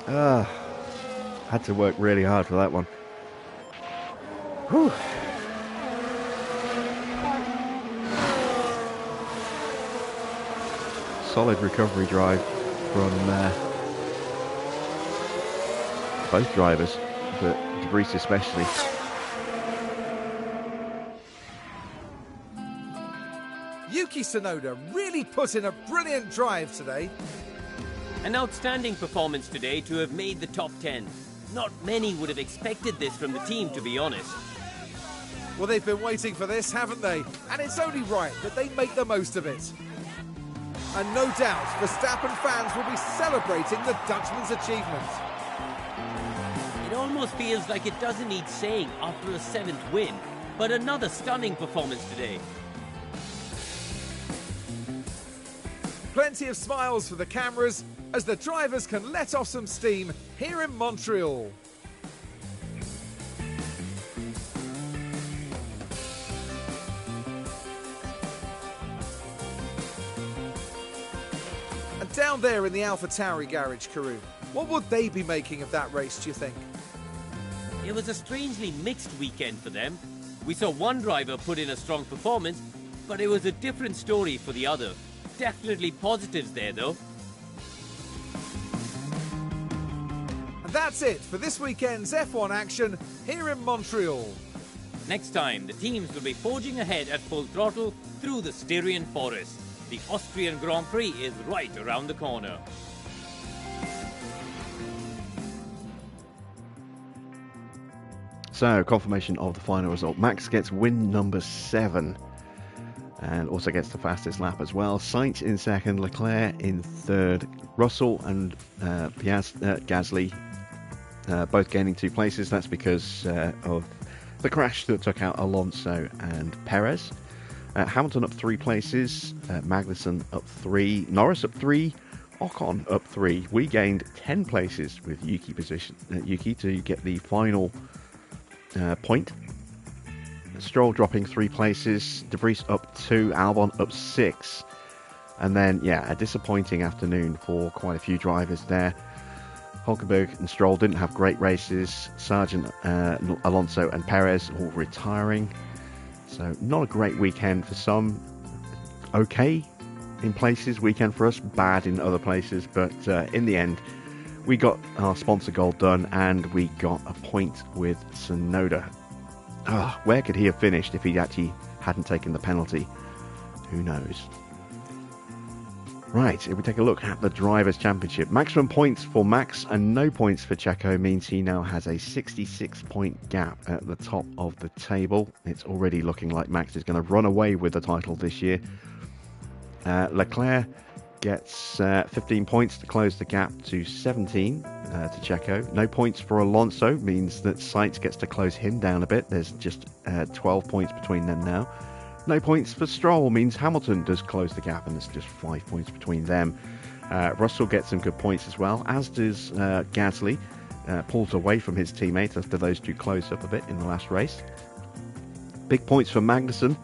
good. Had to work really hard for that one. Whew. Solid recovery drive from both drivers, but De Vries especially. Yuki Tsunoda really put in a brilliant drive today. An outstanding performance today to have made the top 10. Not many would have expected this from the team, to be honest. Well, they've been waiting for this, haven't they? And it's only right that they make the most of it. And no doubt, Verstappen fans will be celebrating the Dutchman's achievement. It almost feels like it doesn't need saying after a 7th win, but another stunning performance today. Plenty of smiles for the cameras as the drivers can let off some steam here in Montreal. Down there in the Alpha Tauri garage, Karun, what would they be making of that race, do you think? It was a strangely mixed weekend for them. We saw one driver put in a strong performance, but it was a different story for the other. Definitely positives there, though. And that's it for this weekend's F1 action here in Montreal. Next time, the teams will be forging ahead at full throttle through the Styrian forest. The Austrian Grand Prix is right around the corner. So, confirmation of the final result. Max gets win number 7 and also gets the fastest lap as well. Sainz in second, Leclerc in third, Russell and Gasly both gaining 2 places. That's because of the crash that took out Alonso and Perez. Hamilton up 3 places, Magnussen up 3, Norris up 3, Ocon up 3. We gained 10 places with Yuki to get the final point. Stroll dropping 3 places, De Vries up 2, Albon up 6. And then, yeah, a disappointing afternoon for quite a few drivers there. Hulkenberg and Stroll didn't have great races. Sargent, Alonso and Perez all retiring. So not a great weekend for some. Okay in places, weekend for us, bad in other places. But in the end, we got our sponsor goal done and we got a point with Tsunoda. Where could he have finished if he actually hadn't taken the penalty? Who knows? Right, if we take a look at the Drivers' Championship, maximum points for Max and no points for Checo means he now has a 66-point gap at the top of the table. It's already looking like Max is going to run away with the title this year. Leclerc gets 15 points to close the gap to 17 to Checo. No points for Alonso means that Sainz gets to close him down a bit. There's just 12 points between them now. No points for Stroll means Hamilton does close the gap and there's just 5 points between them. Russell gets some good points as well, as does Gasly. Pulls away from his teammate after those two closed up a bit in the last race. Big points for Magnussen.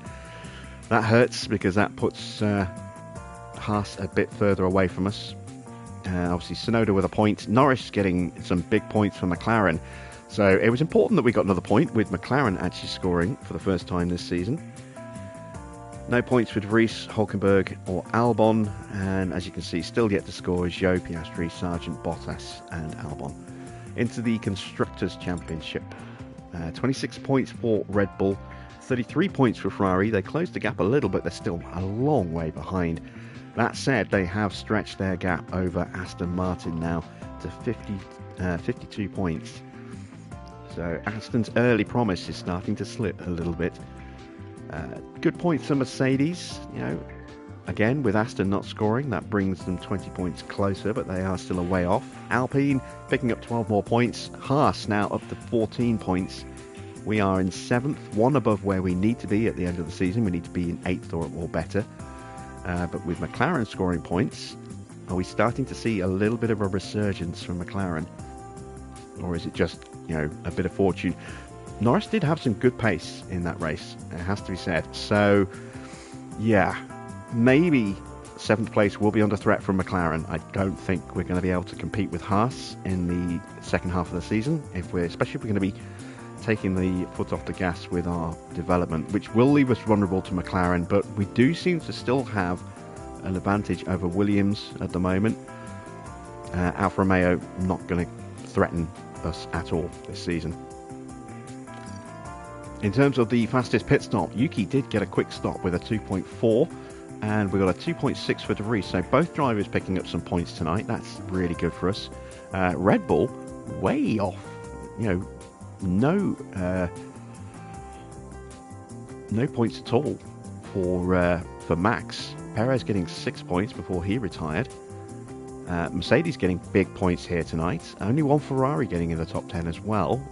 That hurts because that puts Haas a bit further away from us. Obviously Tsunoda with a point. Norris getting some big points for McLaren. So it was important that we got another point with McLaren actually scoring for the first time this season. No points for De Vries, Hulkenberg or Albon, and as you can see, still yet to score is Zhou, Piastri, Sargent, Bottas and Albon. Into the Constructors' Championship. 26 points for Red Bull, 33 points for Ferrari. They closed the gap a little bit, they're still a long way behind. That said, they have stretched their gap over Aston Martin now to 52 points. So Aston's early promise is starting to slip a little bit. Good points for Mercedes, again with Aston not scoring, that brings them 20 points closer, but they are still a way off. Alpine picking up 12 more points, Haas now up to 14 points. We are in 7th, 1 above where we need to be at the end of the season. We need to be in 8th or better. But with McLaren scoring points, are we starting to see a little bit of a resurgence from McLaren? Or is it just, a bit of fortune? Norris did have some good pace in that race, it has to be said. So, yeah, maybe 7th place will be under threat from McLaren. I don't think we're going to be able to compete with Haas in the second half of the season, especially if we're going to be taking the foot off the gas with our development, which will leave us vulnerable to McLaren, but we do seem to still have an advantage over Williams at the moment. Alfa Romeo not going to threaten us at all this season. In terms of the fastest pit stop, Yuki did get a quick stop with a 2.4 and we got a 2.6 for De Vries, so both drivers picking up some points tonight. That's really good for us. Red Bull way off, no points at all for Max. Perez getting 6 points before he retired. Mercedes getting big points here tonight. Only one Ferrari getting in the top 10 as well.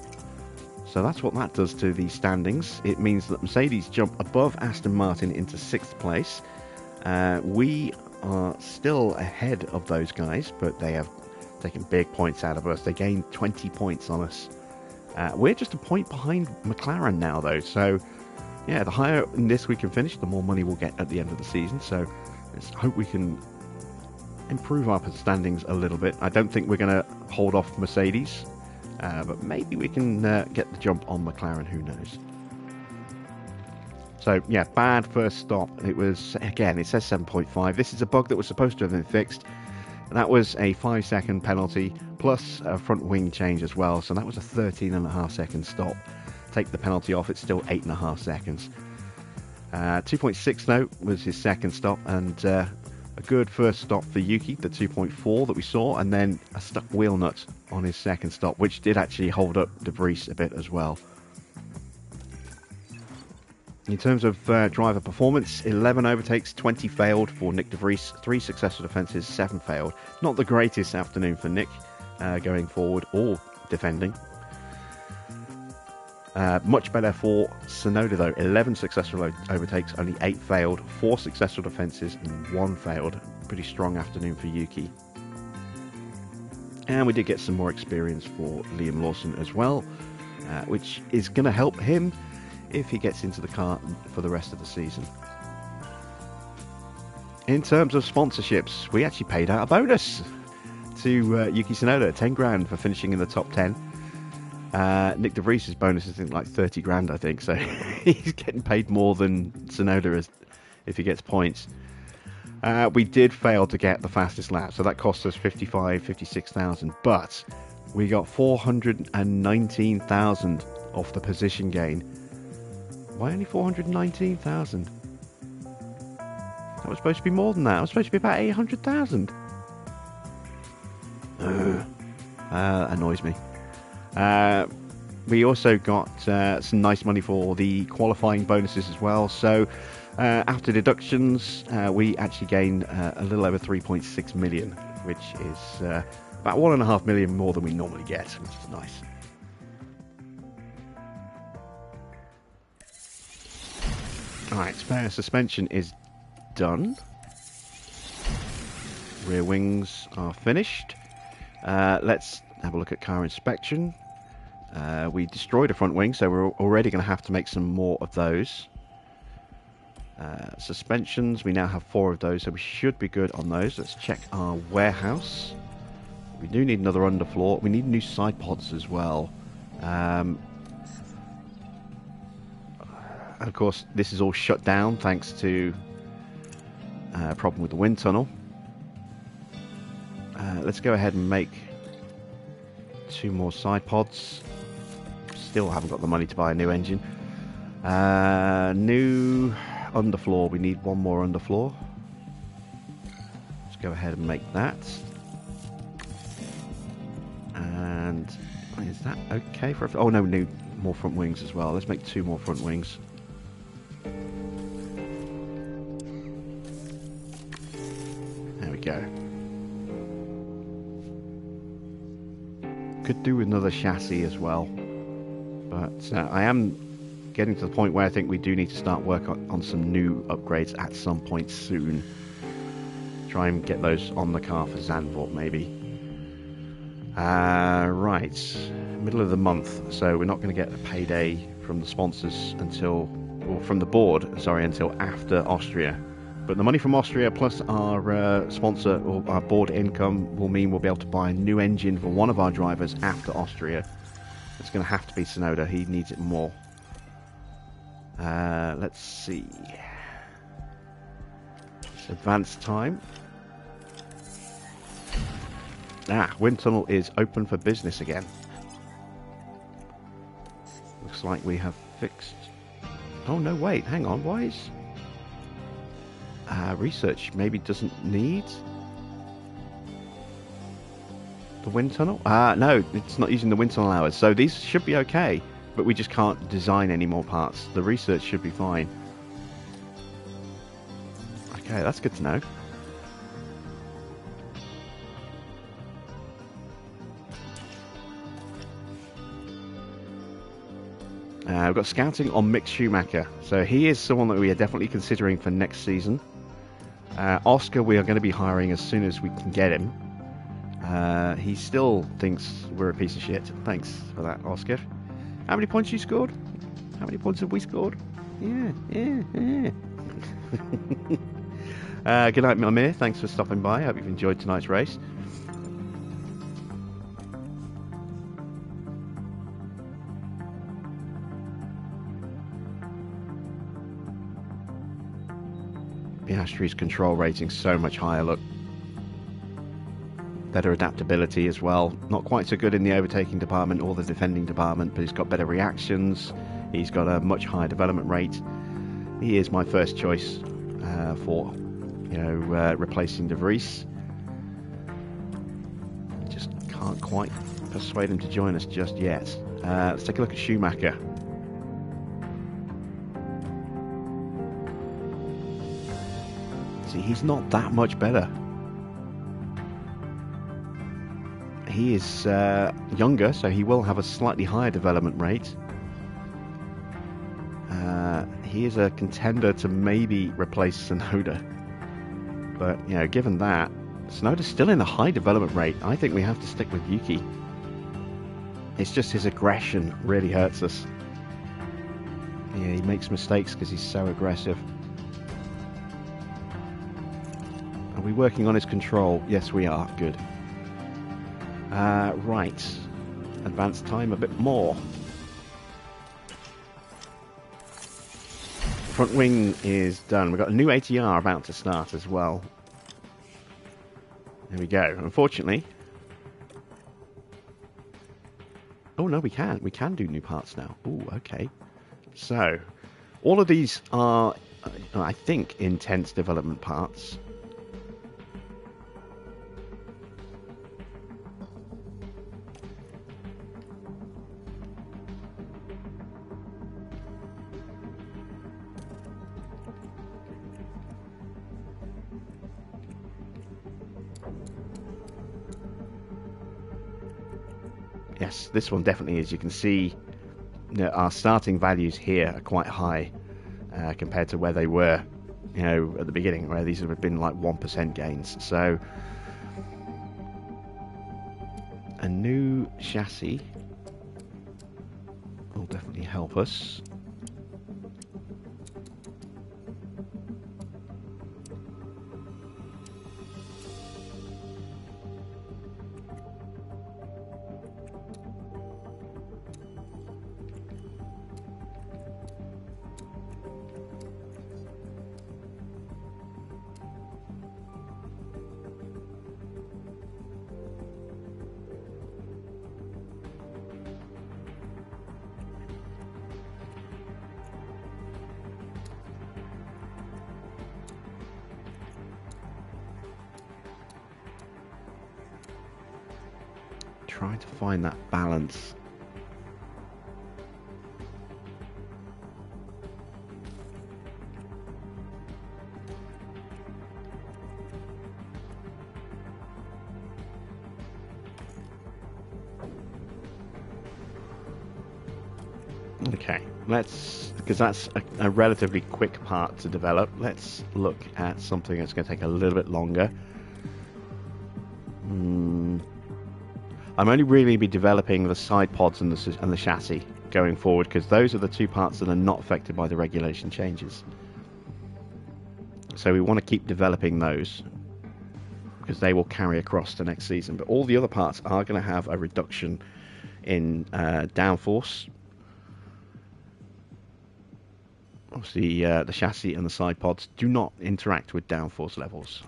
So that's what that does to the standings. It means that Mercedes jump above Aston Martin into 6th place. We are still ahead of those guys, but they have taken big points out of us. They gained 20 points on us. We're just a point behind McLaren now, though. So, yeah, the higher in this we can finish, the more money we'll get at the end of the season. So let's hope we can improve our standings a little bit. I don't think we're going to hold off Mercedes, but maybe we can get the jump on McLaren, who knows. So, yeah, bad first stop. It was, again, it says 7.5. This is a bug that was supposed to have been fixed. And that was a 5-second penalty, plus a front wing change as well. So that was a 13.5-second stop. Take the penalty off, it's still 8.5 seconds. 2.6 though was his second stop, and a good first stop for Yuki, the 2.4 that we saw, and then a stuck wheel nut on his second stop, which did actually hold up De Vries a bit as well. In terms of driver performance, 11 overtakes, 20 failed for Nick De Vries, 3 successful defences, 7 failed. Not the greatest afternoon for Nick going forward or defending. Much better for Tsunoda though, 11 successful overtakes, only 8 failed, 4 successful defences and 1 failed. Pretty strong afternoon for Yuki. And we did get some more experience for Liam Lawson as well, which is going to help him if he gets into the car for the rest of the season. In terms of sponsorships, we actually paid out a bonus to Yuki Tsunoda, 10 grand for finishing in the top 10. Nick De Vries' bonus is like 30 grand, I think, so he's getting paid more than Tsunoda if he gets points. We did fail to get the fastest lap, so that cost us 56,000, but we got 419,000 off the position gain. Why only 419,000? That was supposed to be more than that. It was supposed to be about 800,000. Annoys me. We also got some nice money for the qualifying bonuses as well. So after deductions, we actually gained a little over 3.6 million, which is about 1.5 million more than we normally get, which is nice. Alright, spare suspension is done. Rear wings are finished. Let's have a look at car inspection. We destroyed a front wing, so we're already going to have to make some more of those. Suspensions, we now have 4 of those, so we should be good on those. Let's check our warehouse. We do need another underfloor. We need new side pods as well. Of course, this is all shut down thanks to a problem with the wind tunnel. Let's go ahead and make 2 more side pods. Still haven't got the money to buy a new engine. New underfloor. We need 1 more underfloor. Let's go ahead and make that. And is that okay for? Oh no, we need more front wings as well. Let's make 2 more front wings. There we go. Could do with another chassis as well, but I am getting to the point where I think we do need to start work on some new upgrades at some point soon. Try and get those on the car for Zandvoort maybe. Right, middle of the month, so we're not going to get a payday from the sponsors until, or from the board, sorry, until after Austria. But the money from Austria plus our sponsor or our board income will mean we'll be able to buy a new engine for one of our drivers after Austria. It's going to have to be Tsunoda. He needs it more. Let's see. It's advanced time. Wind tunnel is open for business again. Looks like we have fixed... Oh no, wait, hang on. Why is... research maybe doesn't need the wind tunnel? No, it's not using the wind tunnel hours. So these should be okay, but we just can't design any more parts. The research should be fine. Okay, that's good to know. We've got scouting on Mick Schumacher. So he is someone that we are definitely considering for next season. Oscar, we are going to be hiring as soon as we can get him. He still thinks we're a piece of shit. Thanks for that, Oscar. How many points you scored? How many points have we scored? Yeah. Good night, Amir. Thanks for stopping by. Hope you've enjoyed tonight's race. Piastri's control rating so much higher. Look, better adaptability as well. Not quite so good in the overtaking department or the defending department, but he's got better reactions. He's got a much higher development rate. He is my first choice for, replacing De Vries. Just can't quite persuade him to join us just yet. Let's take a look at Schumacher. See, he's not that much better. He is younger, so he will have a slightly higher development rate. He is a contender to maybe replace Tsunoda. But, given that, Tsunoda's still in a high development rate. I think we have to stick with Yuki. It's just his aggression really hurts us. Yeah, he makes mistakes because he's so aggressive. Are we working on his control? Yes, we are. Good. Right. Advanced time a bit more. Front wing is done. We've got a new ATR about to start as well. There we go. Unfortunately... Oh, no, we can. We can do new parts now. Oh, okay. So, all of these are, I think, intense development parts. Yes, this one definitely is. You can see our starting values here are quite high compared to where they were, at the beginning, where these have been like 1% gains. So, a new chassis will definitely help us. Trying to find that balance. Okay, because that's a relatively quick part to develop, let's look at something that's going to take a little bit longer. I'm only really be developing the side pods and the chassis going forward, because those are the two parts that are not affected by the regulation changes. So we want to keep developing those, because they will carry across to next season. But all the other parts are going to have a reduction in downforce. Obviously, the chassis and the side pods do not interact with downforce levels.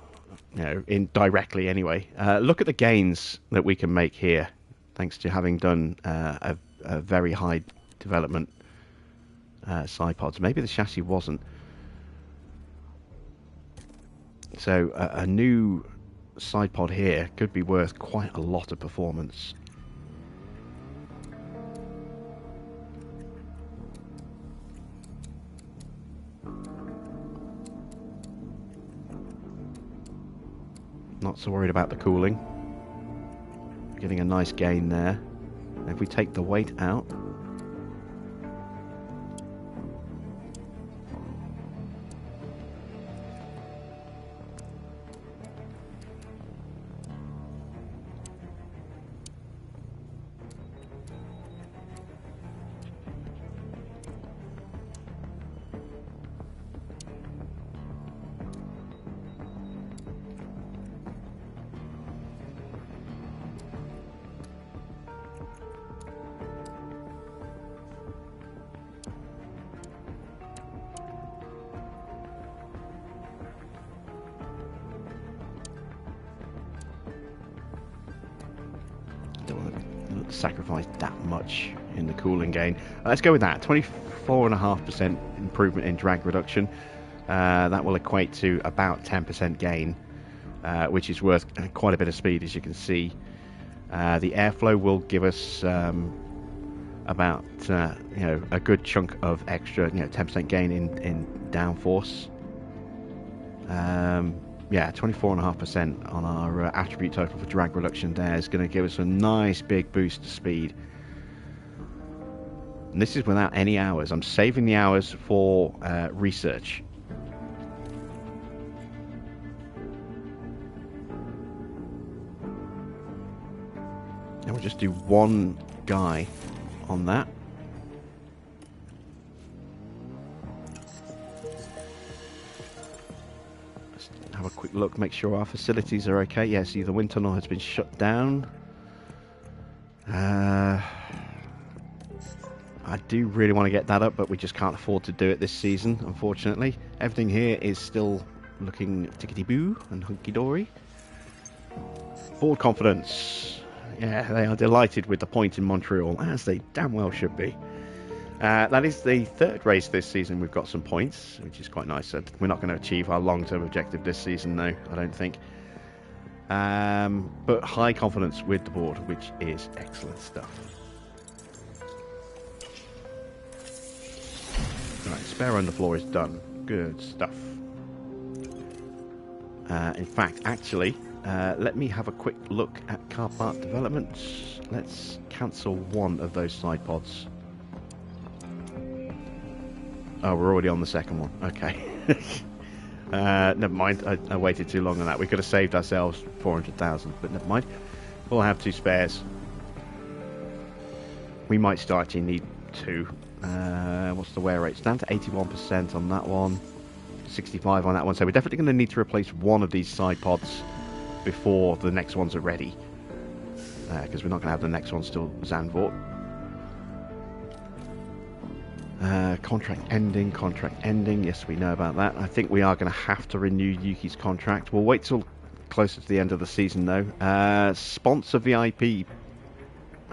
Indirectly anyway. Look at the gains that we can make here, thanks to having done a very high development side pods. Maybe the chassis wasn't. So a new side pod here could be worth quite a lot of performance. Not so worried about the cooling. Getting a nice gain there. And if we take the weight out, sacrifice that much in the cooling gain. Let's go with that. 24.5% improvement in drag reduction. That will equate to about 10% gain, which is worth quite a bit of speed, as you can see. The airflow will give us about a good chunk of extra, 10% gain in downforce. Yeah, 24.5% on our attribute total for drag reduction there is going to give us a nice big boost to speed. And this is without any hours. I'm saving the hours for research. And we'll just do one guy on that. Let's have a quick look, make sure our facilities are okay. Yeah, see, the wind tunnel has been shut down. I do really want to get that up, but we just can't afford to do it this season, unfortunately. Everything here is still looking tickety-boo and hunky-dory. Board confidence. Yeah, they are delighted with the point in Montreal, as they damn well should be. That is the third race this season. We've got some points, which is quite nice. We're not going to achieve our long-term objective this season, though, I don't think. But high confidence with the board, which is excellent stuff. Right, spare underfloor is done. Good stuff. In fact, actually, let me have a quick look at car park developments. Let's cancel one of those side pods. Oh, we're already on the second one. Okay. Never mind. I waited too long on that. We could have saved ourselves 400,000, but never mind. We'll have two spares. We might still actually need two. What's the wear rate? It's down to 81% on that one. 65 on that one. So we're definitely going to need to replace one of these side pods before the next ones are ready. Because we're not going to have the next one still Zandvoort. Contract ending. Yes, we know about that. I think we are going to have to renew Yuki's contract. We'll wait till closer to the end of the season, though. Sponsor VIP.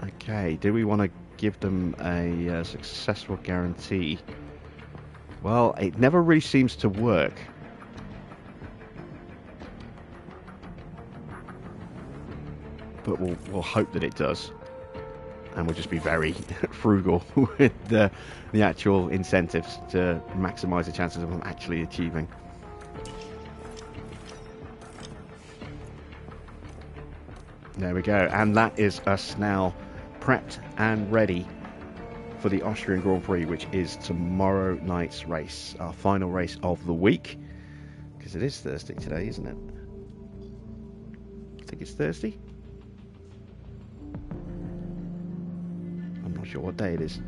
Okay, do we want to give them a successful guarantee? Well, it never really seems to work. But we'll hope that it does. And we'll just be very frugal with the actual incentives to maximise the chances of them actually achieving. There we go. And that is us now prepped and ready for the Austrian Grand Prix, which is tomorrow night's race, our final race of the week, because it is Thursday today, isn't it? I think it's Thursday. I'm not sure what day it is.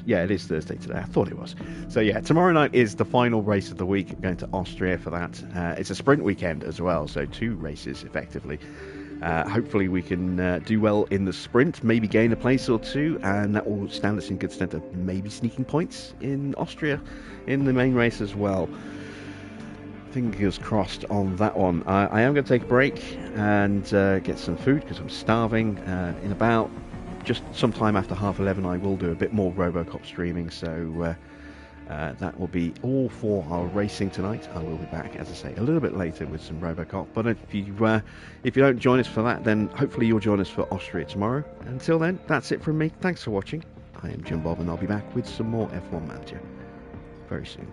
Yeah, it is Thursday today. I thought it was. So yeah, tomorrow night is the final race of the week. Going to Austria for that. It's a sprint weekend as well, so two races effectively. Hopefully we can do well in the sprint, maybe gain a place or two, and that will stand us in good stead of maybe sneaking points in Austria in the main race as well. Fingers crossed on that one. I am going to take a break and get some food because I'm starving. In about just sometime after 11:30 I will do a bit more Robocop streaming, so that will be all for our racing tonight. I will be back, as I say, a little bit later with some Robocop, but if you don't join us for that, then hopefully you'll join us for Austria tomorrow. Until then, that's it from me. Thanks for watching. I am Jim Bob, and I'll be back with some more F1 Manager very soon.